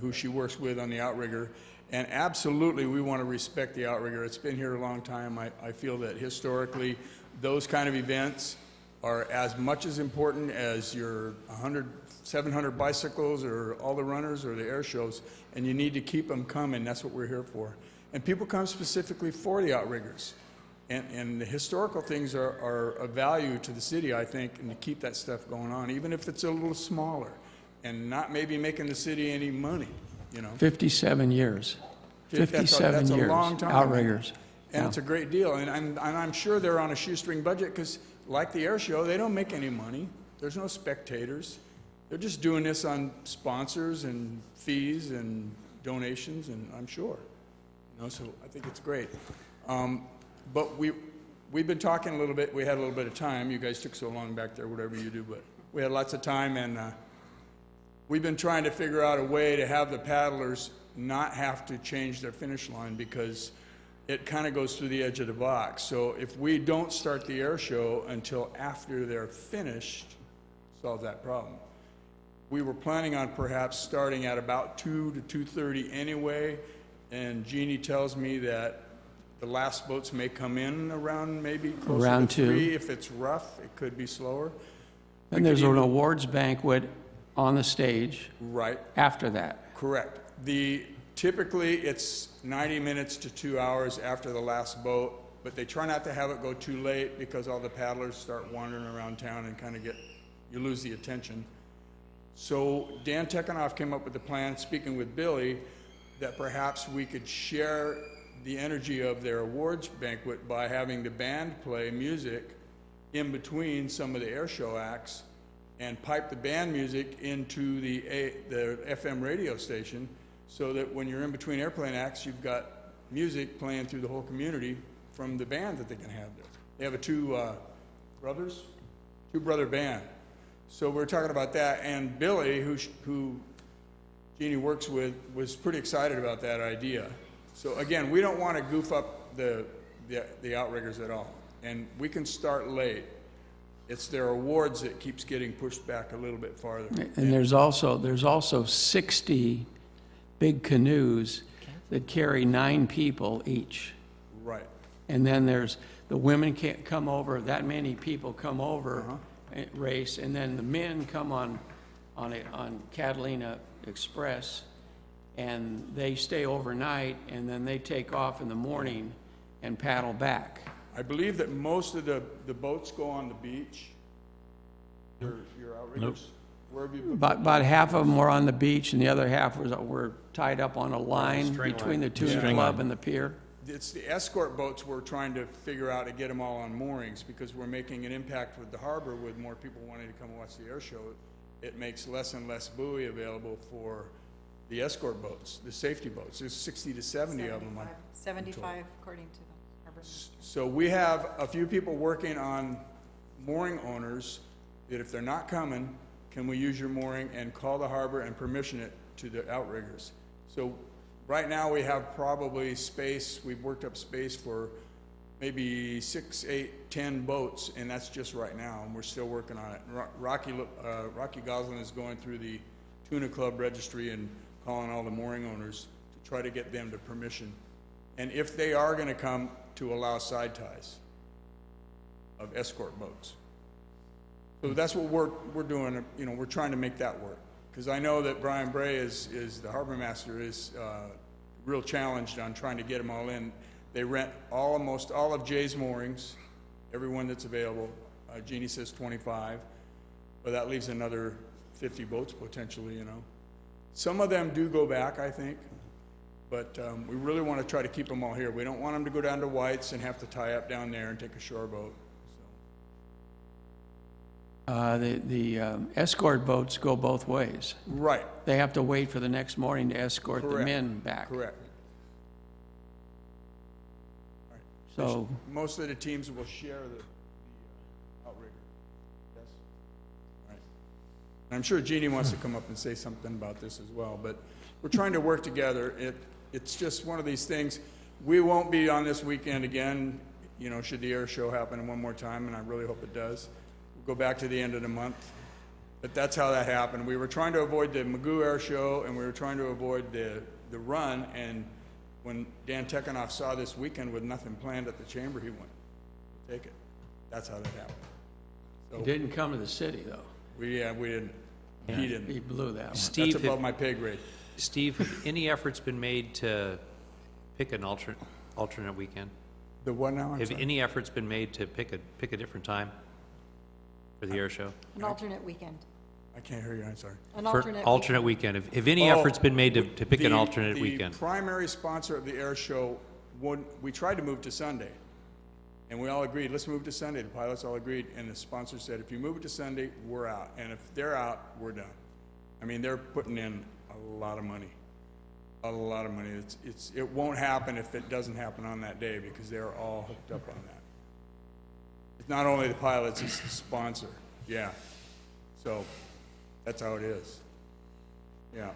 who she works with on the outrigger, and absolutely we want to respect the outrigger. It's been here a long time. I feel that historically those kind of events are as much as important as your 700 bicycles or all the runners or the air shows, and you need to keep them coming. That's what we're here for. And people come specifically for the outriggers. And the historical things are of value to the city, I think, and to keep that stuff going on, even if it's a little smaller and not maybe making the city any money, you know. 57 years. 57 that's years. a long time. Outriggers. And Yeah. it's a great deal. And I'm sure they're on a shoestring budget because, like the air show, they don't make any money. There's no spectators. They're just doing this on sponsors and fees and donations, and I'm sure. You know, so I think it's great. But we've been talking a little bit. We had a little bit of time. You guys took so long back there, whatever you do, but we had lots of time, and we've been trying to figure out a way to have the paddlers not have to change their finish line, because it kind of goes through the edge of the box. So if we don't start the air show until after they're finished, solve that problem. We were planning on perhaps starting at about 2 to 2:30 anyway, and Jeannie tells me that the last boats may come in around maybe closer Around to 2. 3. If it's rough, it could be slower. And there's an awards banquet on the stage Right. after that. Correct. Typically, it's 90 minutes to 2 hours after the last boat, but they try not to have it go too late because all the paddlers start wandering around town and kind of you lose the attention. So Dan Tekanoff came up with the plan, speaking with Billy, that perhaps we could share the energy of their awards banquet by having the band play music in between some of the air show acts and pipe the band music into the FM radio station, so that when you're in between airplane acts, you've got music playing through the whole community from the band that they can have there. They have a two-brother band. So we're talking about that, and Billy, who Jeannie works with, was pretty excited about that idea. So again, we don't want to goof up the outriggers at all, and we can start late. It's their awards that keeps getting pushed back a little bit farther. And there's also 60 big canoes that carry 9 people each. Right. And then there's the women can't come over, that many people come over, race, and then the men come on Catalina Express, and they stay overnight, and then they take off in the morning and paddle back. I believe that most of the boats go on the beach. Your outriggers? Where have you been? About half of them were on the beach, and the other half were tied up on a line string between line. the tuna club and the pier. It's the escort boats we're trying to figure out to get them all on moorings, because we're making an impact with the harbor with more people wanting to come watch the air show. It makes less and less buoy available for the escort boats, the safety boats. There's 60 to 70 of them. 75, according to the harbor. So we have a few people working on mooring owners that if they're not coming, can we use your mooring, and call the harbor and permission it to the outriggers. So right now we have probably space, we've worked up space for maybe 6, 8, 10 boats, and that's just right now, and we're still working on it. Rocky Goslin is going through the Tuna Club registry and calling all the mooring owners to try to get them to permission. And if they are gonna come, to allow side ties of escort boats. So that's what we're doing, you know, we're trying to make that work. Because I know that Brian Bray is the harbor master, is real challenged on trying to get them all in. They rent almost all of Jay's moorings, everyone that's available. Jeannie says 25, but that leaves another 50 boats potentially, you know. Some of them do go back, I think, but we really want to try to keep them all here. We don't want them to go down to White's and have to tie up down there and take a shore boat. The escort boats go both ways. Right. They have to wait for the next morning to escort the Correct. men back. Correct. So, Most of the teams will share the outrigger. Yes? All right. And I'm sure Jeannie wants to come up and say something about this as well, but we're trying to work together. It's just one of these things. We won't be on this weekend again, you know, should the air show happen one more time, and I really hope it does. We'll go back to the end of the month. But that's how that happened. We were trying to avoid the Magoo Air Show, and we were trying to avoid the run, and when Dan Tekanoff saw this weekend with nothing planned at the chamber, he went, "We'll take it." That's how that happened. So he didn't come to the city, though. we didn't. He didn't. He blew that one. Steve, That's above my pay grade. Steve, have any efforts been made to pick an alternate weekend? The what now? I'm Have sorry? any efforts been made to pick a different time for the air show? An alternate weekend. I can't hear you, I'm sorry. An For alternate weekend. Have any efforts been made to pick an alternate weekend? The primary sponsor of the air show, we tried to move to Sunday, and we all agreed, let's move to Sunday. The pilots all agreed, and the sponsor said, if you move it to Sunday, we're out. And if they're out, we're done. I mean, they're putting in a lot of money. A lot of money. It won't happen if it doesn't happen on that day, because they're all hooked up on that. It's not only the pilots, it's the sponsor. Yeah. So that's how it is. Yeah.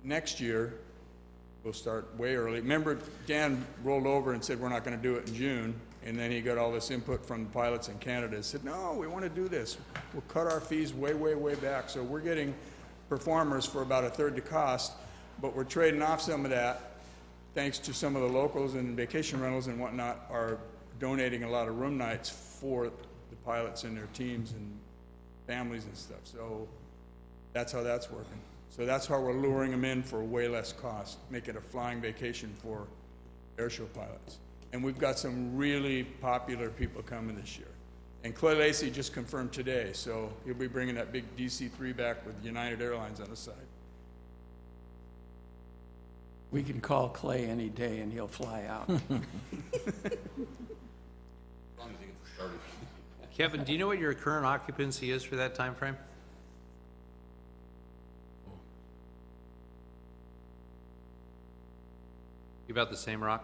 Next year, we'll start way early. Remember, Dan rolled over and said we're not going to do it in June, and then he got all this input from the pilots in Canada. He said, no, we want to do this. We'll cut our fees way, way, way back. So we're getting performers for about a third the cost, but we're trading off some of that, thanks to some of the locals and vacation rentals and whatnot are donating a lot of room nights for the pilots and their teams and families and stuff. So that's how that's working. So that's how we're luring them in for way less cost, make it a flying vacation for airshow pilots. And we've got some really popular people coming this year. And Clay Lacey just confirmed today, so he'll be bringing that big DC-3 back with United Airlines on the side. We can call Clay any day and he'll fly out. Kevin, do you know what your current occupancy is for that time frame? You about the same, Rock?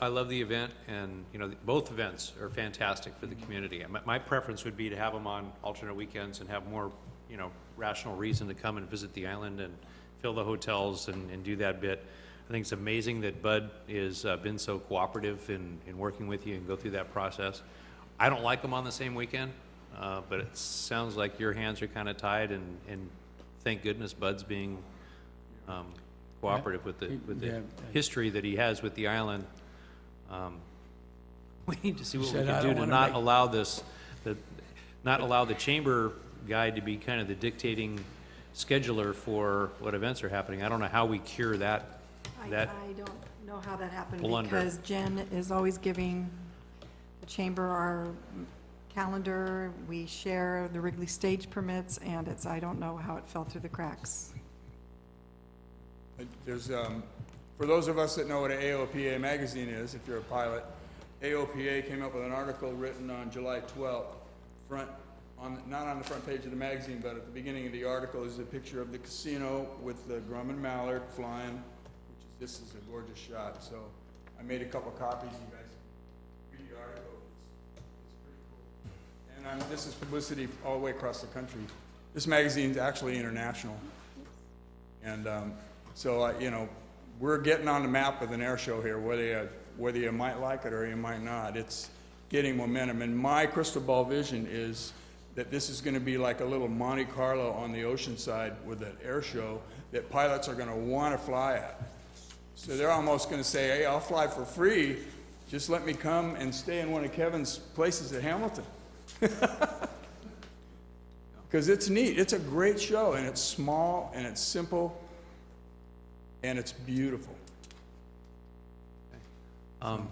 I love the event, and you know both events are fantastic for the community. My preference would be to have them on alternate weekends and have more, you know, rational reason to come and visit the island and fill the hotels and do that bit. I think it's amazing that Bud has been so cooperative in working with you and go through that process. I don't like them on the same weekend, but it sounds like your hands are kind of tied, and thank goodness Bud's being cooperative with the Yeah. history that he has with the island. We need to see what we said, "I can do don't to wanna not make-" allow this, not allow the chamber guy to be kind of the dictating scheduler for what events are happening. I don't know how we cure that. I don't know how that happened Blunder. because Jen is always giving the chamber our calendar. We share the Wrigley stage permits, and I don't know how it fell through the cracks. There's, for those of us that know what an AOPA magazine is, if you're a pilot, AOPA came up with an article written on July 12th, not on the front page of the magazine, but at the beginning of the article is a picture of the casino with the Grumman Mallard flying, this is a gorgeous shot. So I made a couple copies. You guys read the article. It's pretty cool. And this is publicity all the way across the country. This magazine's actually international. And so, you know, we're getting on the map with an air show here, whether you might like it or you might not. It's getting momentum. And my crystal ball vision is that this is going to be like a little Monte Carlo on the ocean side with an air show that pilots are going to want to fly at. So they're almost going to say, hey, I'll fly for free. Just let me come and stay in one of Kevin's places at Hamilton. Because it's neat. It's a great show, and it's small, and it's simple, and it's beautiful.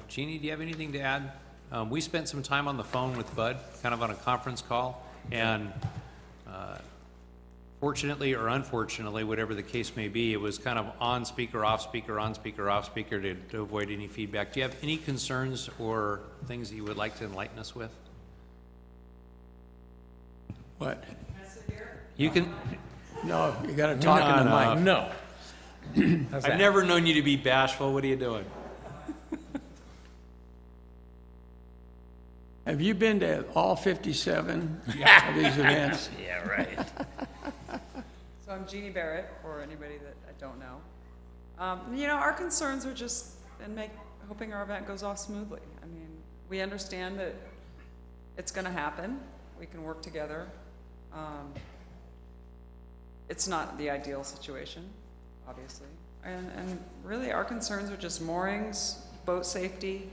Jeannie, do you have anything to add? We spent some time on the phone with Bud, kind of on a conference call, and fortunately or unfortunately, whatever the case may be, it was kind of on speaker, off speaker, on speaker, off speaker to avoid any feedback. Do you have any concerns or things that you would like to enlighten us with? What? You can. No, you got to talk in the mic. No. I've never known you to be bashful. What are you doing? Have you been to all 57 of these events? Yeah, right. So I'm Jeannie Barrett, for anybody that I don't know. You know, our concerns are just hoping our event goes off smoothly. I mean, we understand that it's going to happen. We can work together. It's not the ideal situation, obviously. And really, our concerns are just moorings, boat safety,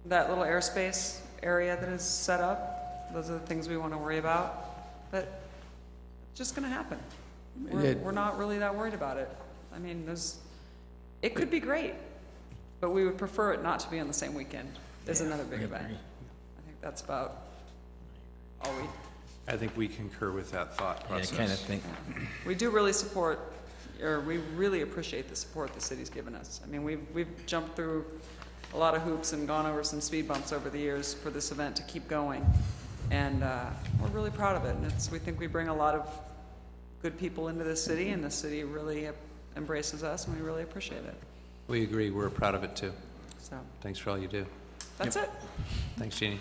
that little airspace area that is set up. Those are the things we want to worry about. But it's just going to happen. We're not really that worried about it. I mean, it could be great, but we would prefer it not to be on the same weekend as another big event. I think that's about all we... I think we concur with that thought process. Yeah, I kind of think. We do really support, or we really appreciate the support the city's given us. I mean, we've jumped through a lot of hoops and gone over some speed bumps over the years for this event to keep going. And we're really proud of it. And we think we bring a lot of good people into the city, and the city really embraces us, and we really appreciate it. We agree. We're proud of it, too. So Thanks for all you do. that's it. Thanks, Jeannie.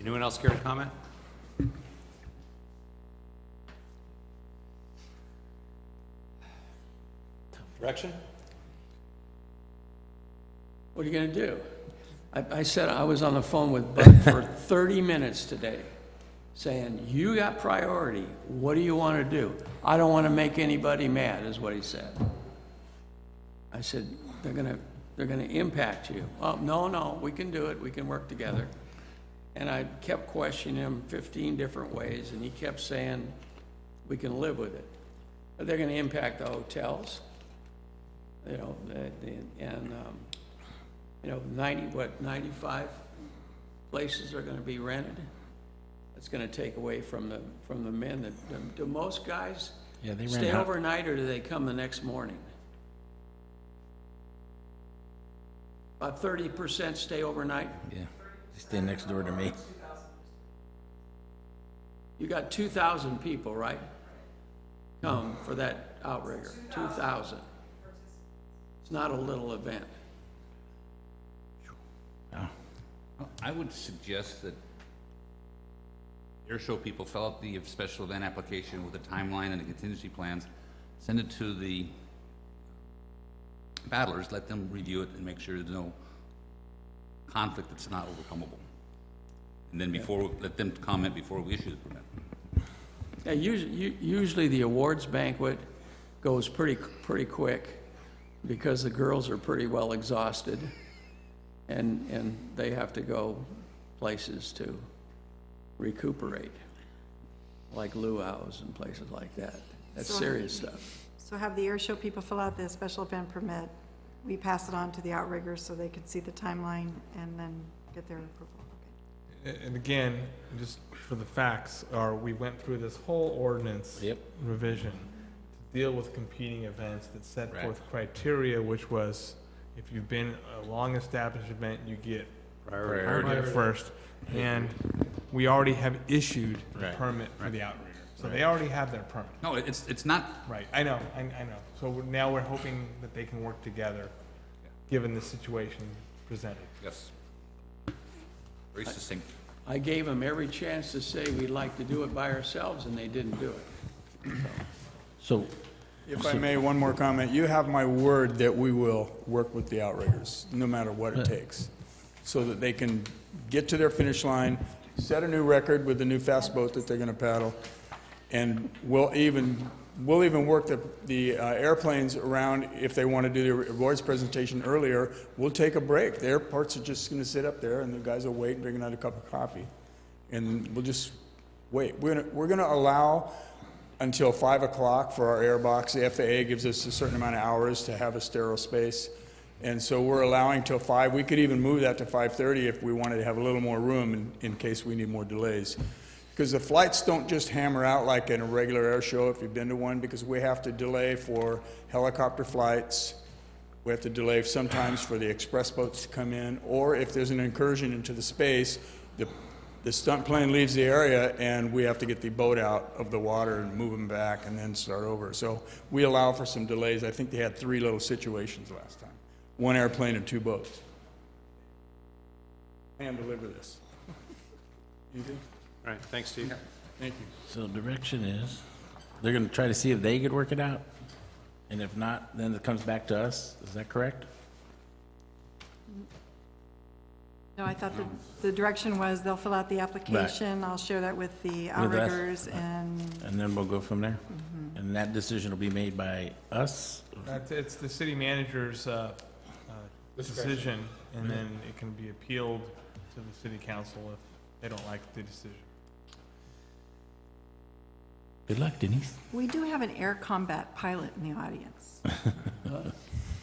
Anyone else care to comment? Direction? What are you going to do? I said I was on the phone with Bud for 30 minutes today saying, you got priority. What do you want to do? I don't want to make anybody mad, is what he said. I said, they're going to impact you. Oh, no, we can do it. We can work together. And I kept questioning him 15 different ways, and he kept saying, we can live with it. But they're going to impact the hotels, you know, and 95 places are going to be rented. It's going to take away from the men. Do most guys stay overnight, or do they come the next morning? About 30% stay overnight. Yeah, they stay next door to me. You got 2,000 people, right? Come for that outrigger. 2,000. It's not a little event. I would suggest that airshow people fill out the special event application with a timeline and the contingency plans, send it to the paddlers, let them review it and make sure there's no conflict that's not overcomable. And then let them comment before we issue the permit. Yeah, usually the awards banquet goes pretty quick because the girls are pretty well exhausted and they have to go places to recuperate, like luau's and places like that. That's So- serious stuff. So have the air show people fill out the special event permit. We pass it on to the outriggers so they can see the timeline and then get their approval. And again, just for the facts, we went through this whole ordinance revision to deal with competing events that set forth criteria, which was if you've been a long-established event, you get priority first. And we already have issued the permit for the outrigger. So they already have their permit. No, it's not. Right, I know. So now we're hoping that they can work together, given the situation presented. Yes. Very succinct. I gave them every chance to say we'd like to do it by ourselves, and they didn't do it. So, If I may, one more comment. You have my word that we will work with the outriggers, no matter what it takes, so that they can get to their finish line, set a new record with the new fast boat that they're going to paddle, and we'll even work the airplanes around if they want to do the awards presentation earlier. We'll take a break. The airports are just going to sit up there, and the guys will wait and bring another cup of coffee, and we'll just wait. We're going to allow until 5 o'clock for our airbox. The FAA gives us a certain amount of hours to have a sterile space, and so we're allowing till 5. We could even move that to 5:30 if we wanted to have a little more room in case we need more delays. Because the flights don't just hammer out like in a regular air show, if you've been to one, because we have to delay for helicopter flights. We have to delay sometimes for the express boats to come in, or if there's an incursion into the space, the stunt plane leaves the area and we have to get the boat out of the water and move them back and then start over. So we allow for some delays. I think they had 3 little situations last time. 1 airplane and 2 boats. Hand deliver this. You do? All right, thanks, Steve. Thank you. so direction is, they're gonna try to see if they could work it out? And if not, then it comes back to us, is that correct? No, I thought the direction was they'll fill out the application. I'll share that with the outriggers and And then we'll go from there? And that decision will be made by us? It's the city manager's decision, and then it can be appealed to the city council if they don't like the decision. Good luck, Denise. we do have an air combat pilot in the audience.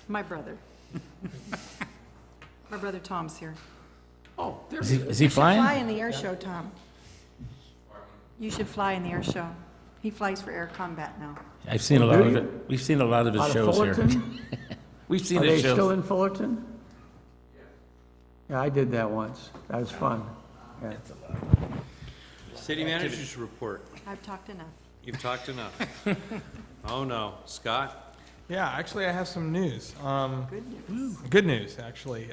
My brother. My brother Tom's here. Oh, there Is he he, is. is he You should fly flying? in the air show, Tom. You should fly in the air show. He flies for air combat now. I've seen a Oh, lot do of you? it, we've seen a lot of his Out of shows here. Fullerton? We've seen Are they his still shows. in Fullerton? Yeah, I did that once. That was fun. Yeah. City manager's report. I've talked enough. You've talked enough. Oh, no. Scott? Yeah, actually, I have some news. Good news. Good news, actually.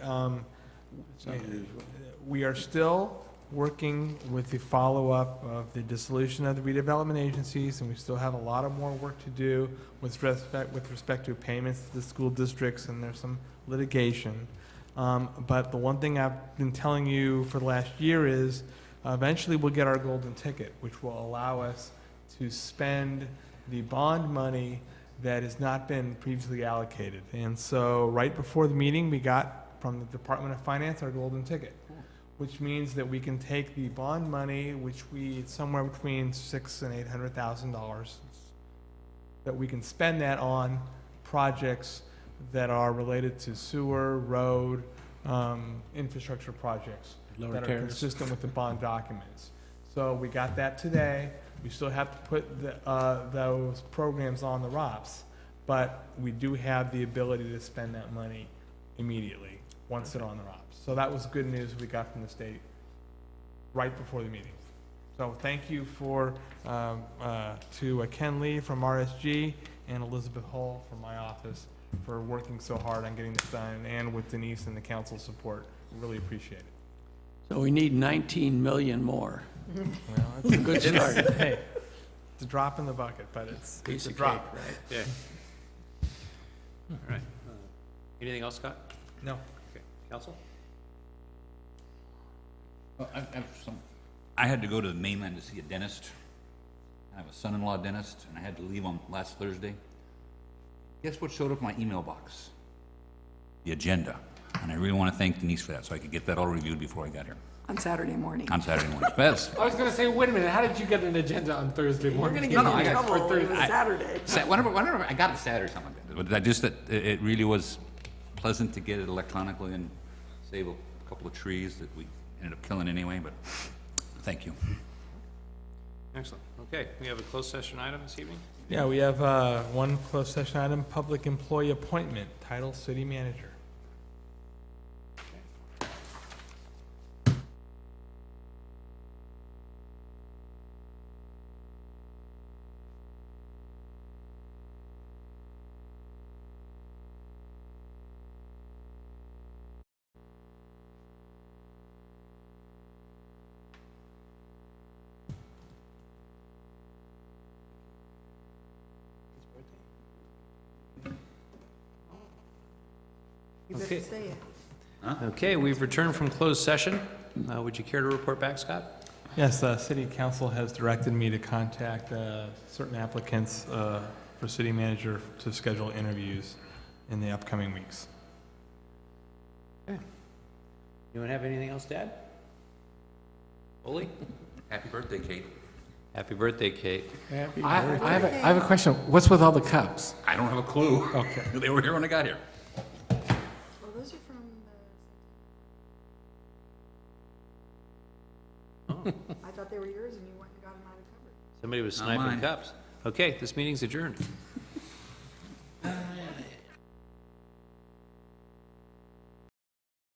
We are still working with the follow-up of the dissolution of the redevelopment agencies, and we still have a lot of more work to do with respect to payments to the school districts, and there's some litigation. But the one thing I've been telling you for the last year is eventually we'll get our golden ticket, which will allow us to spend the bond money that has not been previously allocated. And so right before the meeting, we got from the Department of Finance our golden ticket, which means that we can take the bond money, which it's somewhere between $600,000 and $800,000, that we can spend that on projects that are related to sewer, road, infrastructure projects Lower that are Terrace. consistent with the bond documents. So we got that today. We still have to put those programs on the ROPS, but we do have the ability to spend that money immediately once they're on the ROPS. So that was good news we got from the state right before the meeting. So thank you to Ken Lee from RSG and Elizabeth Hull from my office for working so hard on getting this done, and with Denise and the council support. We really appreciate it. So we need 19 million more. Well, it's a good start. Hey, it's a drop in the bucket, but it's Piece a of drop. cake, right? Yeah. All right. Anything else, Scott? No. Okay, council? Well, I had to go to the mainland to see a dentist. I have a son-in-law dentist, and I had to leave on last Thursday. Guess what showed up in my email box? The agenda. And I really want to thank Denise for that, so I could get that all reviewed before I got here. On Saturday morning. On Saturday morning. But I was going to say, wait a minute, how did you get an agenda on Thursday morning? You're going to get me in trouble. It was Saturday. whenever I got it Saturday or something like that. But I just, that it really was pleasant to get it electronically and save a couple of trees that we ended up killing anyway, but thank you. Excellent. Okay, we have a closed session item this evening? Yeah, we have one closed session item, public employee appointment, title city manager. You better say it. Okay, we've returned from closed session. Would you care to report back, Scott? Yes, city council has directed me to contact certain applicants for city manager to schedule interviews in the upcoming weeks. Anyone have anything else to add? Ole? Happy birthday, Kate. Happy birthday, Kate. I have a question. What's with all the cups? I don't have a clue. Okay. They were here when I got here. Well, those are from Oh. I thought they were yours and you went and got them out of the cupboard. Somebody was Not sniping mine. cups. Okay, this meeting's adjourned.